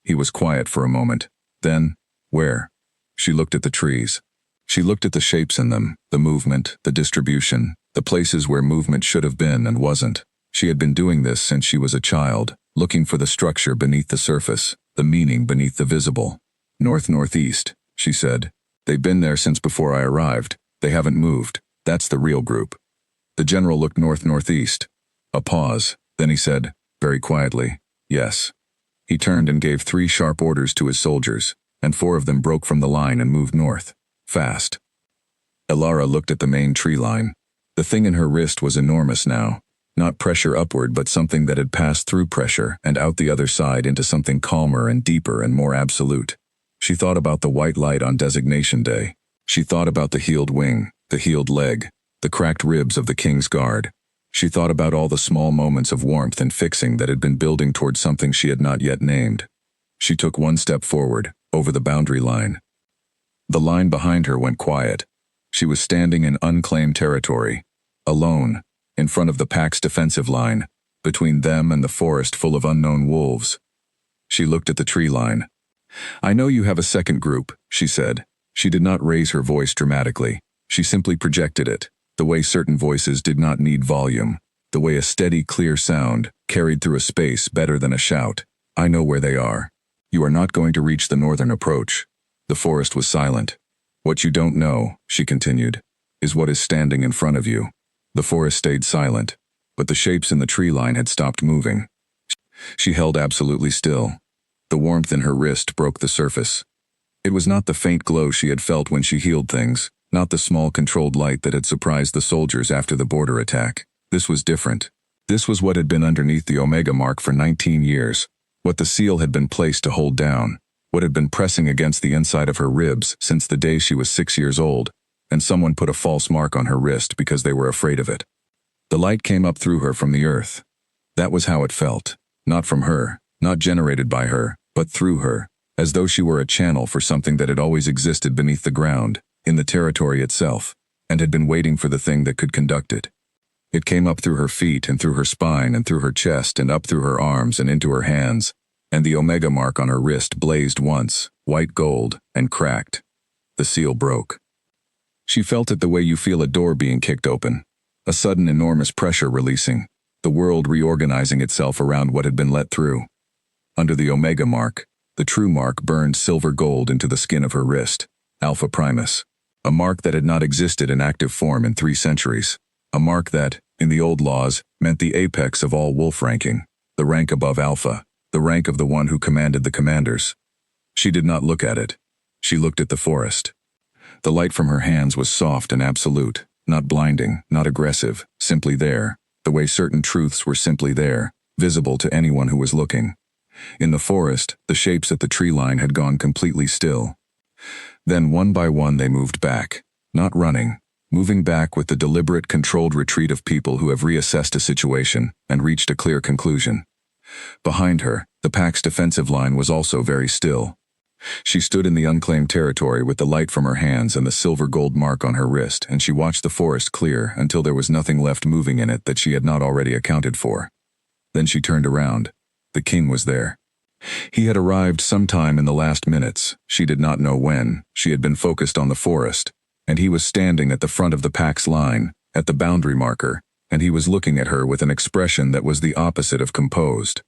He was quiet for a moment. Then, "Where?" She looked at the trees. She looked at the shapes in them, the movement, the distribution, the places where movement should have been and wasn't. She had been doing this since she was a child, looking for the structure beneath the surface, the meaning beneath the visible. "North-northeast," she said. "They've been there since before I arrived. They haven't moved. That's the real group." The general looked north-northeast. A pause, then he said, very quietly, "Yes." He turned and gave 3 sharp orders to his soldiers, and 4 of them broke from the line and moved north. Fast. Elara looked at the main tree line. The thing in her wrist was enormous now. Not pressure upward, but something that had passed through pressure and out the other side into something calmer and deeper and more absolute. She thought about the white light on designation day. She thought about the healed wing, the healed leg, the cracked ribs of the king's guard. She thought about all the small moments of warmth and fixing that had been building towards something she had not yet named. She took 1 step forward, over the boundary line. The line behind her went quiet. She was standing in unclaimed territory, alone, in front of the pack's defensive line, between them and the forest full of unknown wolves. She looked at the tree line. "I know you have a second group," she said. She did not raise her voice dramatically. She simply projected it, the way certain voices did not need volume, the way a steady, clear sound carried through a space better than a shout. "I know where they are. You are not going to reach the northern approach." The forest was silent. "What you don't know," she continued, "is what is standing in front of you." The forest stayed silent, but the shapes in the tree line had stopped moving. She held absolutely still. The warmth in her wrist broke the surface. It was not the faint glow she had felt when she healed things, not the small controlled light that had surprised the soldiers after the border attack. This was different. This was what had been underneath the Omega mark for 19 years, what the seal had been placed to hold down, what had been pressing against the inside of her ribs since the day she was 6 years old, and someone put a false mark on her wrist because they were afraid of it. The light came up through her from the earth. That was how it felt. Not from her, not generated by her, but through her, as though she were a channel for something that had always existed beneath the ground, in the territory itself, and had been waiting for the thing that could conduct it. It came up through her feet and through her spine and through her chest and up through her arms and into her hands, and the Omega mark on her wrist blazed once, white gold, and cracked. The seal broke. She felt it the way you feel a door being kicked open, a sudden enormous pressure releasing, the world reorganizing itself around what had been let through. Under the Omega mark, the true mark burned silver gold into the skin of her wrist, Alpha Primus, a mark that had not existed in active form in 3 centuries, a mark that, in the old laws, meant the apex of all wolf ranking, the rank above Alpha, the rank of the one who commanded the commanders. She did not look at it. She looked at the forest. The light from her hands was soft and absolute, not blinding, not aggressive, simply there, the way certain truths were simply there, visible to anyone who was looking. In the forest, the shapes at the tree line had gone completely still. Then one by one they moved back, not running, moving back with the deliberate, controlled retreat of people who have reassessed a situation and reached a clear conclusion. Behind her, the pack's defensive line was also very still. She stood in the unclaimed territory with the light from her hands and the silver gold mark on her wrist, and she watched the forest clear until there was nothing left moving in it that she had not already accounted for. Then she turned around. The king was there. He had arrived sometime in the last minutes. She did not know when. She had been focused on the forest, and he was standing at the front of the pack's line, at the boundary marker, and he was looking at her with an expression that was the opposite of composed.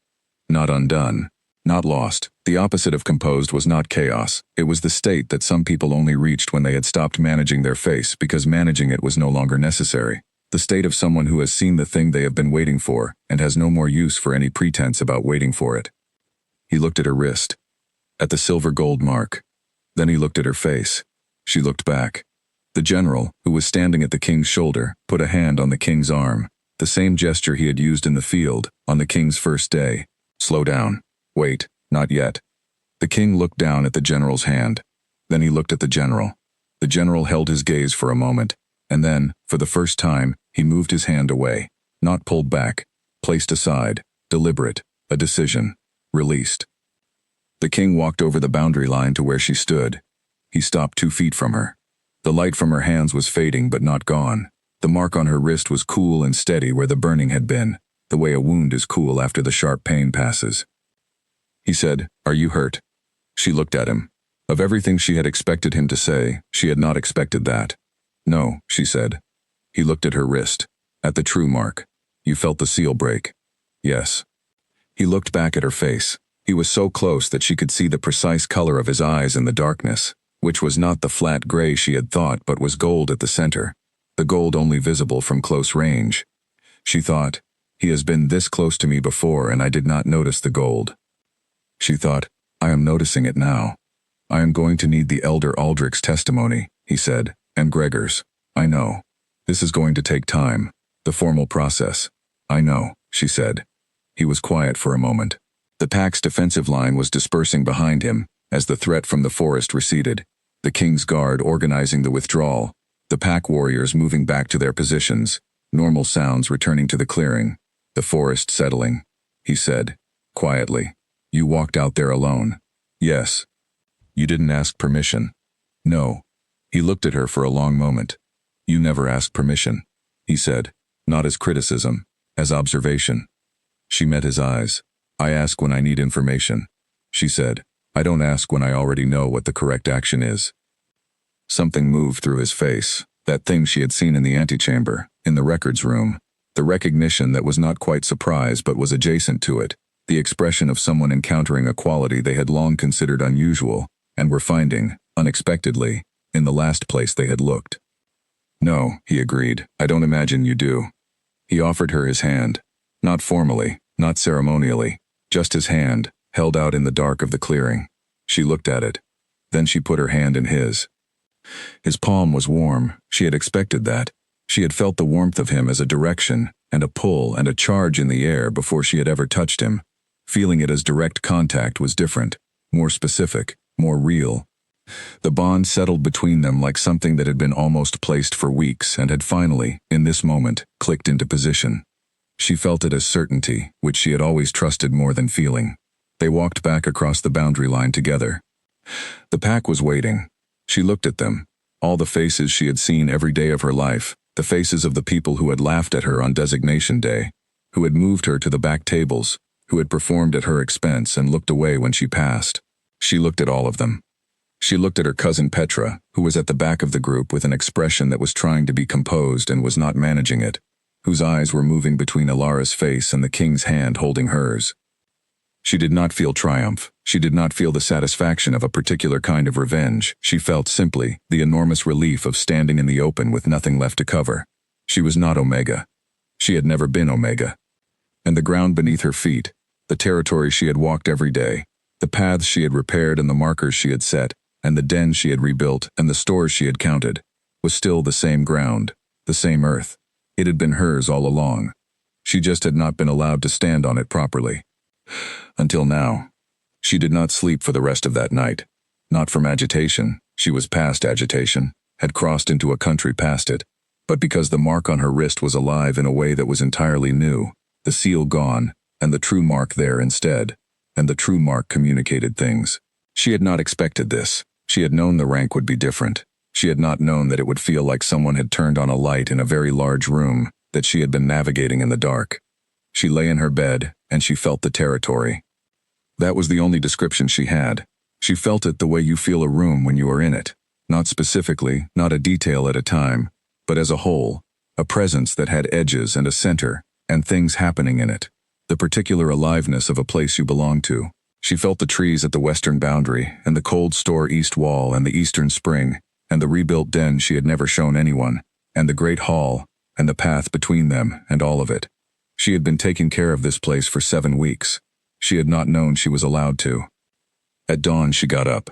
Not undone. Not lost. The opposite of composed was not chaos. It was the state that some people only reached when they had stopped managing their face because managing it was no longer necessary. The state of someone who has seen the thing they have been waiting for and has no more use for any pretense about waiting for it. He looked at her wrist, at the silver gold mark. Then he looked at her face. She looked back. The general, who was standing at the king's shoulder, put a hand on the king's arm, the same gesture he had used in the field on the king's first day. Slow down. Wait, not yet. The king looked down at the general's hand. Then he looked at the general. The general held his gaze for a moment, and then, for the first time, he moved his hand away, not pulled back, placed aside, deliberate, a decision, released. The king walked over the boundary line to where she stood. He stopped 2 feet from her. The light from her hands was fading but not gone. The mark on her wrist was cool and steady where the burning had been, the way a wound is cool after the sharp pain passes. He said, "Are you hurt?" She looked at him. Of everything she had expected him to say, she had not expected that. "No," she said. He looked at her wrist, at the true mark. "You felt the seal break?" "Yes." He looked back at her face. He was so close that she could see the precise color of his eyes in the darkness, which was not the flat gray she had thought but was gold at the center, the gold only visible from close range. She thought, he has been this close to me before and I did not notice the gold. She thought, I am noticing it now. I am going to need the Elder Aldrich's testimony, he said, and Gregor's. I know. This is going to take time, the formal process. I know, she said. He was quiet for a moment. The pack's defensive line was dispersing behind him as the threat from the forest receded, the king's guard organizing the withdrawal, the pack warriors moving back to their positions, normal sounds returning to the clearing, the forest settling. He said, quietly, "You walked out there alone." "Yes." "You didn't ask permission?" "No." He looked at her for a long moment. "You never asked permission," he said, not as criticism, as observation. She met his eyes. "I ask when I need information," she said. "I don't ask when I already know what the correct action is." Something moved through his face, that thing she had seen in the antechamber, in the records room, the recognition that was not quite surprise but was adjacent to it, the expression of someone encountering a quality they had long considered unusual and were finding, unexpectedly, in the last place they had looked. "No," he agreed, "I don't imagine you do." He offered her his hand, not formally, not ceremonially, just his hand, held out in the dark of the clearing. She looked at it. Then she put her hand in his. His palm was warm. She had expected that. She had felt the warmth of him as a direction and a pull and a charge in the air before she had ever touched him. Feeling it as direct contact was different, more specific, more real. The bond settled between them like something that had been almost placed for weeks and had finally, in this moment, clicked into position. She felt it as certainty, which she had always trusted more than feeling. They walked back across the boundary line together. The pack was waiting. She looked at them, all the faces she had seen every day of her life, the faces of the people who had laughed at her on designation day, who had moved her to the back tables, who had performed at her expense and looked away when she passed. She looked at all of them. She looked at her cousin Petra, who was at the back of the group with an expression that was trying to be composed and was not managing it, whose eyes were moving between Ilara's face and the king's hand holding hers. She did not feel triumph. She did not feel the satisfaction of a particular kind of revenge. She felt simply the enormous relief of standing in the open with nothing left to cover. She was not Omega. She had never been Omega. And the ground beneath her feet, the territory she had walked every day, the paths she had repaired and the markers she had set, and the dens she had rebuilt and the stores she had counted, was still the same ground, the same earth. It had been hers all along. She just had not been allowed to stand on it properly. Until now. She did not sleep for the rest of that night. Not from agitation. She was past agitation, had crossed into a country past it, but because the mark on her wrist was alive in a way that was entirely new, the seal gone, and the true mark there instead, and the true mark communicated things. She had not expected this. She had known the rank would be different. She had not known that it would feel like someone had turned on a light in a very large room, that she had been navigating in the dark. She lay in her bed, and she felt the territory. That was the only description she had. She felt it the way you feel a room when you are in it. Not specifically, not a detail at a time, but as a whole, a presence that had edges and a center, and things happening in it. The particular aliveness of a place you belong to. She felt the trees at the western boundary, and the cold store east wall and the eastern spring, and the rebuilt den she had never shown anyone, and the great hall, and the path between them, and all of it. She had been taking care of this place for 7 weeks. She had not known she was allowed to. At dawn she got up.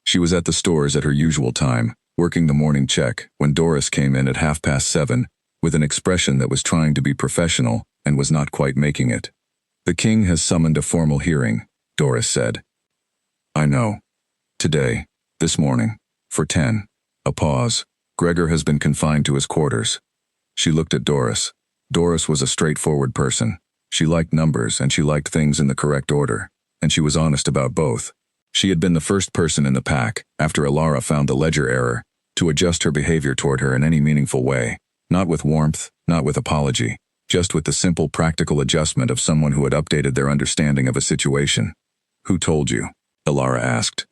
She was at the stores at her usual time, working the morning check, when Doris came in at 7:30, with an expression that was trying to be professional and was not quite making it. "The king has summoned a formal hearing," Doris said. "I know. Today, this morning, for 10. A pause. "Gregor has been confined to his quarters." She looked at Doris. Doris was a straightforward person. She liked numbers and she liked things in the correct order, and she was honest about both. She had been the first person in the pack, after Alara found the ledger error, to adjust her behavior toward her in any meaningful way, not with warmth, not with apology, just with the simple practical adjustment of someone who had updated their understanding of a situation. "Who told you?" Alara asked.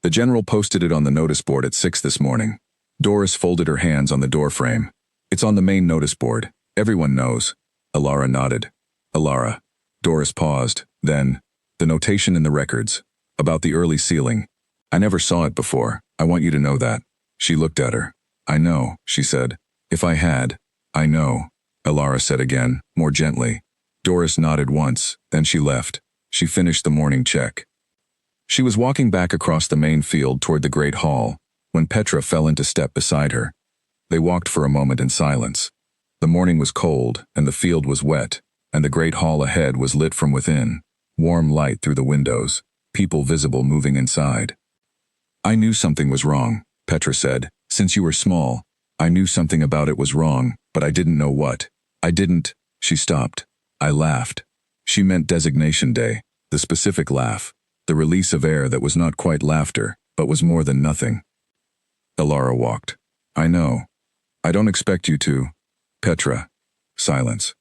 "The general posted it on the notice board at 6 this morning." Doris folded her hands on the doorframe. "It's on the main notice board. Everyone knows." Alara nodded. "Alara." Doris paused, then, "The notation in the records. About the early sealing. I never saw it before. I want you to know that." She looked at her. "I know," she said. "If I had." "I know," Alara said again, more gently. Doris nodded once, then she left. She finished the morning check. She was walking back across the main field toward the great hall, when Petra fell into step beside her. They walked for a moment in silence. The morning was cold, and the field was wet, and the great hall ahead was lit from within, warm light through the windows, people visible moving inside. "I knew something was wrong," Petra said. "Since you were small, I knew something about it was wrong, but I didn't know what. I didn't." She stopped. I laughed. She meant designation day, the specific laugh, the release of air that was not quite laughter, but was more than nothing. Alara walked. "I know. I don't expect you to." Petra. Silence.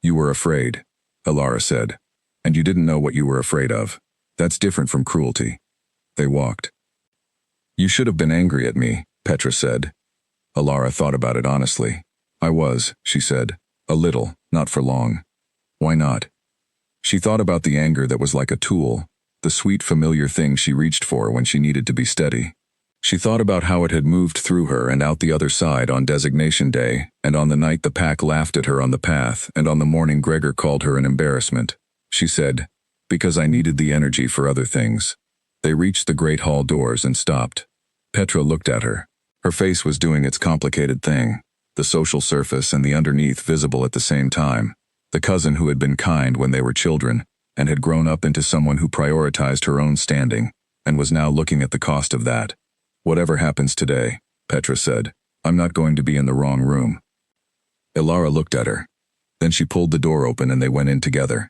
"You were afraid," Alara said. "And you didn't know what you were afraid of. That's different from cruelty." They walked. "You should have been angry at me," Petra said. Alara thought about it honestly. "I was," she said. "A little, not for long." "Why not?" She thought about the anger that was like a tool, the sweet familiar thing she reached for when she needed to be steady. She thought about how it had moved through her and out the other side on designation day, and on the night the pack laughed at her on the path, and on the morning Gregor called her an embarrassment. She said, "Because I needed the energy for other things." They reached the great hall doors and stopped. Petra looked at her. Her face was doing its complicated thing, the social surface and the underneath visible at the same time. The cousin who had been kind when they were children, and had grown up into someone who prioritized her own standing, and was now looking at the cost of that. "Whatever happens today," Petra said, "I'm not going to be in the wrong room." Alara looked at her. Then she pulled the door open and they went in together.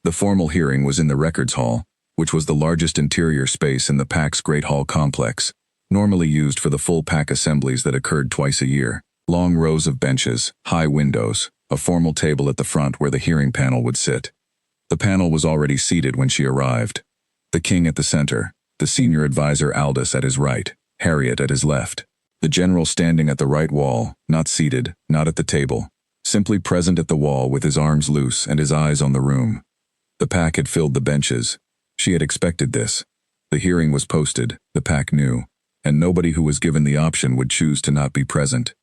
The formal hearing was in the records hall, which was the largest interior space in the pack's great hall complex, normally used for the full pack assemblies that occurred twice a year. Long rows of benches, high windows, a formal table at the front where the hearing panel would sit. The panel was already seated when she arrived. The king at the center, the senior advisor Aldous at his right, Harriet at his left. The general standing at the right wall, not seated, not at the table, simply present at the wall with his arms loose and his eyes on the room. The pack had filled the benches. She had expected this. The hearing was posted, the pack knew, and nobody who was given the option would choose to not be present.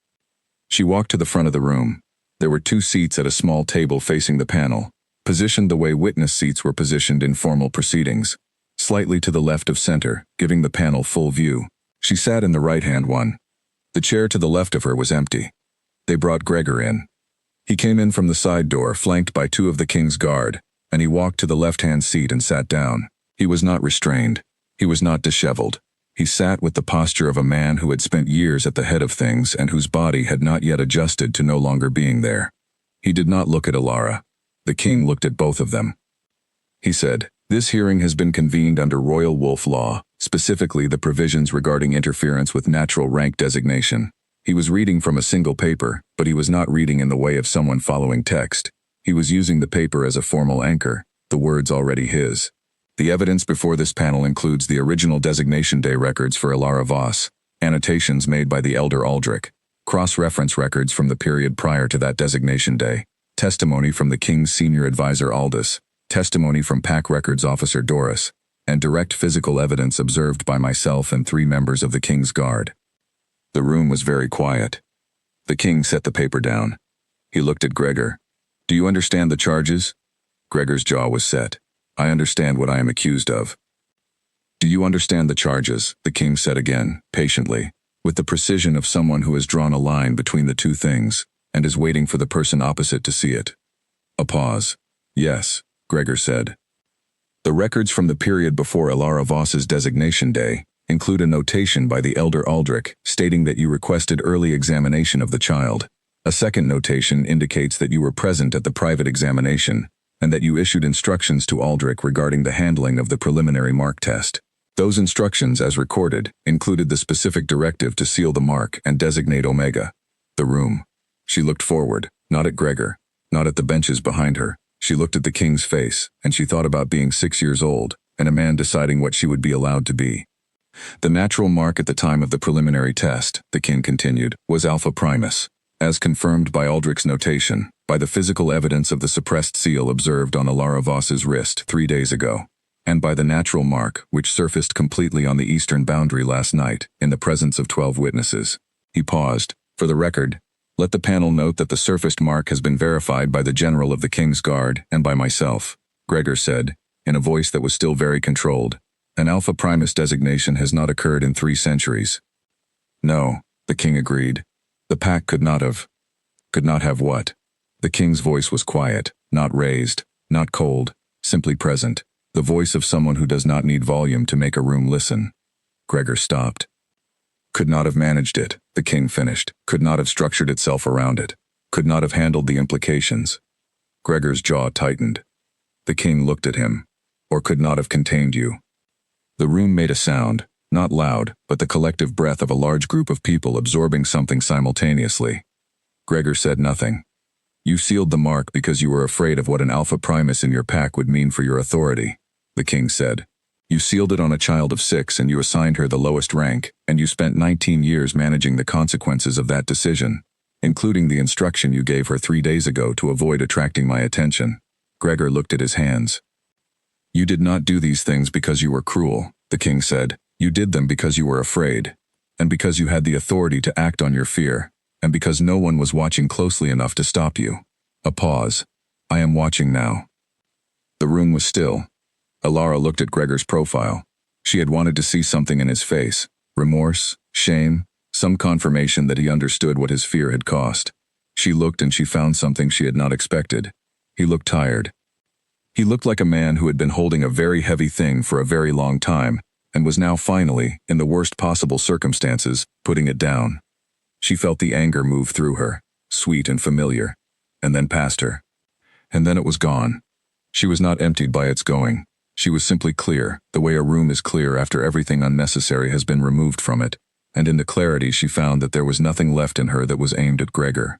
She walked to the front of the room. There were 2 seats at a small table facing the panel, positioned the way witness seats were positioned in formal proceedings, slightly to the left of center, giving the panel full view. She sat in the right-hand one. The chair to the left of her was empty. They brought Gregor in. He came in from the side door, flanked by 2 of the king's guard, and he walked to the left-hand seat and sat down. He was not restrained. He was not disheveled. He sat with the posture of a man who had spent years at the head of things and whose body had not yet adjusted to no longer being there. He did not look at Alara. The king looked at both of them. He said, "This hearing has been convened under Royal Wolf Law, specifically the provisions regarding interference with natural rank designation." He was reading from a single paper, but he was not reading in the way of someone following text. He was using the paper as a formal anchor, the words already his. The evidence before this panel includes the original designation day records for Ilara Voss, annotations made by the elder Aldrich, cross-reference records from the period prior to that designation day, testimony from the king's senior advisor Aldous, testimony from PAC Records officer Doris, and direct physical evidence observed by myself and 3 members of the king's guard. The room was very quiet. The king set the paper down. He looked at Gregor. "Do you understand the charges?" Gregor's jaw was set. "I understand what I am accused of." "Do you understand the charges?" the king said again, patiently, with the precision of someone who has drawn a line between the two things and is waiting for the person opposite to see it. A pause. "Yes," Gregor said. "The records from the period before Ilara Voss's designation day include a notation by the elder Aldrich stating that you requested early examination of the child. A second notation indicates that you were present at the private examination and that you issued instructions to Aldrich regarding the handling of the preliminary mark test. Those instructions, as recorded, included the specific directive to seal the mark and designate Omega. The room." She looked forward, not at Gregor, not at the benches behind her. She looked at the king's face, and she thought about being 6 years old, and a man deciding what she would be allowed to be. "The natural mark at the time of the preliminary test," the king continued, "was Alpha Primus, as confirmed by Aldrich's notation, by the physical evidence of the suppressed seal observed on Ilara Voss's wrist 3 days ago, and by the natural mark which surfaced completely on the eastern boundary last night in the presence of 12 witnesses. He paused. "For the record, let the panel note that the surfaced mark has been verified by the general of the King's Guard and by myself," Gregor said, in a voice that was still very controlled. "An Alpha Primus designation has not occurred in 3 centuries. "No," the king agreed. "The pack could not have." "Could not have what?" The king's voice was quiet, not raised, not cold, simply present, the voice of someone who does not need volume to make a room listen. Gregor stopped. "Could not have managed it," the king finished, "could not have structured itself around it, could not have handled the implications." Gregor's jaw tightened. The king looked at him. "Or could not have contained you." The room made a sound, not loud, but the collective breath of a large group of people absorbing something simultaneously. Gregor said nothing. "You sealed the mark because you were afraid of what an Alpha Primus in your pack would mean for your authority," the king said. "You sealed it on a child of 6 and you assigned her the lowest rank, and you spent 19 years managing the consequences of that decision, including the instruction you gave her 3 days ago to avoid attracting my attention." Gregor looked at his hands. "You did not do these things because you were cruel," the king said. "You did them because you were afraid, and because you had the authority to act on your fear, and because no one was watching closely enough to stop you." A pause. "I am watching now." The room was still. Ilara looked at Gregor's profile. She had wanted to see something in his face, remorse, shame, some confirmation that he understood what his fear had cost. She looked and she found something she had not expected. He looked tired. He looked like a man who had been holding a very heavy thing for a very long time, and was now finally, in the worst possible circumstances, putting it down. She felt the anger move through her, sweet and familiar, and then past her. And then it was gone. She was not emptied by its going. She was simply clear, the way a room is clear after everything unnecessary has been removed from it, and in the clarity she found that there was nothing left in her that was aimed at Gregor.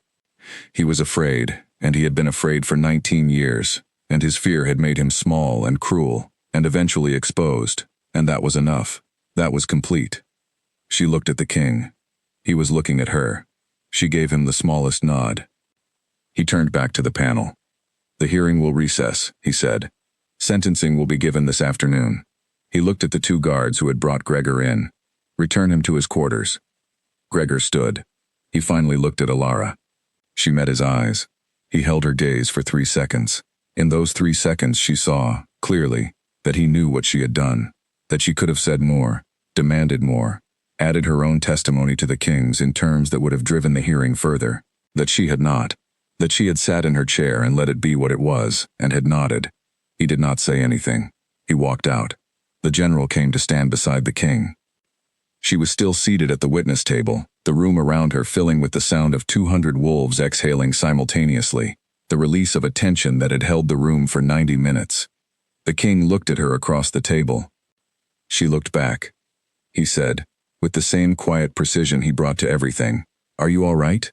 He was afraid, and he had been afraid for 19 years, and his fear had made him small and cruel, and eventually exposed, and that was enough. That was complete. She looked at the king. He was looking at her. She gave him the smallest nod. He turned back to the panel. "The hearing will recess," he said. "Sentencing will be given this afternoon." He looked at the 2 guards who had brought Gregor in. "Return him to his quarters." Gregor stood. He finally looked at Ilara. She met his eyes. He held her gaze for 3 seconds. In those 3 seconds she saw, clearly, that he knew what she had done, that she could have said more, demanded more, added her own testimony to the king's in terms that would have driven the hearing further, that she had not, that she had sat in her chair and let it be what it was, and had nodded. He did not say anything. He walked out. The general came to stand beside the king. She was still seated at the witness table, the room around her filling with the sound of 200 wolves exhaling simultaneously, the release of a tension that had held the room for 90 minutes. The king looked at her across the table. She looked back. He said, with the same quiet precision he brought to everything, "Are you all right?"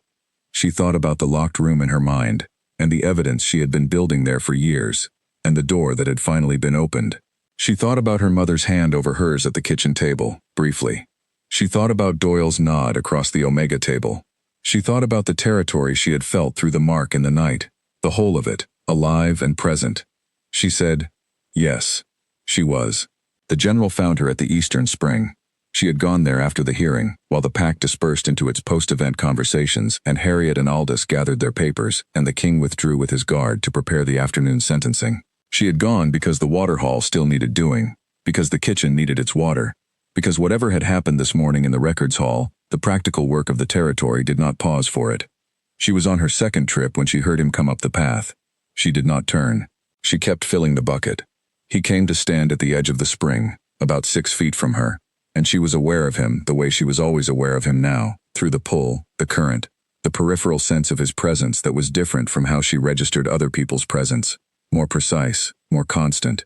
She thought about the locked room in her mind, and the evidence she had been building there for years, and the door that had finally been opened. She thought about her mother's hand over hers at the kitchen table, briefly. She thought about Doyle's nod across the Omega table. She thought about the territory she had felt through the mark in the night, the whole of it, alive and present. She said, yes, she was. The general found her at the Eastern Spring. She had gone there after the hearing, while the pack dispersed into its post-event conversations, and Harriet and Aldous gathered their papers, and the king withdrew with his guard to prepare the afternoon sentencing. She had gone because the water hall still needed doing, because the kitchen needed its water, because whatever had happened this morning in the records hall, the practical work of the territory did not pause for it. She was on her second trip when she heard him come up the path. She did not turn. She kept filling the bucket. He came to stand at the edge of the spring, about 6 feet from her, and she was aware of him the way she was always aware of him now, through the pull, the current, the peripheral sense of his presence that was different from how she registered other people's presence, more precise, more constant.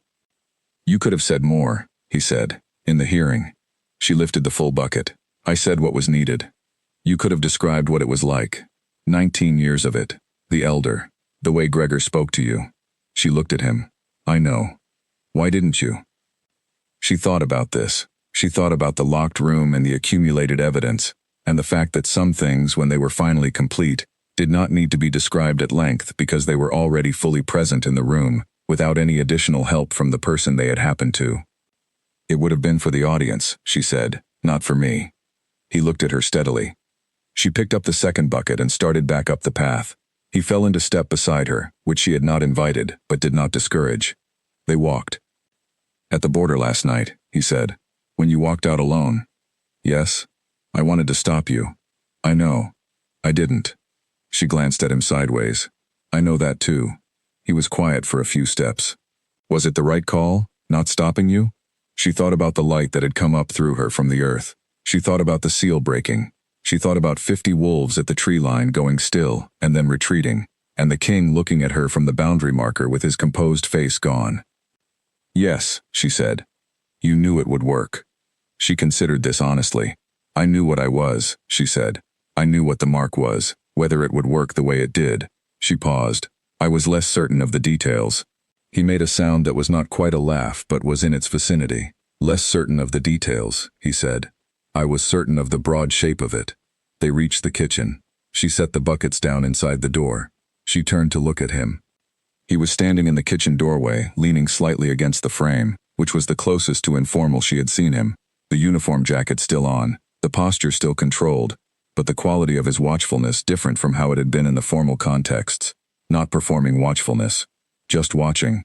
You could have said more, he said, in the hearing. She lifted the full bucket. I said what was needed. You could have described what it was like. 19 years of it. The elder. The way Gregor spoke to you. She looked at him. I know. Why didn't you? She thought about this. She thought about the locked room and the accumulated evidence, and the fact that some things, when they were finally complete, did not need to be described at length because they were already fully present in the room, without any additional help from the person they had happened to. It would have been for the audience, she said, not for me. He looked at her steadily. She picked up the second bucket and started back up the path. He fell into step beside her, which she had not invited, but did not discourage. They walked. At the border last night, he said, when you walked out alone. Yes, I wanted to stop you. I know. I didn't. She glanced at him sideways. I know that too. He was quiet for a few steps. Was it the right call, not stopping you? She thought about the light that had come up through her from the earth. She thought about the seal breaking. She thought about 50 wolves at the tree line going still and then retreating, and the king looking at her from the boundary marker with his composed face gone. Yes, she said. You knew it would work. She considered this honestly. I knew what I was, she said. I knew what the mark was, whether it would work the way it did. She paused. I was less certain of the details. He made a sound that was not quite a laugh but was in its vicinity. Less certain of the details, he said. I was certain of the broad shape of it. They reached the kitchen. She set the buckets down inside the door. She turned to look at him. He was standing in the kitchen doorway, leaning slightly against the frame, which was the closest to informal she had seen him, the uniform jacket still on, the posture still controlled, but the quality of his watchfulness different from how it had been in the formal contexts. Not performing watchfulness. Just watching.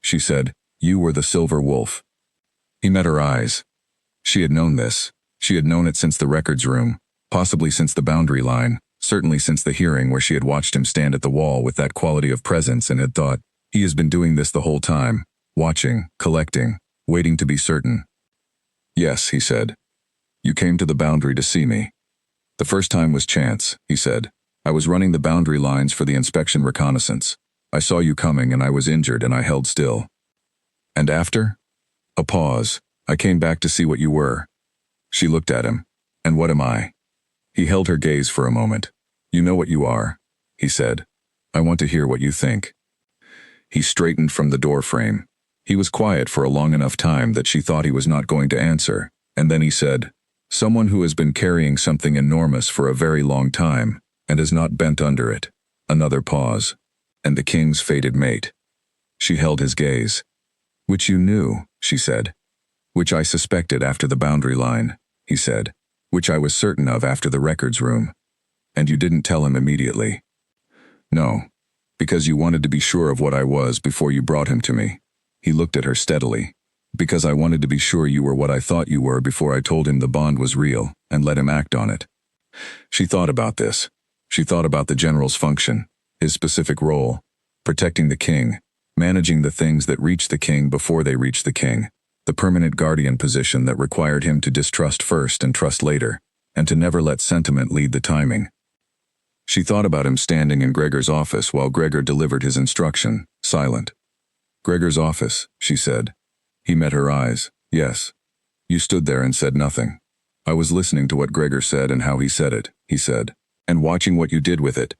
She said, You were the silver wolf. He met her eyes. She had known this. She had known it since the records room, possibly since the boundary line, certainly since the hearing where she had watched him stand at the wall with that quality of presence and had thought, he has been doing this the whole time, watching, collecting, waiting to be certain. Yes, he said. You came to the boundary to see me. The first time was chance, he said. I was running the boundary lines for the inspection reconnaissance. I saw you coming and I was injured and I held still. And after? A pause. I came back to see what you were. She looked at him. And what am I? He held her gaze for a moment. You know what you are, he said. I want to hear what you think. He straightened from the door frame. He was quiet for a long enough time that she thought he was not going to answer, and then he said, Someone who has been carrying something enormous for a very long time, and is not bent under it. Another pause. And the king's fated mate. She held his gaze. Which you knew, she said. Which I suspected after the boundary line, he said. Which I was certain of after the records room. And you didn't tell him immediately. No, because you wanted to be sure of what I was before you brought him to me. He looked at her steadily. Because I wanted to be sure you were what I thought you were before I told him the bond was real, and let him act on it. She thought about this. She thought about the general's function, his specific role, protecting the king, managing the things that reached the king before they reached the king, the permanent guardian position that required him to distrust first and trust later, and to never let sentiment lead the timing. She thought about him standing in Gregor's office while Gregor delivered his instruction, silent. Gregor's office, she said. He met her eyes. Yes. You stood there and said nothing. I was listening to what Gregor said and how he said it, he said, and watching what you did with it.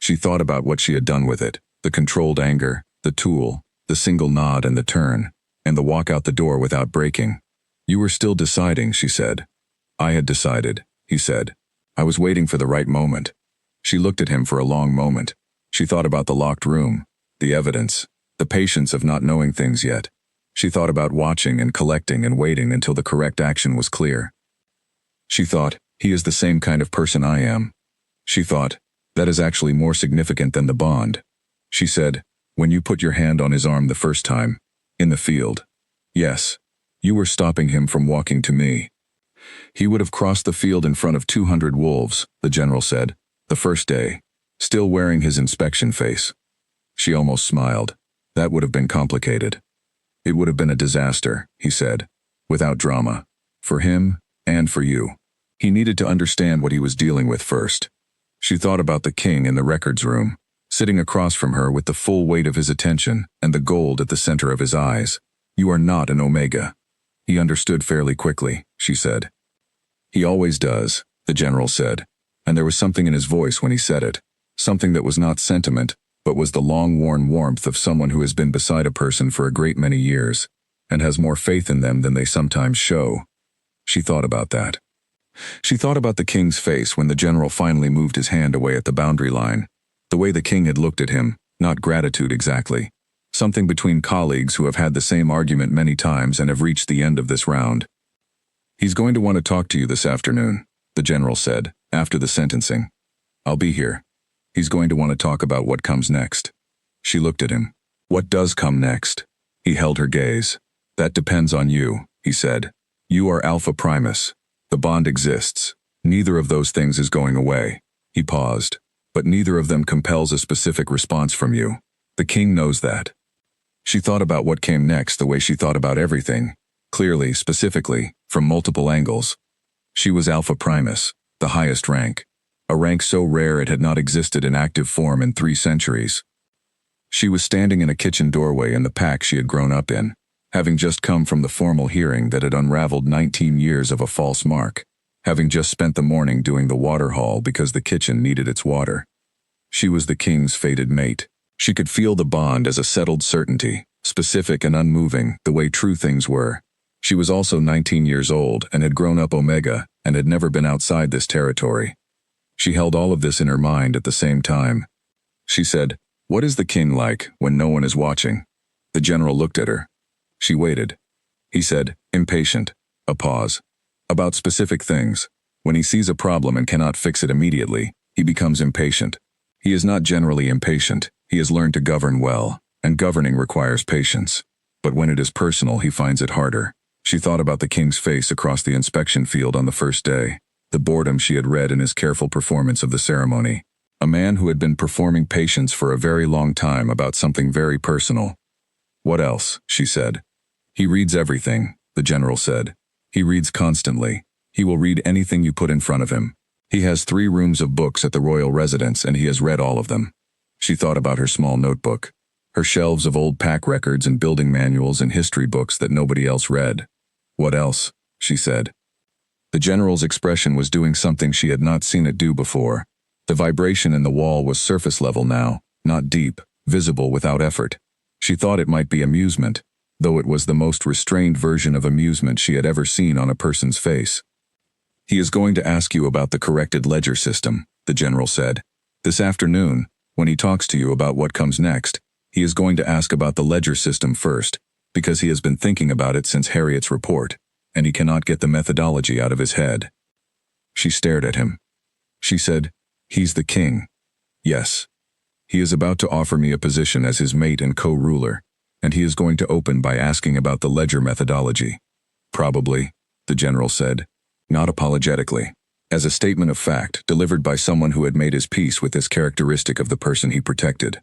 She thought about what she had done with it, the controlled anger, the tool, the single nod and the turn, and the walk out the door without breaking. You were still deciding, she said. I had decided, he said. I was waiting for the right moment. She looked at him for a long moment. She thought about the locked room, the evidence, the patience of not knowing things yet. She thought about watching and collecting and waiting until the correct action was clear. She thought, he is the same kind of person I am. She thought, that is actually more significant than the bond. She said, when you put your hand on his arm the first time, in the field. Yes, you were stopping him from walking to me. He would have crossed the field in front of 200 wolves, the general said, the first day, still wearing his inspection face. She almost smiled. That would have been complicated. It would have been a disaster, he said, without drama. For him, and for you. He needed to understand what he was dealing with first. She thought about the king in the records room, sitting across from her with the full weight of his attention and the gold at the center of his eyes. You are not an Omega. He understood fairly quickly, she said. He always does, the general said, and there was something in his voice when he said it, something that was not sentiment, but was the long-worn warmth of someone who has been beside a person for a great many years, and has more faith in them than they sometimes show. She thought about that. She thought about the king's face when the general finally moved his hand away at the boundary line, the way the king had looked at him, not gratitude exactly, something between colleagues who have had the same argument many times and have reached the end of this round. He's going to want to talk to you this afternoon, the general said, after the sentencing. I'll be here. He's going to want to talk about what comes next. She looked at him. What does come next? He held her gaze. That depends on you, he said. You are Alpha Primus. The bond exists. Neither of those things is going away. He paused. But neither of them compels a specific response from you. The king knows that. She thought about what came next the way she thought about everything, clearly, specifically, from multiple angles. She was Alpha Primus, the highest rank, a rank so rare it had not existed in active form in 3 centuries. She was standing in a kitchen doorway in the pack she had grown up in, having just come from the formal hearing that had unraveled 19 years of a false mark, having just spent the morning doing the water haul because the kitchen needed its water. She was the king's fated mate. She could feel the bond as a settled certainty, specific and unmoving, the way true things were. She was also 19 years old and had grown up Omega and had never been outside this territory. She held all of this in her mind at the same time. She said, "What is the king like when no one is watching?" The general looked at her. She waited. He said, impatient. A pause. About specific things. When he sees a problem and cannot fix it immediately, he becomes impatient. He is not generally impatient. He has learned to govern well, and governing requires patience. But when it is personal, he finds it harder. She thought about the king's face across the inspection field on the first day, the boredom she had read in his careful performance of the ceremony. A man who had been performing patience for a very long time about something very personal. What else? She said. He reads everything, the general said. He reads constantly. He will read anything you put in front of him. He has 3 rooms of books at the royal residence and he has read all of them. She thought about her small notebook, her shelves of old pack records and building manuals and history books that nobody else read. What else? She said. The general's expression was doing something she had not seen it do before. The vibration in the wall was surface level now, not deep, visible without effort. She thought it might be amusement, though it was the most restrained version of amusement she had ever seen on a person's face. He is going to ask you about the corrected ledger system, the general said. This afternoon, when he talks to you about what comes next, he is going to ask about the ledger system first, because he has been thinking about it since Harriet's report, and he cannot get the methodology out of his head. She stared at him. She said, "He's the king." Yes. He is about to offer me a position as his mate and co-ruler, and he is going to open by asking about the ledger methodology. Probably, the general said, not apologetically, as a statement of fact delivered by someone who had made his peace with this characteristic of the person he protected.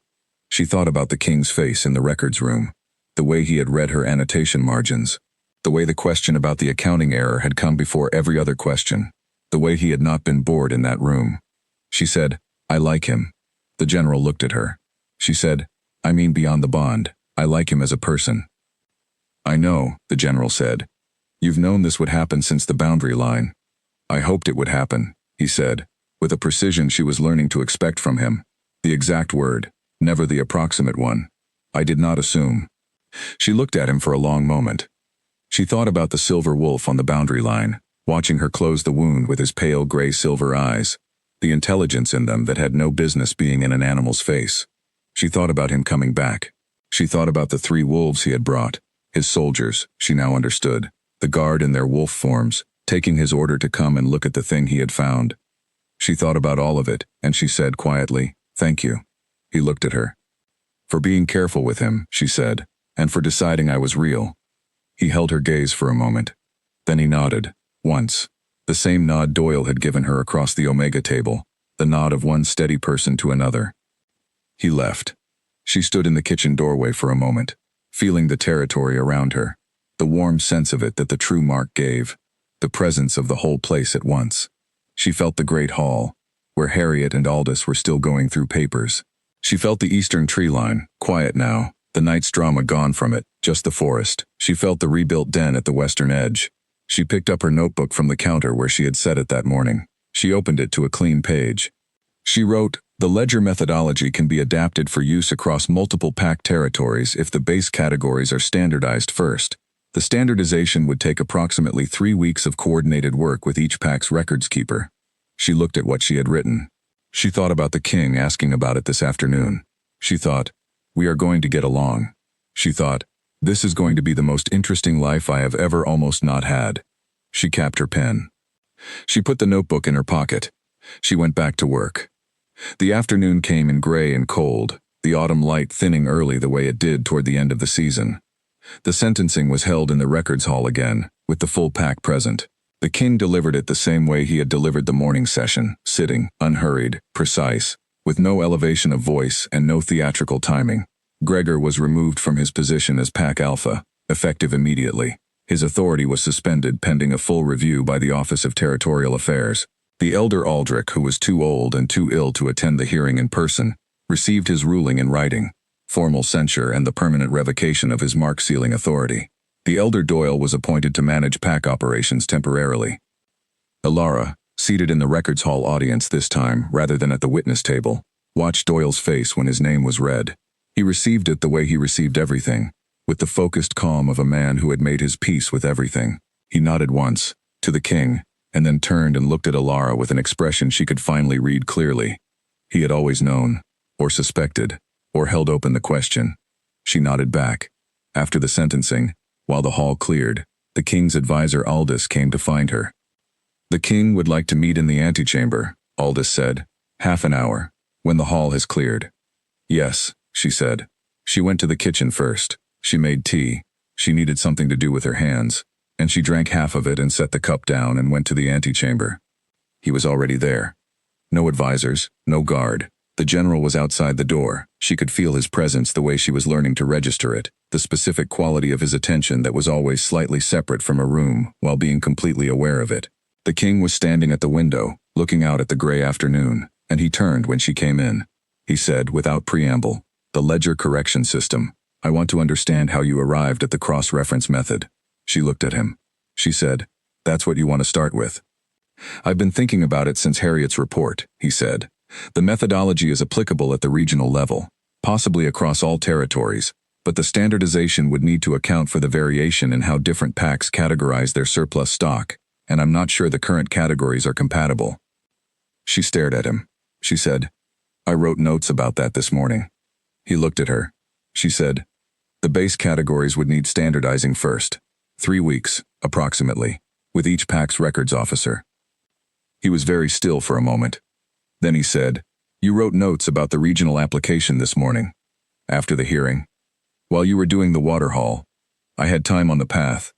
She thought about the king's face in the records room, the way he had read her annotation margins, the way the question about the accounting error had come before every other question, the way he had not been bored in that room. She said, "I like him." The general looked at her. She said, "I mean beyond the bond. I like him as a person." "I know," the general said. "You've known this would happen since the boundary line." "I hoped it would happen," he said, with a precision she was learning to expect from him. The exact word, never the approximate one. I did not assume. She looked at him for a long moment. She thought about the silver wolf on the boundary line, watching her close the wound with his pale gray-silver eyes, the intelligence in them that had no business being in an animal's face. She thought about him coming back. She thought about the 3 wolves he had brought, his soldiers, she now understood, the guard in their wolf forms, taking his order to come and look at the thing he had found. She thought about all of it, and she said quietly, "Thank you." He looked at her. "For being careful with him," she said, "and for deciding I was real." He held her gaze for a moment. Then he nodded, once. The same nod Doyle had given her across the Omega table, the nod of one steady person to another. He left. She stood in the kitchen doorway for a moment, feeling the territory around her, the warm sense of it that the true mark gave, the presence of the whole place at once. She felt the great hall, where Harriet and Aldous were still going through papers. She felt the eastern tree line, quiet now, the night's drama gone from it, just the forest. She felt the rebuilt den at the western edge. She picked up her notebook from the counter where she had set it that morning. She opened it to a clean page. She wrote, "The ledger methodology can be adapted for use across multiple pack territories if the base categories are standardized first. The standardization would take approximately 3 weeks of coordinated work with each pack's records keeper." She looked at what she had written. She thought about the king asking about it this afternoon. She thought, "We are going to get along." She thought, "This is going to be the most interesting life I have ever almost not had." She capped her pen. She put the notebook in her pocket. She went back to work. The afternoon came in gray and cold, the autumn light thinning early the way it did toward the end of the season. The sentencing was held in the records hall again, with the full pack present. The king delivered it the same way he had delivered the morning session, sitting, unhurried, precise, with no elevation of voice and no theatrical timing. Gregor was removed from his position as Pack Alpha, effective immediately. His authority was suspended pending a full review by the Office of Territorial Affairs. The elder Aldrich, who was too old and too ill to attend the hearing in person, received his ruling in writing, formal censure and the permanent revocation of his mark-sealing authority. The elder Doyle was appointed to manage pack operations temporarily. Ilara, seated in the records hall audience this time rather than at the witness table, watched Doyle's face when his name was read. He received it the way he received everything, with the focused calm of a man who had made his peace with everything. He nodded once, to the king, and then turned and looked at Ilara with an expression she could finally read clearly. He had always known, or suspected, or held open the question. She nodded back. After the sentencing, while the hall cleared, the king's advisor Aldous came to find her. "The king would like to meet in the antechamber," Aldous said. "Half an hour, when the hall has cleared." "Yes," she said. She went to the kitchen first. She made tea. She needed something to do with her hands, and she drank half of it and set the cup down and went to the antechamber. He was already there. No advisors, no guard. The general was outside the door. She could feel his presence the way she was learning to register it, the specific quality of his attention that was always slightly separate from a room while being completely aware of it. The king was standing at the window, looking out at the gray afternoon, and he turned when she came in. He said, without preamble, "The ledger correction system. I want to understand how you arrived at the cross-reference method." She looked at him. She said, "That's what you want to start with." "I've been thinking about it since Harriet's report," he said. "The methodology is applicable at the regional level, possibly across all territories, but the standardization would need to account for the variation in how different packs categorize their surplus stock, and I'm not sure the current categories are compatible." She stared at him. She said, "I wrote notes about that this morning." He looked at her. She said, "The base categories would need standardizing first. 3 weeks, approximately, with each pack's records officer." He was very still for a moment. Then he said, "You wrote notes about the regional application this morning, after the hearing. While you were doing the water haul, I had time on the path."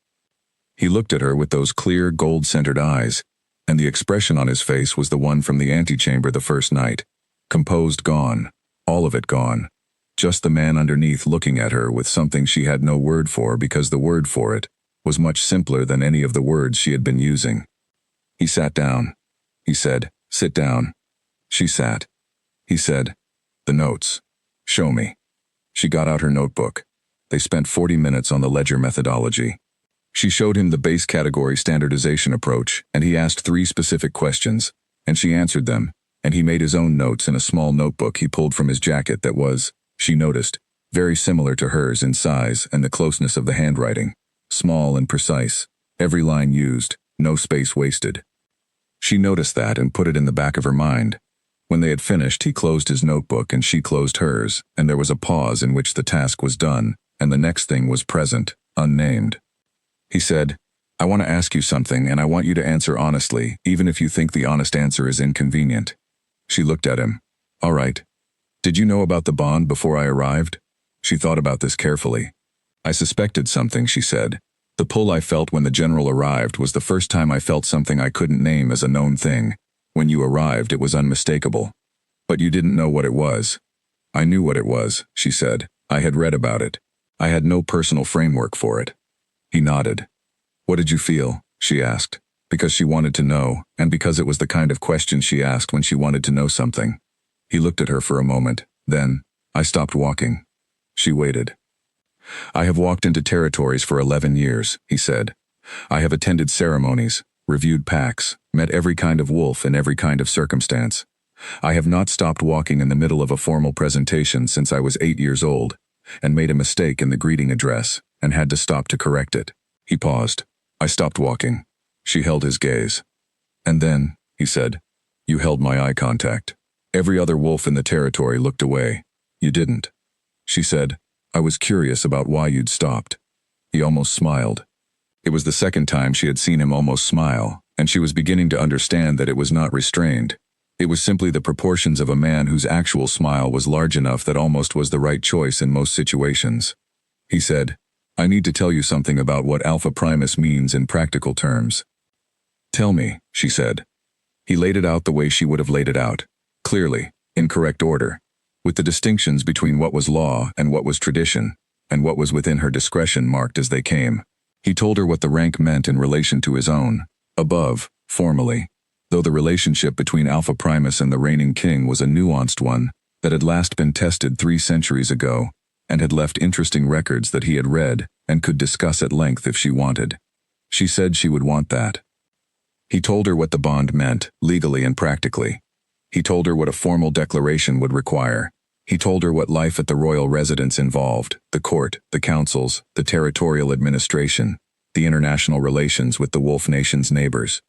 He looked at her with those clear, gold-centered eyes, and the expression on his face was the one from the antechamber the first night. Composed, gone. All of it gone. Just the man underneath looking at her with something she had no word for because the word for it was much simpler than any of the words she had been using. He sat down. He said, "Sit down." She sat. He said, "The notes. Show me." She got out her notebook. They spent 40 minutes on the ledger methodology. She showed him the base category standardization approach, and he asked 3 specific questions, and she answered them, and he made his own notes in a small notebook he pulled from his jacket that was, she noticed, very similar to hers in size and the closeness of the handwriting. Small and precise, every line used, no space wasted. She noticed that and put it in the back of her mind. When they had finished, he closed his notebook and she closed hers, and there was a pause in which the task was done, and the next thing was present, unnamed. He said, "I want to ask you something, and I want you to answer honestly, even if you think the honest answer is inconvenient." She looked at him. "All right. Did you know about the bond before I arrived?" She thought about this carefully. "I suspected something," she said. "The pull I felt when the general arrived was the first time I felt something I couldn't name as a known thing. When you arrived, it was unmistakable. But you didn't know what it was." "I knew what it was," she said. "I had read about it. I had no personal framework for it." He nodded. "What did you feel?" she asked, because she wanted to know, and because it was the kind of question she asked when she wanted to know something. He looked at her for a moment. Then, "I stopped walking." She waited. "I have walked into territories for 11 years, he said. "I have attended ceremonies, reviewed packs, met every kind of wolf in every kind of circumstance. I have not stopped walking in the middle of a formal presentation since I was 8 years old, and made a mistake in the greeting address, and had to stop to correct it." He paused. "I stopped walking." She held his gaze. "And then," he said, "you held my eye contact. Every other wolf in the territory looked away. You didn't." She said, "I was curious about why you'd stopped." He almost smiled. It was the second time she had seen him almost smile, and she was beginning to understand that it was not restrained. It was simply the proportions of a man whose actual smile was large enough that almost was the right choice in most situations. He said, "I need to tell you something about what Alpha Primus means in practical terms." "Tell me," she said. He laid it out the way she would have laid it out, clearly, in correct order, with the distinctions between what was law and what was tradition, and what was within her discretion marked as they came. He told her what the rank meant in relation to his own, above, formally, though the relationship between Alpha Primus and the reigning king was a nuanced one that had last been tested 3 centuries ago, and had left interesting records that he had read and could discuss at length if she wanted. She said she would want that. He told her what the bond meant, legally and practically. He told her what a formal declaration would require. He told her what life at the royal residence involved, the court, the councils, the territorial administration, the international relations with the Wolf Nation's neighbors.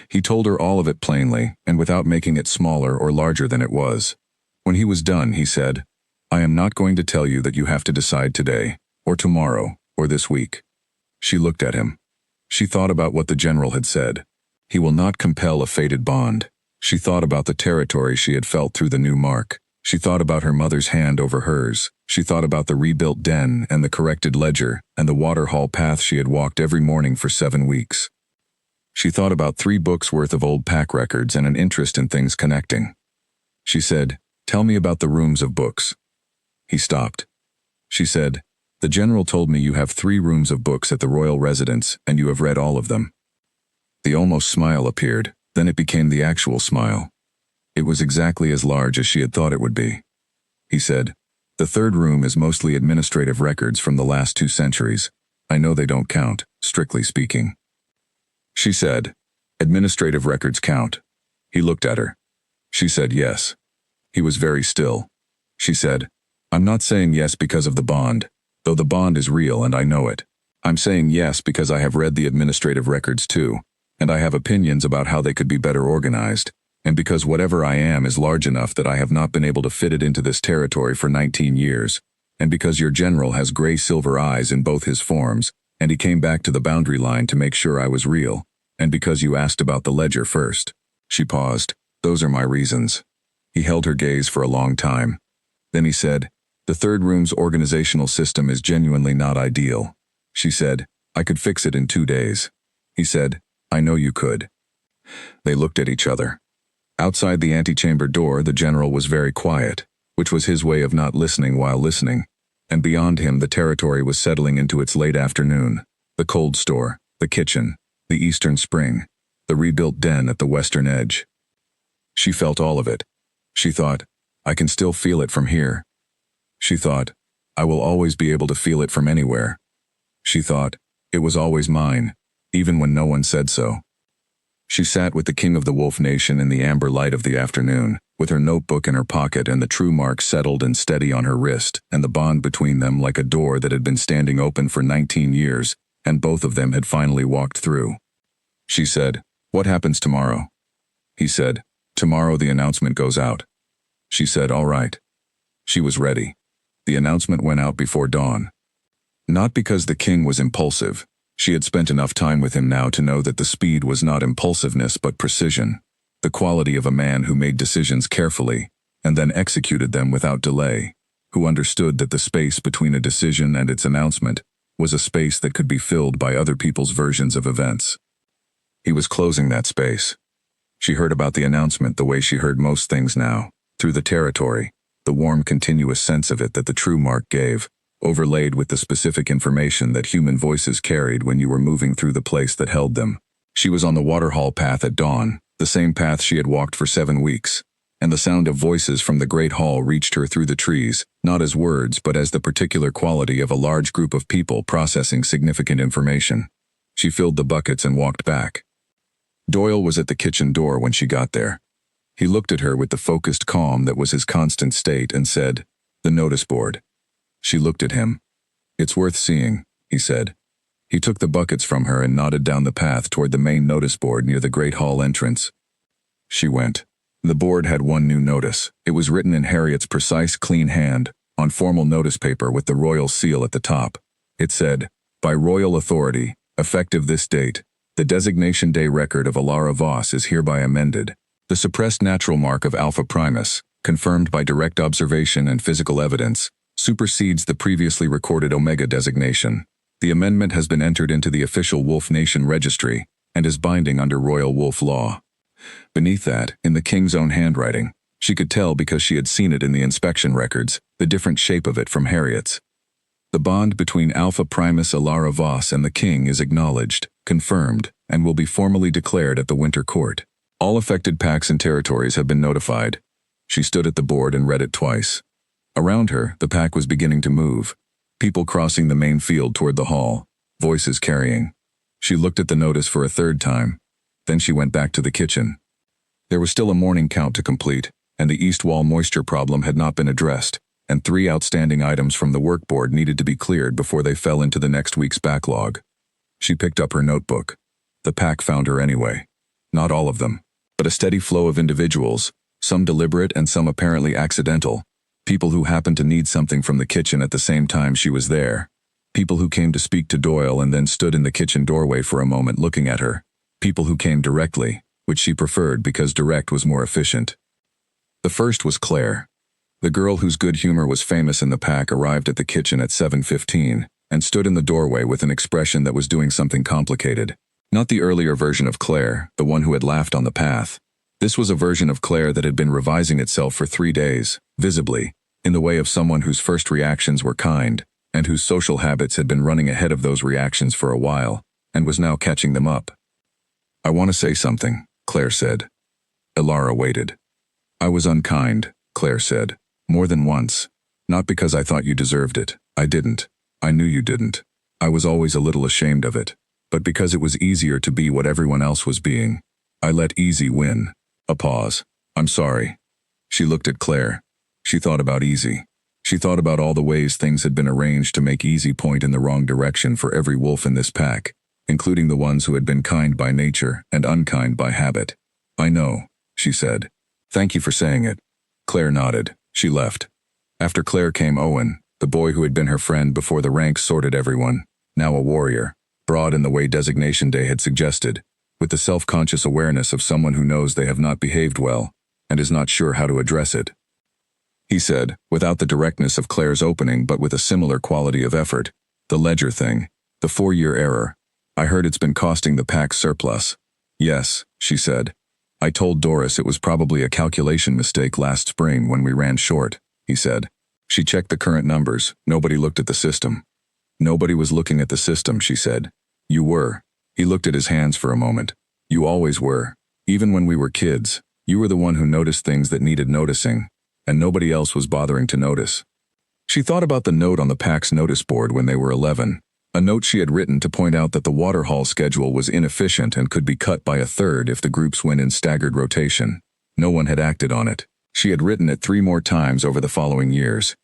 He told her all of it plainly, and without making it smaller or larger than it was. When he was done, he said, "I am not going to tell you that you have to decide today, or tomorrow, or this week." She looked at him. She thought about what the general had said. He will not compel a fated bond. She thought about the territory she had felt through the new mark. She thought about her mother's hand over hers. She thought about the rebuilt den and the corrected ledger and the waterhall path she had walked every morning for 7 weeks. She thought about 3 books worth of old pack records and an interest in things connecting. She said, "Tell me about the rooms of books." He stopped. She said, "The general told me you have 3 rooms of books at the royal residence and you have read all of them." The almost smile appeared, then it became the actual smile. It was exactly as large as she had thought it would be. He said, "The 3rd room is mostly administrative records from the last 2 centuries. I know they don't count, strictly speaking." She said, "Administrative records count." He looked at her. She said yes. He was very still. She said, "I'm not saying yes because of the bond, though the bond is real and I know it. I'm saying yes because I have read the administrative records too, and I have opinions about how they could be better organized, and because whatever I am is large enough that I have not been able to fit it into this territory for 19 years, and because your general has gray-silver eyes in both his forms, and he came back to the boundary line to make sure I was real, and because you asked about the ledger first." She paused. "Those are my reasons." He held her gaze for a long time. Then he said, "The 3rd room's organizational system is genuinely not ideal." She said, "I could fix it in 2 days." He said, "I know you could." They looked at each other. Outside the antechamber door, the general was very quiet, which was his way of not listening while listening, and beyond him the territory was settling into its late afternoon, the cold store, the kitchen, the eastern spring, the rebuilt den at the western edge. She felt all of it. She thought, "I can still feel it from here." She thought, "I will always be able to feel it from anywhere." She thought, "It was always mine, even when no one said so." She sat with the king of the Wolf Nation in the amber light of the afternoon, with her notebook in her pocket and the true mark settled and steady on her wrist, and the bond between them like a door that had been standing open for 19 years, and both of them had finally walked through. She said, "What happens tomorrow?" He said, "Tomorrow the announcement goes out." She said, "All right." She was ready. The announcement went out before dawn. Not because the king was impulsive. She had spent enough time with him now to know that the speed was not impulsiveness but precision, the quality of a man who made decisions carefully and then executed them without delay, who understood that the space between a decision and its announcement was a space that could be filled by other people's versions of events. He was closing that space. She heard about the announcement the way she heard most things now, through the territory, the warm continuous sense of it that the true mark gave, overlaid with the specific information that human voices carried when you were moving through the place that held them. She was on the Waterhall path at dawn, the same path she had walked for 7 weeks, and the sound of voices from the great hall reached her through the trees, not as words but as the particular quality of a large group of people processing significant information. She filled the buckets and walked back. Doyle was at the kitchen door when she got there. He looked at her with the focused calm that was his constant state and said, "The notice board." She looked at him. "It's worth seeing," he said. He took the buckets from her and nodded down the path toward the main notice board near the great hall entrance. She went. The board had one new notice. It was written in Harriet's precise, clean hand, on formal notice paper with the royal seal at the top. It said, "By royal authority, effective this date, the designation day record of Alara Voss is hereby amended. The suppressed natural mark of Alpha Primus, confirmed by direct observation and physical evidence, supersedes the previously recorded Omega designation. The amendment has been entered into the official Wolf Nation registry and is binding under Royal Wolf law." Beneath that, in the king's own handwriting, she could tell because she had seen it in the inspection records, the different shape of it from Harriet's. "The bond between Alpha Primus Alara Voss and the king is acknowledged, confirmed, and will be formally declared at the Winter Court. All affected packs and territories have been notified." She stood at the board and read it twice. Around her, the pack was beginning to move. People crossing the main field toward the hall, voices carrying. She looked at the notice for a third time. Then she went back to the kitchen. There was still a morning count to complete, and the east wall moisture problem had not been addressed, and 3 outstanding items from the workboard needed to be cleared before they fell into the next week's backlog. She picked up her notebook. The pack found her anyway. Not all of them, but a steady flow of individuals, some deliberate and some apparently accidental. People who happened to need something from the kitchen at the same time she was there. People who came to speak to Doyle and then stood in the kitchen doorway for a moment looking at her. People who came directly, which she preferred because direct was more efficient. The first was Claire. The girl whose good humor was famous in the pack arrived at the kitchen at 7:15 and stood in the doorway with an expression that was doing something complicated. Not the earlier version of Claire, the one who had laughed on the path. This was a version of Claire that had been revising itself for 3 days, visibly, in the way of someone whose first reactions were kind, and whose social habits had been running ahead of those reactions for a while, and was now catching them up. "I want to say something," Claire said. Alara waited. "I was unkind," Claire said, "more than once. Not because I thought you deserved it. I didn't. I knew you didn't. I was always a little ashamed of it. But because it was easier to be what everyone else was being. I let easy win." A pause. "I'm sorry." She looked at Claire. She thought about Easy. She thought about all the ways things had been arranged to make Easy point in the wrong direction for every wolf in this pack, including the ones who had been kind by nature and unkind by habit. "I know," she said. "Thank you for saying it." Claire nodded. She left. After Claire came Owen, the boy who had been her friend before the ranks sorted everyone, now a warrior, broad in the way Designation Day had suggested, with the self-conscious awareness of someone who knows they have not behaved well and is not sure how to address it. He said, without the directness of Claire's opening but with a similar quality of effort, "The ledger thing, the 4-year error. I heard it's been costing the pack surplus." "Yes," she said. "I told Doris it was probably a calculation mistake last spring when we ran short," he said. She checked the current numbers. Nobody looked at the system. "Nobody was looking at the system," she said. "You were." He looked at his hands for a moment. "You always were. Even when we were kids, you were the one who noticed things that needed noticing, and nobody else was bothering to notice." She thought about the note on the pack's notice board when they were 11. A note she had written to point out that the Waterhall schedule was inefficient and could be cut by a third if the groups went in staggered rotation. No one had acted on it. She had written it 3 more times over the following years.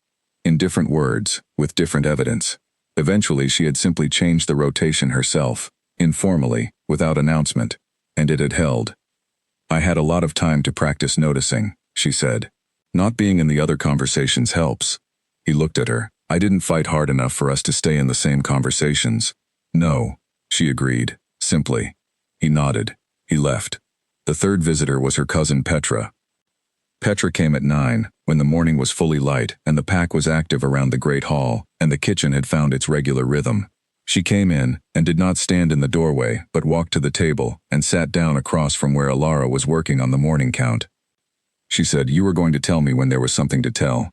In different words, with different evidence. Eventually she had simply changed the rotation herself, informally, without announcement, and it had held. I had a lot of time to practice noticing, she said. Not being in the other conversations helps. He looked at her. I didn't fight hard enough for us to stay in the same conversations. No, she agreed, simply. He nodded. He left. The third visitor was her cousin Petra. Petra came at 9, when the morning was fully light and the pack was active around the great hall, and the kitchen had found its regular rhythm. She came in, and did not stand in the doorway, but walked to the table, and sat down across from where Alara was working on the morning count. She said, "You were going to tell me when there was something to tell."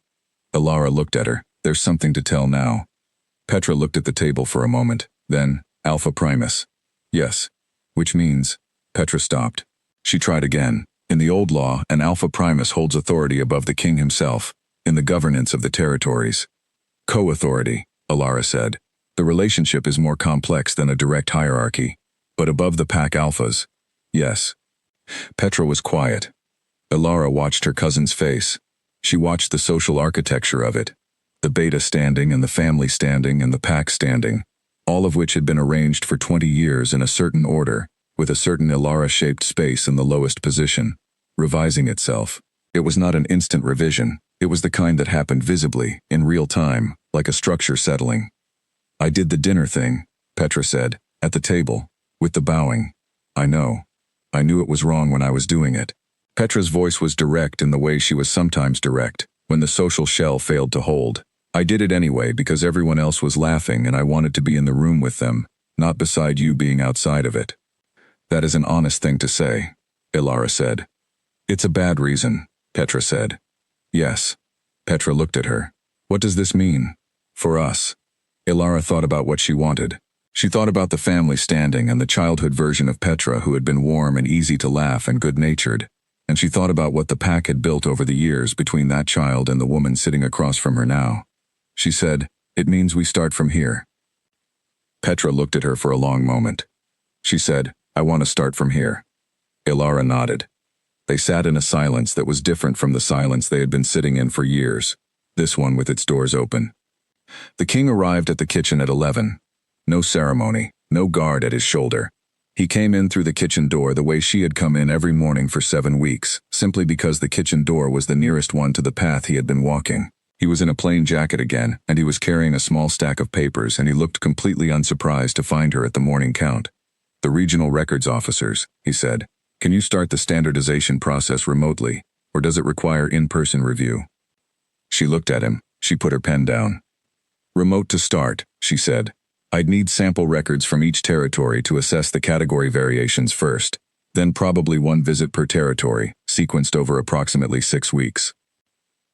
Alara looked at her. "There's something to tell now." Petra looked at the table for a moment, then, Alpha Primus. "Yes." "Which means..." Petra stopped. She tried again. "In the old law, an Alpha Primus holds authority above the king himself, in the governance of the territories." "Co-authority," Alara said. "The relationship is more complex than a direct hierarchy, but above the pack alphas." "Yes." Petra was quiet. Alara watched her cousin's face. She watched the social architecture of it. The beta standing and the family standing and the pack standing, all of which had been arranged for 20 years in a certain order, with a certain Alara-shaped space in the lowest position, revising itself. It was not an instant revision. It was the kind that happened visibly, in real time, like a structure settling. "I did the dinner thing," Petra said, "at the table, with the bowing. I know. I knew it was wrong when I was doing it." Petra's voice was direct in the way she was sometimes direct, when the social shell failed to hold. "I did it anyway because everyone else was laughing and I wanted to be in the room with them, not beside you being outside of it." "That is an honest thing to say," Alara said. "It's a bad reason," Petra said. "Yes." Petra looked at her. "What does this mean? For us?" Alara thought about what she wanted. She thought about the family standing and the childhood version of Petra who had been warm and easy to laugh and good-natured. And she thought about what the pack had built over the years between that child and the woman sitting across from her now. She said, "It means we start from here." Petra looked at her for a long moment. She said, "I want to start from here." Alara nodded. They sat in a silence that was different from the silence they had been sitting in for years, this one with its doors open. The king arrived at the kitchen at 11. No ceremony, no guard at his shoulder. He came in through the kitchen door the way she had come in every morning for 7 weeks, simply because the kitchen door was the nearest one to the path he had been walking. He was in a plain jacket again, and he was carrying a small stack of papers, and he looked completely unsurprised to find her at the morning count. "The regional records officers," he said. "Can you start the standardization process remotely, or does it require in-person review?" She looked at him. She put her pen down. "Remote to start," she said. "I'd need sample records from each territory to assess the category variations first, then probably 1 visit per territory, sequenced over approximately 6 weeks."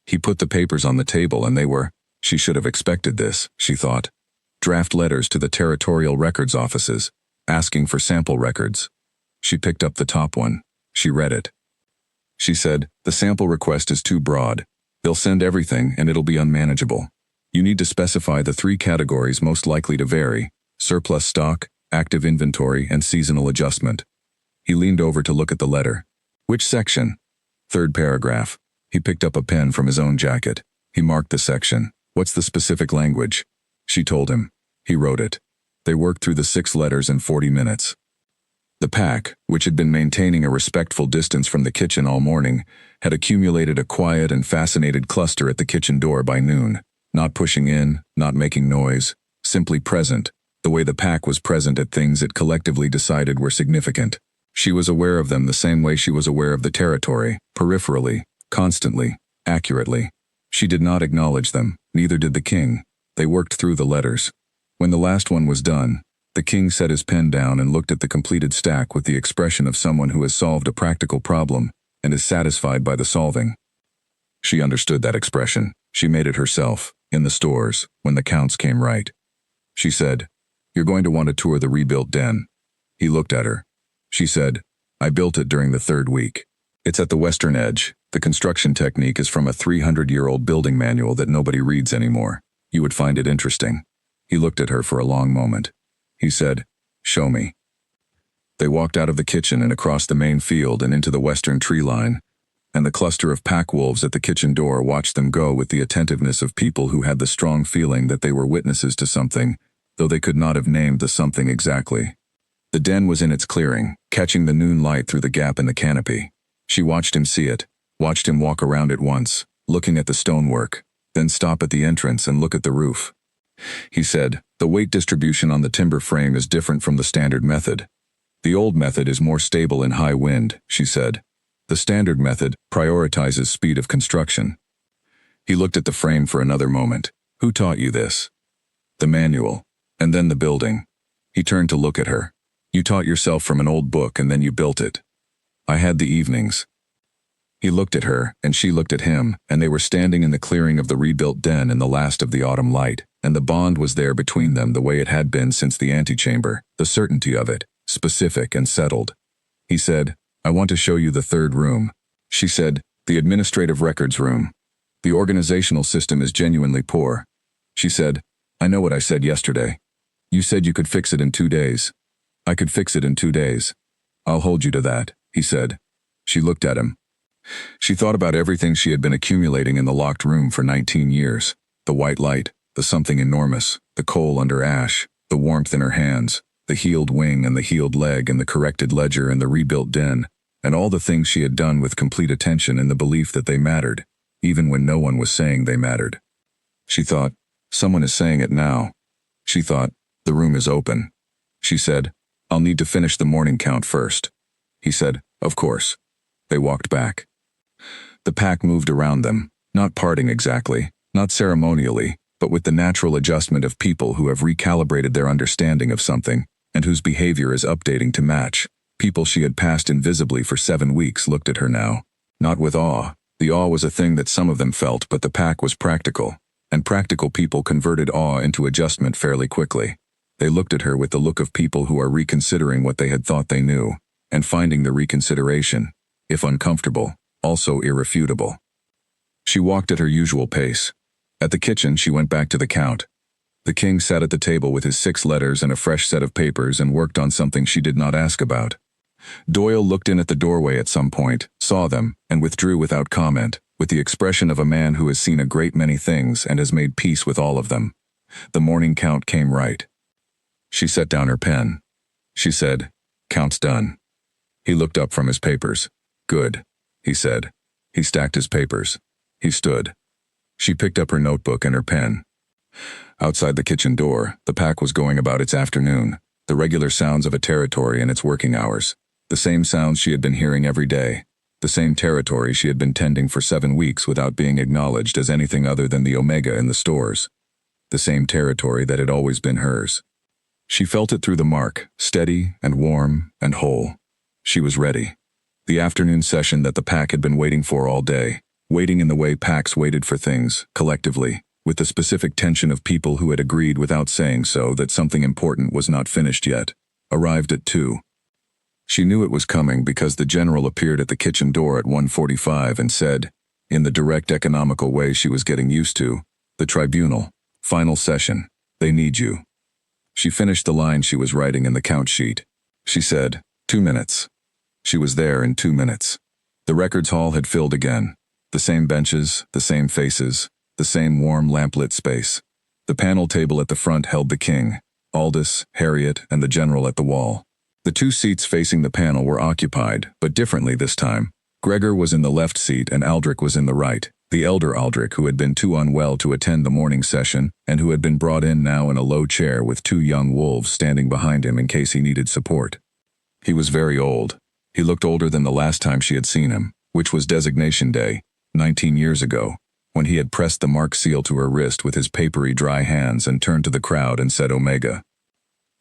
He put the papers on the table and they were, she should have expected this, she thought, draft letters to the territorial records offices, asking for sample records. She picked up the top one. She read it. She said, "The sample request is too broad. They'll send everything and it'll be unmanageable. You need to specify the 3 categories most likely to vary: surplus stock, active inventory, and seasonal adjustment." He leaned over to look at the letter. "Which section?" "Third paragraph." He picked up a pen from his own jacket. He marked the section. "What's the specific language?" She told him. He wrote it. They worked through the 6 letters in 40 minutes. The pack, which had been maintaining a respectful distance from the kitchen all morning, had accumulated a quiet and fascinated cluster at the kitchen door by noon. Not pushing in, not making noise, simply present, the way the pack was present at things it collectively decided were significant. She was aware of them the same way she was aware of the territory, peripherally, constantly, accurately. She did not acknowledge them, neither did the king. They worked through the letters. When the last one was done, the king set his pen down and looked at the completed stack with the expression of someone who has solved a practical problem and is satisfied by the solving. She understood that expression. She made it herself, in the stores, when the counts came right. She said, "You're going to want to tour the rebuilt den." He looked at her. She said, "I built it during the 3rd week. It's at the western edge. The construction technique is from a 300-year-old building manual that nobody reads anymore. You would find it interesting." He looked at her for a long moment. He said, "Show me." They walked out of the kitchen and across the main field and into the western tree line, and the cluster of pack wolves at the kitchen door watched them go with the attentiveness of people who had the strong feeling that they were witnesses to something, though they could not have named the something exactly. The den was in its clearing, catching the noon light through the gap in the canopy. She watched him see it, watched him walk around it once, looking at the stonework, then stop at the entrance and look at the roof. He said, "The weight distribution on the timber frame is different from the standard method. The old method is more stable in high wind," she said. "The standard method prioritizes speed of construction." He looked at the frame for another moment. "Who taught you this?" "The manual. And then the building." He turned to look at her. "You taught yourself from an old book and then you built it." "I had the evenings." He looked at her, and she looked at him, and they were standing in the clearing of the rebuilt den in the last of the autumn light, and the bond was there between them the way it had been since the antechamber, the certainty of it, specific and settled. He said, "I want to show you the third room." She said, "The administrative records room. The organizational system is genuinely poor." She said, "I know what I said yesterday. You said you could fix it in 2 days. I could fix it in 2 days. I'll hold you to that," he said. She looked at him. She thought about everything she had been accumulating in the locked room for 19 years. The white light, the something enormous, the coal under ash, the warmth in her hands, the healed wing and the healed leg and the corrected ledger and the rebuilt den, and all the things she had done with complete attention in the belief that they mattered, even when no one was saying they mattered. She thought, "Someone is saying it now." She thought, "The room is open." She said, "I'll need to finish the morning count first." He said, "Of course." They walked back. The pack moved around them, not parting exactly, not ceremonially, but with the natural adjustment of people who have recalibrated their understanding of something, and whose behavior is updating to match. People she had passed invisibly for 7 weeks looked at her now. Not with awe. The awe was a thing that some of them felt, but the pack was practical, and practical people converted awe into adjustment fairly quickly. They looked at her with the look of people who are reconsidering what they had thought they knew, and finding the reconsideration, if uncomfortable, also irrefutable. She walked at her usual pace. At the kitchen, she went back to the count. The king sat at the table with his 6 letters and a fresh set of papers and worked on something she did not ask about. Doyle looked in at the doorway at some point, saw them, and withdrew without comment, with the expression of a man who has seen a great many things and has made peace with all of them. The morning count came right. She set down her pen. She said, "Count's done." He looked up from his papers. "Good," he said. He stacked his papers. He stood. She picked up her notebook and her pen. Outside the kitchen door, the pack was going about its afternoon, the regular sounds of a territory in its working hours, the same sounds she had been hearing every day, the same territory she had been tending for 7 weeks without being acknowledged as anything other than the omega in the stores, the same territory that had always been hers. She felt it through the mark, steady and warm and whole. She was ready. The afternoon session that the pack had been waiting for all day, waiting in the way packs waited for things, collectively, with the specific tension of people who had agreed without saying so that something important was not finished yet, arrived at 2. She knew it was coming because the general appeared at the kitchen door at 1:45 and said, in the direct economical way she was getting used to, "The tribunal, final session, they need you." She finished the line she was writing in the count sheet. She said, 2 minutes. She was there in 2 minutes. The records hall had filled again. The same benches, the same faces, the same warm lamplit space. The panel table at the front held the king, Aldous, Harriet, and the general at the wall. The 2 seats facing the panel were occupied, but differently this time. Gregor was in the left seat and Aldrich was in the right, the elder Aldrich who had been too unwell to attend the morning session and who had been brought in now in a low chair with 2 young wolves standing behind him in case he needed support. He was very old. He looked older than the last time she had seen him, which was designation day, 19 years ago, when he had pressed the mark seal to her wrist with his papery dry hands and turned to the crowd and said Omega.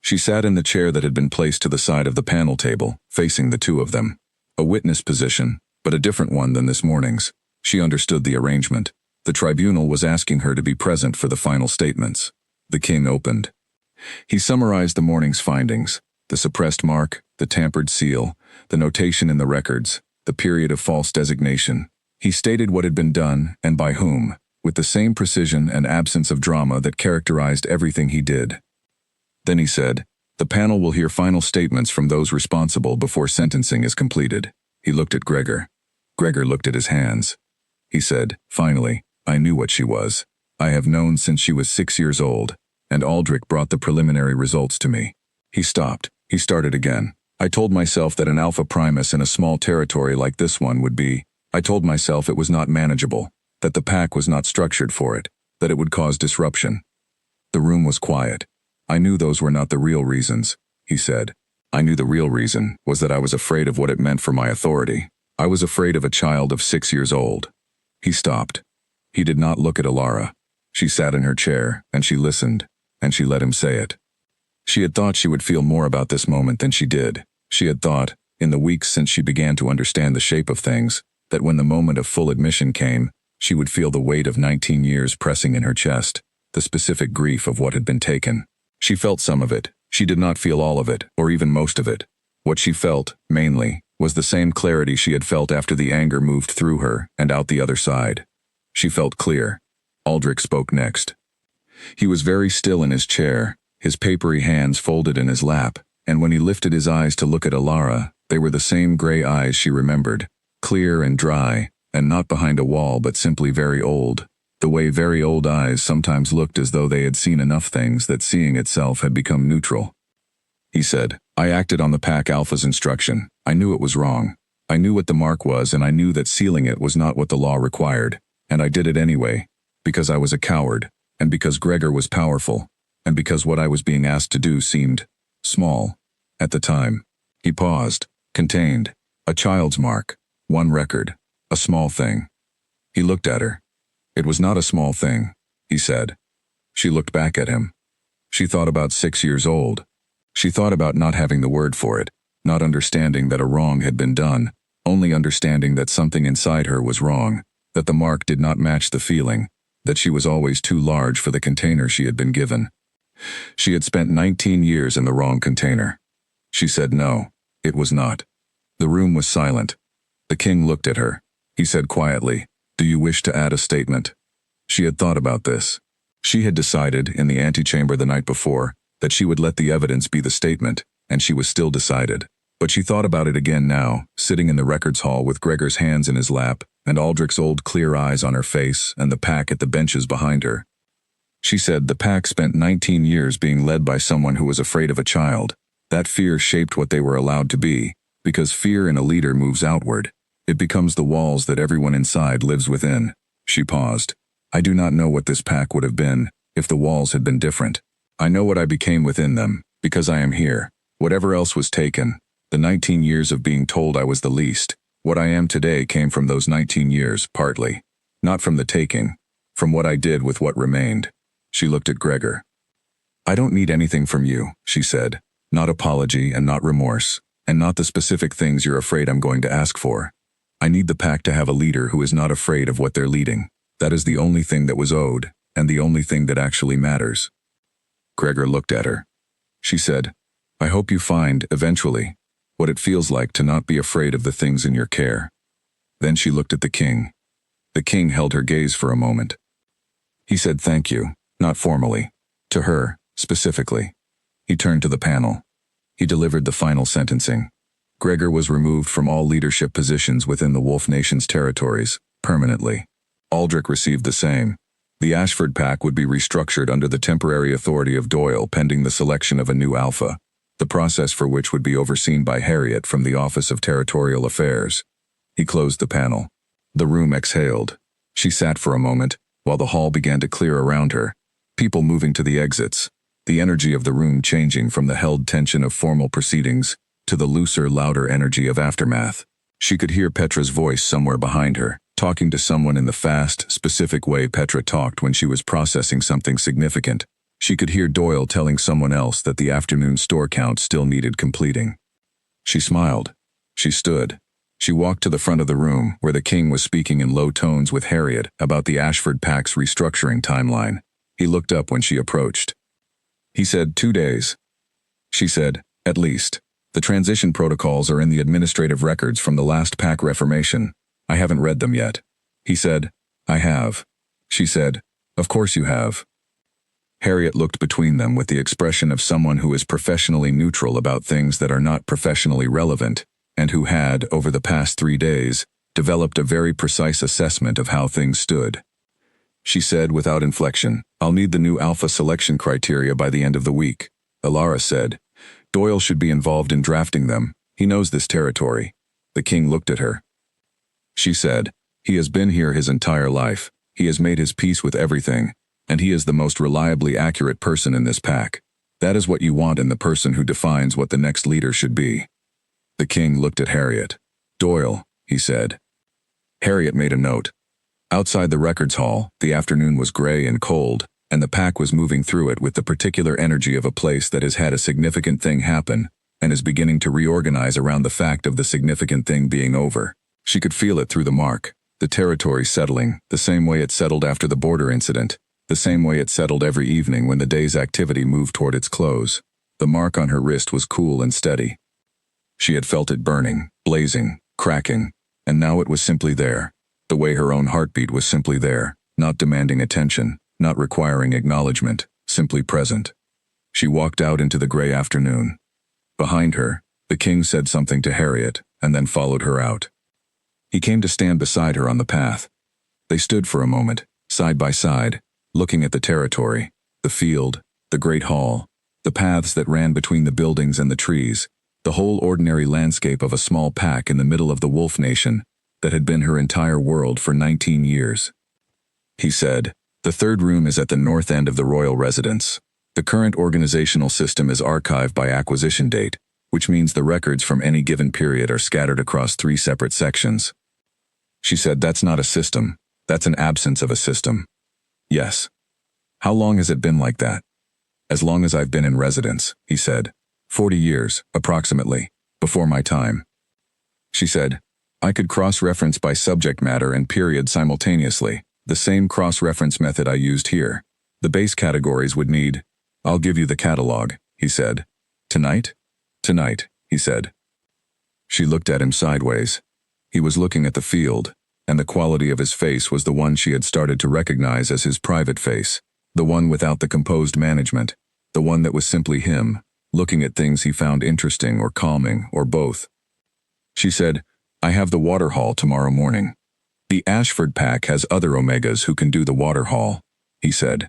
She sat in the chair that had been placed to the side of the panel table, facing the 2 of them. A witness position, but a different one than this morning's. She understood the arrangement. The tribunal was asking her to be present for the final statements. The king opened. He summarized the morning's findings, the suppressed mark, the tampered seal, the notation in the records, the period of false designation. He stated what had been done and by whom, with the same precision and absence of drama that characterized everything he did. Then he said, "The panel will hear final statements from those responsible before sentencing is completed." He looked at Gregor. Gregor looked at his hands. He said, "Finally, I knew what she was. I have known since she was 6 years old, and Aldrich brought the preliminary results to me." He stopped. He started again. "I told myself that an Alpha Primus in a small territory like this one would be. I told myself it was not manageable, that the pack was not structured for it, that it would cause disruption." The room was quiet. "I knew those were not the real reasons," he said. "I knew the real reason was that I was afraid of what it meant for my authority. I was afraid of a child of 6 years old." He stopped. He did not look at Alara. She sat in her chair, and she listened, and she let him say it. She had thought she would feel more about this moment than she did. She had thought, in the weeks since she began to understand the shape of things, that when the moment of full admission came, she would feel the weight of 19 years pressing in her chest, the specific grief of what had been taken. She felt some of it. She did not feel all of it, or even most of it. What she felt, mainly, was the same clarity she had felt after the anger moved through her and out the other side. She felt clear. Aldrich spoke next. He was very still in his chair, his papery hands folded in his lap, and when he lifted his eyes to look at Alara, they were the same gray eyes she remembered, clear and dry, and not behind a wall but simply very old, the way very old eyes sometimes looked as though they had seen enough things that seeing itself had become neutral. He said, "I acted on the Pack Alpha's instruction. I knew it was wrong. I knew what the mark was, and I knew that sealing it was not what the law required, and I did it anyway, because I was a coward, and because Gregor was powerful, and because what I was being asked to do seemed small at the time." He paused, contained, a child's mark, one record, a small thing. He looked at her. "It was not a small thing," he said. She looked back at him. She thought about 6 years old. She thought about not having the word for it, not understanding that a wrong had been done, only understanding that something inside her was wrong, that the mark did not match the feeling, that she was always too large for the container she had been given. She had spent 19 years in the wrong container. She said no, it was not. The room was silent. The king looked at her. He said quietly, "Do you wish to add a statement?" She had thought about this. She had decided, in the antechamber the night before, that she would let the evidence be the statement, and she was still decided. But she thought about it again now, sitting in the records hall with Gregor's hands in his lap, and Aldrich's old clear eyes on her face, and the pack at the benches behind her. She said the pack spent 19 years being led by someone who was afraid of a child. That fear shaped what they were allowed to be, because fear in a leader moves outward. It becomes the walls that everyone inside lives within. She paused. "I do not know what this pack would have been if the walls had been different. I know what I became within them, because I am here. Whatever else was taken, the 19 years of being told I was the least, what I am today came from those 19 years, partly. Not from the taking, from what I did with what remained." She looked at Gregor. "I don't need anything from you," she said. "Not apology and not remorse, and not the specific things you're afraid I'm going to ask for. I need the pack to have a leader who is not afraid of what they're leading. That is the only thing that was owed, and the only thing that actually matters." Gregor looked at her. She said, "I hope you find, eventually, what it feels like to not be afraid of the things in your care." Then she looked at the king. The king held her gaze for a moment. He said thank you, not formally. To her, specifically. He turned to the panel. He delivered the final sentencing. Gregor was removed from all leadership positions within the Wolf Nation's territories, permanently. Aldrich received the same. The Ashford Pack would be restructured under the temporary authority of Doyle pending the selection of a new alpha, the process for which would be overseen by Harriet from the Office of Territorial Affairs. He closed the panel. The room exhaled. She sat for a moment, while the hall began to clear around her, people moving to the exits, the energy of the room changing from the held tension of formal proceedings to the looser, louder energy of aftermath. She could hear Petra's voice somewhere behind her, talking to someone in the fast, specific way Petra talked when she was processing something significant. She could hear Doyle telling someone else that the afternoon store count still needed completing. She smiled. She stood. She walked to the front of the room, where the king was speaking in low tones with Harriet about the Ashford Pack's restructuring timeline. He looked up when she approached. He said 2 days. She said, "At least. The transition protocols are in the administrative records from the last Pack reformation. I haven't read them yet." He said, "I have." She said, "Of course you have." Harriet looked between them with the expression of someone who is professionally neutral about things that are not professionally relevant, and who had, over the past 3 days, developed a very precise assessment of how things stood. She said without inflection, "I'll need the new alpha selection criteria by the end of the week." Elara said, "Doyle should be involved in drafting them. He knows this territory." The king looked at her. She said, "He has been here his entire life. He has made his peace with everything, and he is the most reliably accurate person in this pack. That is what you want in the person who defines what the next leader should be." The king looked at Harriet. "Doyle," he said. Harriet made a note. Outside the records hall, the afternoon was gray and cold, and the pack was moving through it with the particular energy of a place that has had a significant thing happen and is beginning to reorganize around the fact of the significant thing being over. She could feel it through the mark, the territory settling, the same way it settled after the border incident, the same way it settled every evening when the day's activity moved toward its close. The mark on her wrist was cool and steady. She had felt it burning, blazing, cracking, and now it was simply there. The way her own heartbeat was simply there, not demanding attention, not requiring acknowledgement, simply present. She walked out into the gray afternoon. Behind her, the king said something to Harriet, and then followed her out. He came to stand beside her on the path. They stood for a moment, side by side, looking at the territory, the field, the great hall, the paths that ran between the buildings and the trees, the whole ordinary landscape of a small pack in the middle of the Wolf Nation that had been her entire world for 19 years. He said, "The third room is at the north end of the royal residence. The current organizational system is archived by acquisition date, which means the records from any given period are scattered across 3 separate sections." She said, "That's not a system. That's an absence of a system." "Yes." "How long has it been like that?" "As long as I've been in residence," he said. 40 years, approximately, before my time." She said, "I could cross-reference by subject matter and period simultaneously, the same cross-reference method I used here. The base categories would need—" "I'll give you the catalog," he said. "Tonight?" "Tonight," he said. She looked at him sideways. He was looking at the field, and the quality of his face was the one she had started to recognize as his private face, the one without the composed management, the one that was simply him, looking at things he found interesting or calming, or both. She said, "I have the water haul tomorrow morning. The Ashford pack has other Omegas who can do the water haul," he said.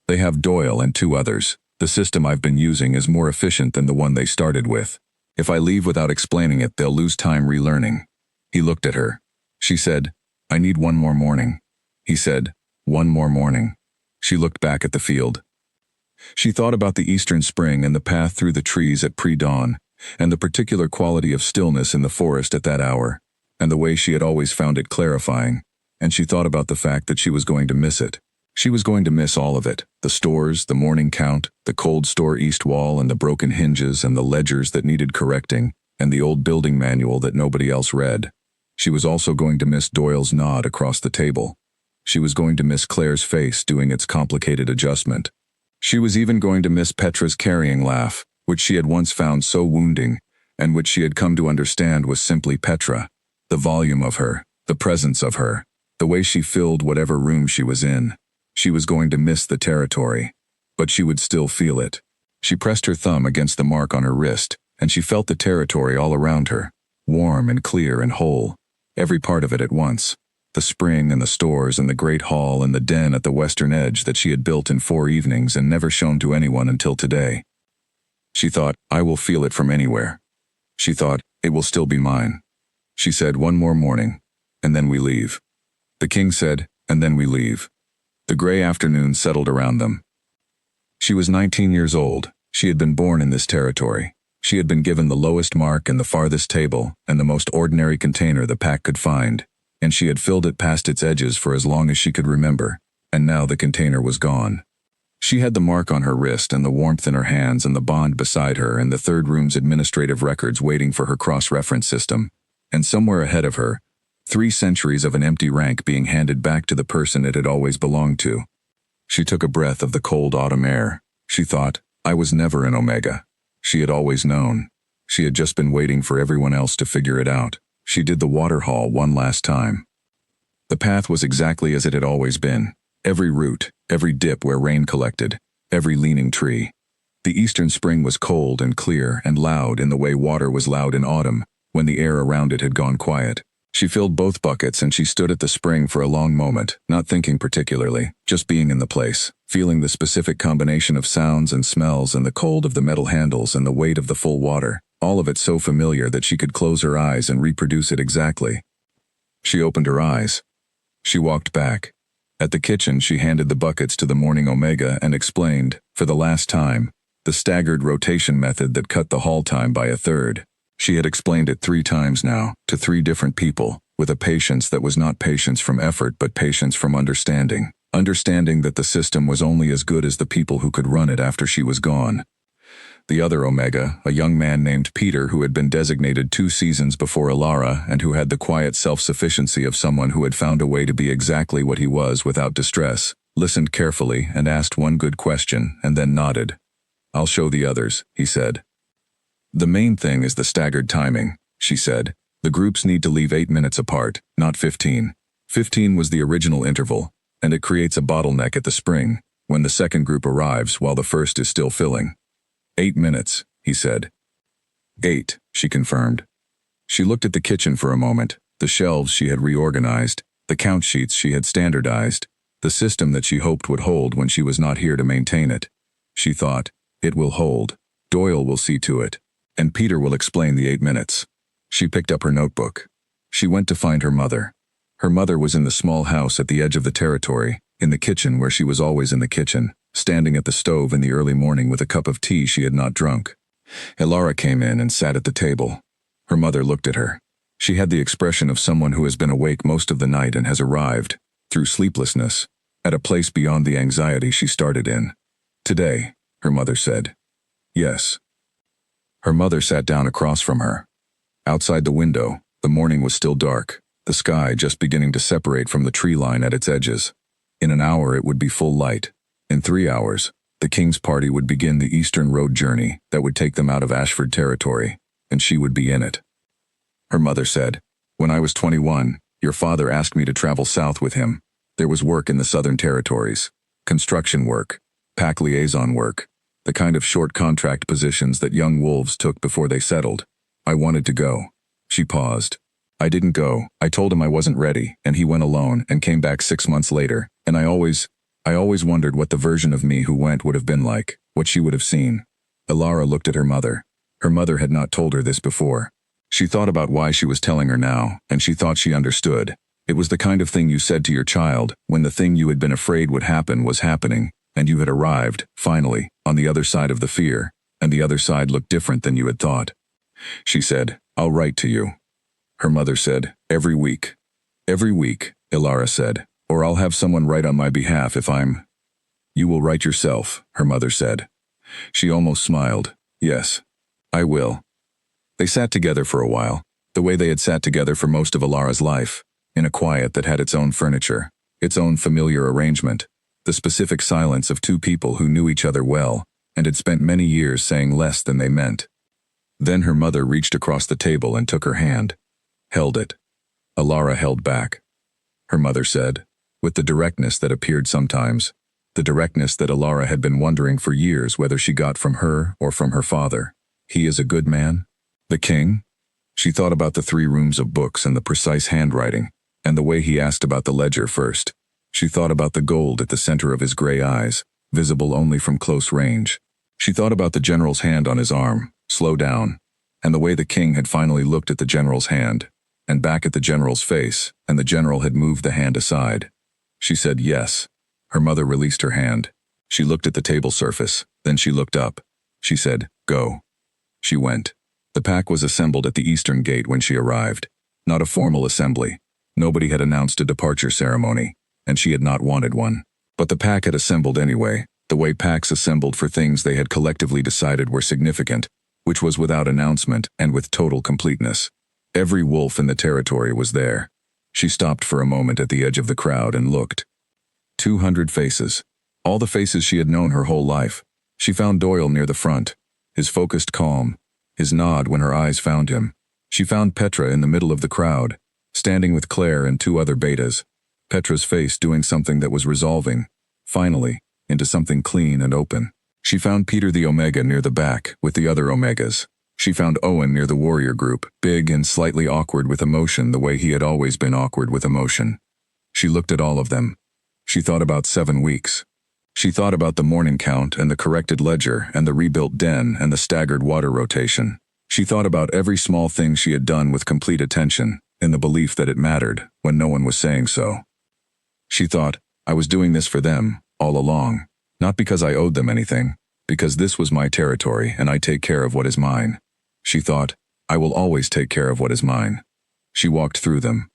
"They have Doyle and 2 others. The system I've been using is more efficient than the one they started with. If I leave without explaining it, they'll lose time relearning." He looked at her. She said, "I need 1 more morning." He said, "1 more morning." She looked back at the field. She thought about the eastern spring and the path through the trees at pre-dawn, and the particular quality of stillness in the forest at that hour, and the way she had always found it clarifying, and she thought about the fact that she was going to miss it. She was going to miss all of it, the stores, the morning count, the cold store east wall and the broken hinges and the ledgers that needed correcting, and the old building manual that nobody else read. She was also going to miss Doyle's nod across the table. She was going to miss Claire's face doing its complicated adjustment. She was even going to miss Petra's carrying laugh, which she had once found so wounding, and which she had come to understand was simply Petra. The volume of her, the presence of her, the way she filled whatever room she was in. She was going to miss the territory, but she would still feel it. She pressed her thumb against the mark on her wrist, and she felt the territory all around her, warm and clear and whole, every part of it at once. The spring and the stores and the great hall and the den at the western edge that she had built in 4 evenings and never shown to anyone until today. She thought, "I will feel it from anywhere." She thought, "It will still be mine." She said, "1 more morning, and then we leave." The king said, "And then we leave." The gray afternoon settled around them. She was 19 years old. She had been born in this territory. She had been given the lowest mark and the farthest table and the most ordinary container the pack could find, and she had filled it past its edges for as long as she could remember, and now the container was gone. She had the mark on her wrist and the warmth in her hands and the bond beside her and the third room's administrative records waiting for her cross-reference system, and somewhere ahead of her, 3 centuries of an empty rank being handed back to the person it had always belonged to. She took a breath of the cold autumn air. She thought, "I was never an Omega." She had always known. She had just been waiting for everyone else to figure it out. She did the water haul one last time. The path was exactly as it had always been. Every root, every dip where rain collected, every leaning tree. The eastern spring was cold and clear and loud in the way water was loud in autumn, when the air around it had gone quiet. She filled both buckets and she stood at the spring for a long moment, not thinking particularly, just being in the place, feeling the specific combination of sounds and smells and the cold of the metal handles and the weight of the full water, all of it so familiar that she could close her eyes and reproduce it exactly. She opened her eyes. She walked back. At the kitchen, she handed the buckets to the morning Omega and explained, for the last time, the staggered rotation method that cut the haul time by a third. She had explained it 3 times now, to 3 different people, with a patience that was not patience from effort but patience from understanding. Understanding that the system was only as good as the people who could run it after she was gone. The other Omega, a young man named Peter who had been designated 2 seasons before Alara and who had the quiet self-sufficiency of someone who had found a way to be exactly what he was without distress, listened carefully and asked one good question and then nodded. "I'll show the others," he said. "The main thing is the staggered timing," she said. "The groups need to leave 8 minutes apart, not 15. 15 was the original interval, and it creates a bottleneck at the spring, when the second group arrives while the first is still filling. 8 minutes, he said. 8, she confirmed. She looked at the kitchen for a moment, the shelves she had reorganized, the count sheets she had standardized, the system that she hoped would hold when she was not here to maintain it. She thought, it will hold. Doyle will see to it. And Peter will explain the 8 minutes. She picked up her notebook. She went to find her mother. Her mother was in the small house at the edge of the territory, in the kitchen where she was always in the kitchen, standing at the stove in the early morning with a cup of tea she had not drunk. Alara came in and sat at the table. Her mother looked at her. She had the expression of someone who has been awake most of the night and has arrived, through sleeplessness, at a place beyond the anxiety she started in. "Today," her mother said. "Yes." Her mother sat down across from her. Outside the window, the morning was still dark, the sky just beginning to separate from the tree line at its edges. In an hour it would be full light. In 3 hours, the King's party would begin the eastern road journey that would take them out of Ashford territory, and she would be in it. Her mother said, "When I was 21, your father asked me to travel south with him. There was work in the southern territories, construction work, pack liaison work, the kind of short contract positions that young wolves took before they settled. I wanted to go." She paused. "I didn't go. I told him I wasn't ready, and he went alone and came back 6 months later, and I always wondered what the version of me who went would have been like, what she would have seen." Alara looked at her mother. Her mother had not told her this before. She thought about why she was telling her now, and she thought she understood. It was the kind of thing you said to your child when the thing you had been afraid would happen was happening, and you had arrived, finally, on the other side of the fear, and the other side looked different than you had thought. She said, "I'll write to you." Her mother said, "Every week." "Every week," Alara said, "or I'll have someone write on my behalf if I'm—" "You will write yourself," her mother said. She almost smiled. "Yes, I will." They sat together for a while, the way they had sat together for most of Alara's life, in a quiet that had its own furniture, its own familiar arrangement, the specific silence of 2 people who knew each other well and had spent many years saying less than they meant. Then her mother reached across the table and took her hand. Held it. Alara held back. Her mother said, with the directness that appeared sometimes, the directness that Alara had been wondering for years whether she got from her or from her father, "He is a good man? The king?" She thought about the 3 rooms of books and the precise handwriting, and the way he asked about the ledger first. She thought about the gold at the center of his gray eyes, visible only from close range. She thought about the general's hand on his arm, slow down, and the way the king had finally looked at the general's hand, and back at the general's face, and the general had moved the hand aside. She said yes. Her mother released her hand. She looked at the table surface, then she looked up. She said, "Go." She went. The pack was assembled at the eastern gate when she arrived. Not a formal assembly. Nobody had announced a departure ceremony, and she had not wanted one. But the pack had assembled anyway, the way packs assembled for things they had collectively decided were significant, which was without announcement and with total completeness. Every wolf in the territory was there. She stopped for a moment at the edge of the crowd and looked. 200 faces. All the faces she had known her whole life. She found Doyle near the front, his focused calm, his nod when her eyes found him. She found Petra in the middle of the crowd, standing with Claire and 2 other betas. Petra's face doing something that was resolving, finally, into something clean and open. She found Peter the Omega near the back, with the other Omegas. She found Owen near the warrior group, big and slightly awkward with emotion the way he had always been awkward with emotion. She looked at all of them. She thought about 7 weeks. She thought about the morning count and the corrected ledger and the rebuilt den and the staggered water rotation. She thought about every small thing she had done with complete attention, in the belief that it mattered, when no one was saying so. She thought, I was doing this for them, all along. Not because I owed them anything, because this was my territory and I take care of what is mine. She thought, I will always take care of what is mine. She walked through them.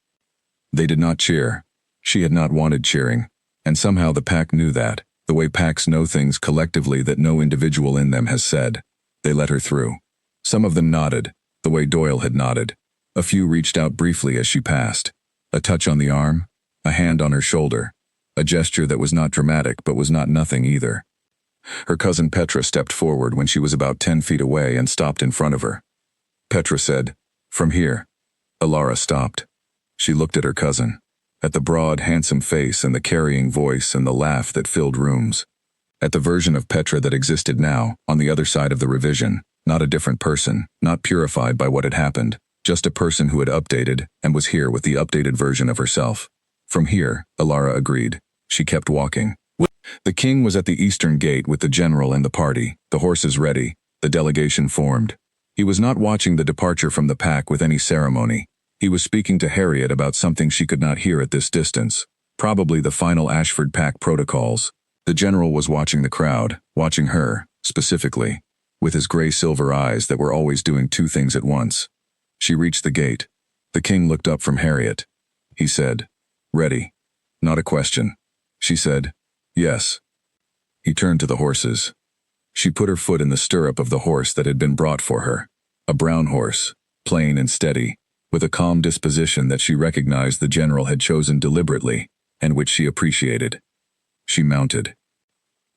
They did not cheer. She had not wanted cheering, and somehow the pack knew that, the way packs know things collectively that no individual in them has said. They let her through. Some of them nodded, the way Doyle had nodded. A few reached out briefly as she passed. A touch on the arm, a hand on her shoulder, a gesture that was not dramatic but was not nothing either. Her cousin Petra stepped forward when she was about 10 feet away and stopped in front of her. Petra said, "From here." Alara stopped. She looked at her cousin, at the broad, handsome face and the carrying voice and the laugh that filled rooms. At the version of Petra that existed now, on the other side of the revision, not a different person, not purified by what had happened, just a person who had updated and was here with the updated version of herself. From here, Alara agreed. She kept walking. The king was at the eastern gate with the general and the party, the horses ready, the delegation formed. He was not watching the departure from the pack with any ceremony. He was speaking to Harriet about something she could not hear at this distance, probably the final Ashford pack protocols. The general was watching the crowd, watching her, specifically, with his gray-silver eyes that were always doing 2 things at once. She reached the gate. The king looked up from Harriet. He said, "Ready." Not a question. She said, "Yes." He turned to the horses. She put her foot in the stirrup of the horse that had been brought for her. A brown horse, plain and steady, with a calm disposition that she recognized the general had chosen deliberately, and which she appreciated. She mounted.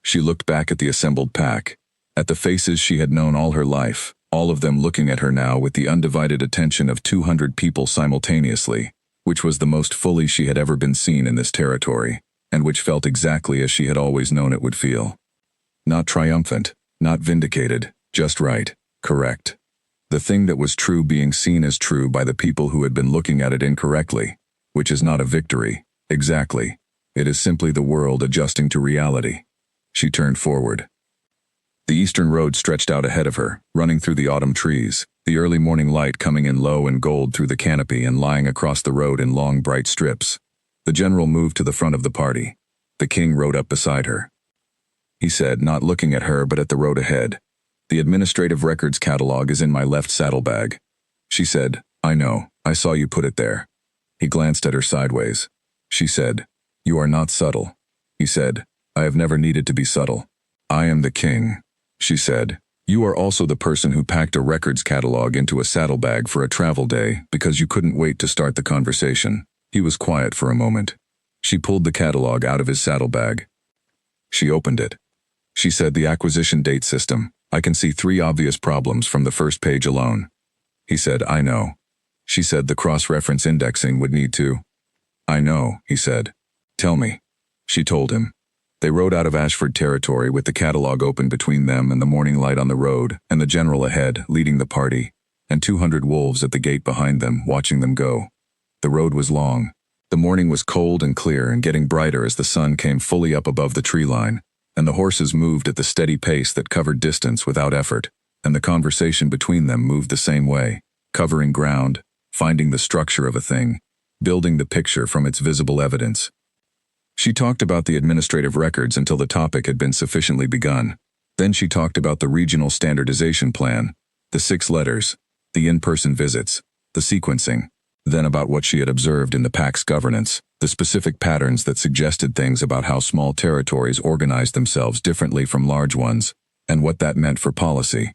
She looked back at the assembled pack, at the faces she had known all her life, all of them looking at her now with the undivided attention of 200 people simultaneously, which was the most fully she had ever been seen in this territory, and which felt exactly as she had always known it would feel. Not triumphant, not vindicated, just right, correct. The thing that was true being seen as true by the people who had been looking at it incorrectly, which is not a victory, exactly. It is simply the world adjusting to reality. She turned forward. The eastern road stretched out ahead of her, running through the autumn trees, the early morning light coming in low and gold through the canopy and lying across the road in long bright strips. The general moved to the front of the party. The king rode up beside her. He said, not looking at her but at the road ahead, "The administrative records catalog is in my left saddlebag." She said, "I know, I saw you put it there." He glanced at her sideways. She said, "You are not subtle." He said, "I have never needed to be subtle. I am the king." She said, "You are also the person who packed a records catalog into a saddlebag for a travel day because you couldn't wait to start the conversation." He was quiet for a moment. She pulled the catalog out of his saddlebag. She opened it. She said, "The acquisition date system. I can see 3 obvious problems from the first page alone." He said, "I know." She said, "The cross-reference indexing would need to." "I know," he said. "Tell me." She told him. They rode out of Ashford territory with the catalog open between them and the morning light on the road, and the general ahead, leading the party, and 200 wolves at the gate behind them, watching them go. The road was long. The morning was cold and clear and getting brighter as the sun came fully up above the tree line, and the horses moved at the steady pace that covered distance without effort, and the conversation between them moved the same way, covering ground, finding the structure of a thing, building the picture from its visible evidence. She talked about the administrative records until the topic had been sufficiently begun. Then she talked about the regional standardization plan, the 6 letters, the in-person visits, the sequencing, then about what she had observed in the pack's governance, the specific patterns that suggested things about how small territories organized themselves differently from large ones, and what that meant for policy.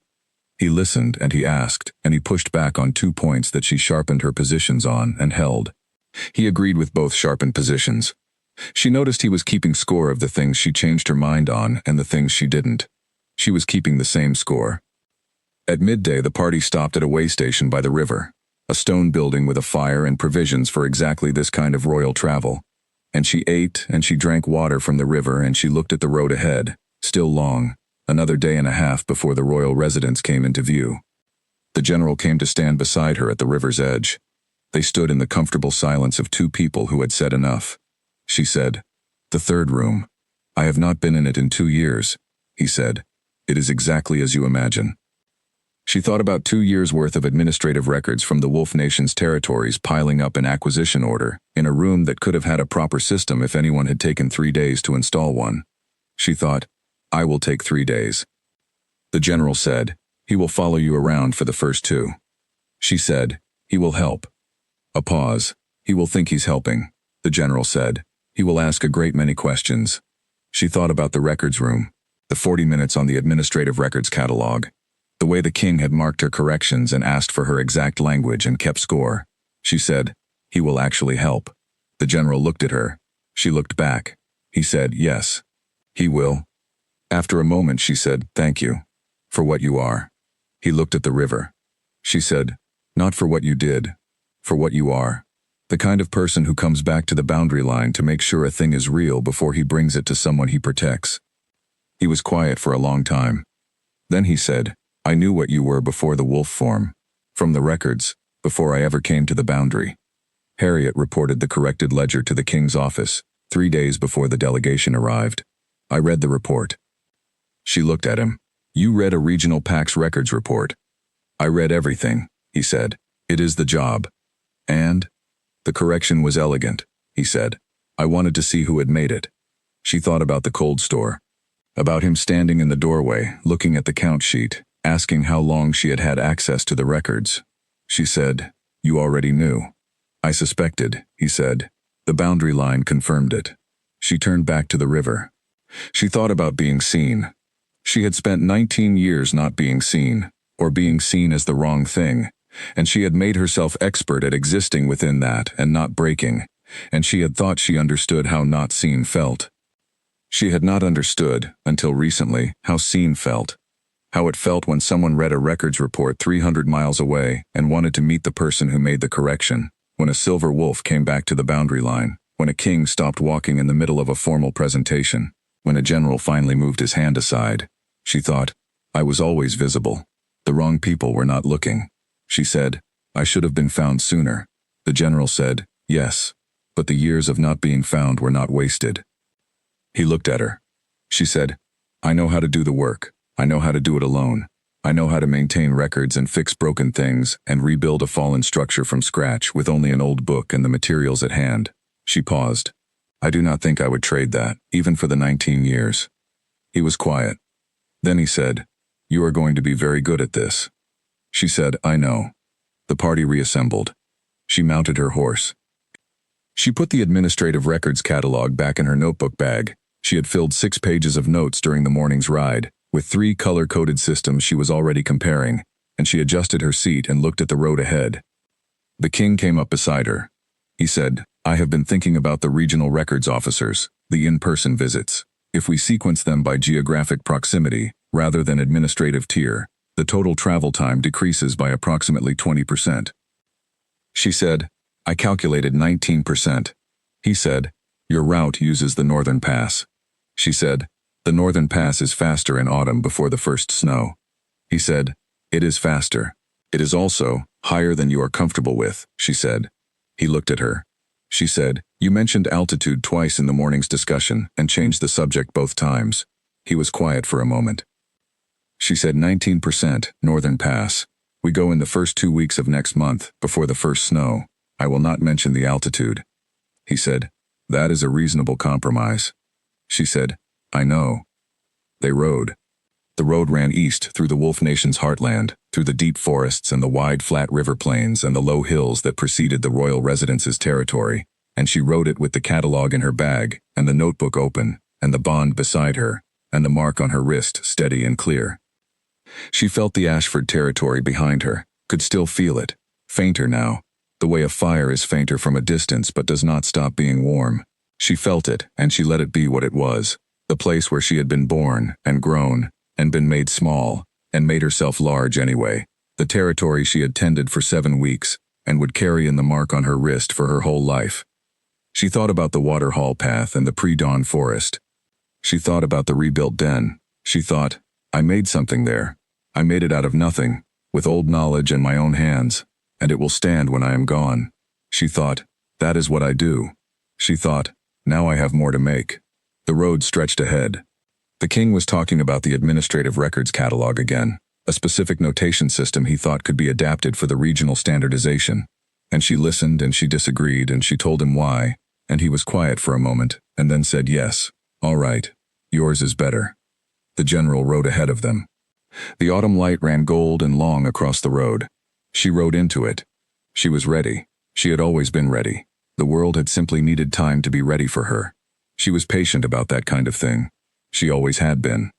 He listened and he asked, and he pushed back on 2 points that she sharpened her positions on and held. He agreed with both sharpened positions. She noticed he was keeping score of the things she changed her mind on and the things she didn't. She was keeping the same score. At midday, the party stopped at a way station by the river, a stone building with a fire and provisions for exactly this kind of royal travel. And she ate, and she drank water from the river, and she looked at the road ahead, still long, another day and a half before the royal residence came into view. The general came to stand beside her at the river's edge. They stood in the comfortable silence of two people who had said enough. She said, "The third room. I have not been in it in 2 years," he said. "It is exactly as you imagine." She thought about 2 years' worth of administrative records from the Wolf Nation's territories piling up in acquisition order, in a room that could have had a proper system if anyone had taken 3 days to install one. She thought, "I will take 3 days." The general said, "He will follow you around for the first 2. She said, "He will help." A pause. "He will think he's helping," the general said. "He will ask a great many questions." She thought about the records room, the 40 minutes on the administrative records catalog, the way the king had marked her corrections and asked for her exact language and kept score. She said, "He will actually help." The general looked at her. She looked back. He said, "Yes, he will." After a moment she said, "Thank you. For what you are." He looked at the river. She said, "Not for what you did. For what you are. The kind of person who comes back to the boundary line to make sure a thing is real before he brings it to someone he protects." He was quiet for a long time. Then he said, "I knew what you were before the wolf form. From the records, before I ever came to the boundary." Harriet reported the corrected ledger to the king's office, 3 days before the delegation arrived. "I read the report." She looked at him. "You read a regional PAX records report." "I read everything," he said. "It is the job." "And?" "The correction was elegant," he said. "I wanted to see who had made it." She thought about the cold store. About him standing in the doorway, looking at the count sheet, asking how long she had had access to the records. She said, "You already knew." "I suspected," he said. "The boundary line confirmed it." She turned back to the river. She thought about being seen. She had spent 19 years not being seen, or being seen as the wrong thing, and she had made herself expert at existing within that and not breaking, and she had thought she understood how not seen felt. She had not understood, until recently, how seen felt. How it felt when someone read a records report 300 miles away and wanted to meet the person who made the correction, when a silver wolf came back to the boundary line, when a king stopped walking in the middle of a formal presentation, when a general finally moved his hand aside. She thought, "I was always visible. The wrong people were not looking." She said, "I should have been found sooner." The general said, "Yes, but the years of not being found were not wasted." He looked at her. She said, "I know how to do the work. I know how to do it alone. I know how to maintain records and fix broken things and rebuild a fallen structure from scratch with only an old book and the materials at hand." She paused. "I do not think I would trade that, even for the 19 years. He was quiet. Then he said, "You are going to be very good at this." She said, "I know." The party reassembled. She mounted her horse. She put the administrative records catalog back in her notebook bag. She had filled 6 pages of notes during the morning's ride, with 3 color-coded systems she was already comparing, and she adjusted her seat and looked at the road ahead. The king came up beside her. He said, "I have been thinking about the regional records officers, the in-person visits. If we sequence them by geographic proximity, rather than administrative tier, the total travel time decreases by approximately 20%. She said, "I calculated 19%. He said, "Your route uses the Northern Pass." She said, "The Northern Pass is faster in autumn before the first snow." He said, "It is faster. It is also higher than you are comfortable with," she said. He looked at her. She said, "You mentioned altitude twice in the morning's discussion and changed the subject both times." He was quiet for a moment. She said, 19%, Northern Pass. We go in the first 2 weeks of next month, before the first snow. I will not mention the altitude." He said, "That is a reasonable compromise." She said, "I know." They rode. The road ran east through the Wolf Nation's heartland, through the deep forests and the wide flat river plains and the low hills that preceded the royal residence's territory, and she rode it with the catalog in her bag, and the notebook open, and the bond beside her, and the mark on her wrist steady and clear. She felt the Ashford territory behind her, could still feel it, fainter now, the way a fire is fainter from a distance but does not stop being warm. She felt it, and she let it be what it was, the place where she had been born, and grown, and been made small, and made herself large anyway, the territory she had tended for 7 weeks, and would carry in the mark on her wrist for her whole life. She thought about the waterhall path and the pre-dawn forest. She thought about the rebuilt den. She thought, I made something there. I made it out of nothing, with old knowledge in my own hands, and it will stand when I am gone. She thought, that is what I do. She thought, now I have more to make. The road stretched ahead. The king was talking about the administrative records catalog again, a specific notation system he thought could be adapted for the regional standardization. And she listened and she disagreed and she told him why, and he was quiet for a moment and then said yes. All right, yours is better. The general rode ahead of them. The autumn light ran gold and long across the road. She rode into it. She was ready. She had always been ready. The world had simply needed time to be ready for her. She was patient about that kind of thing. She always had been.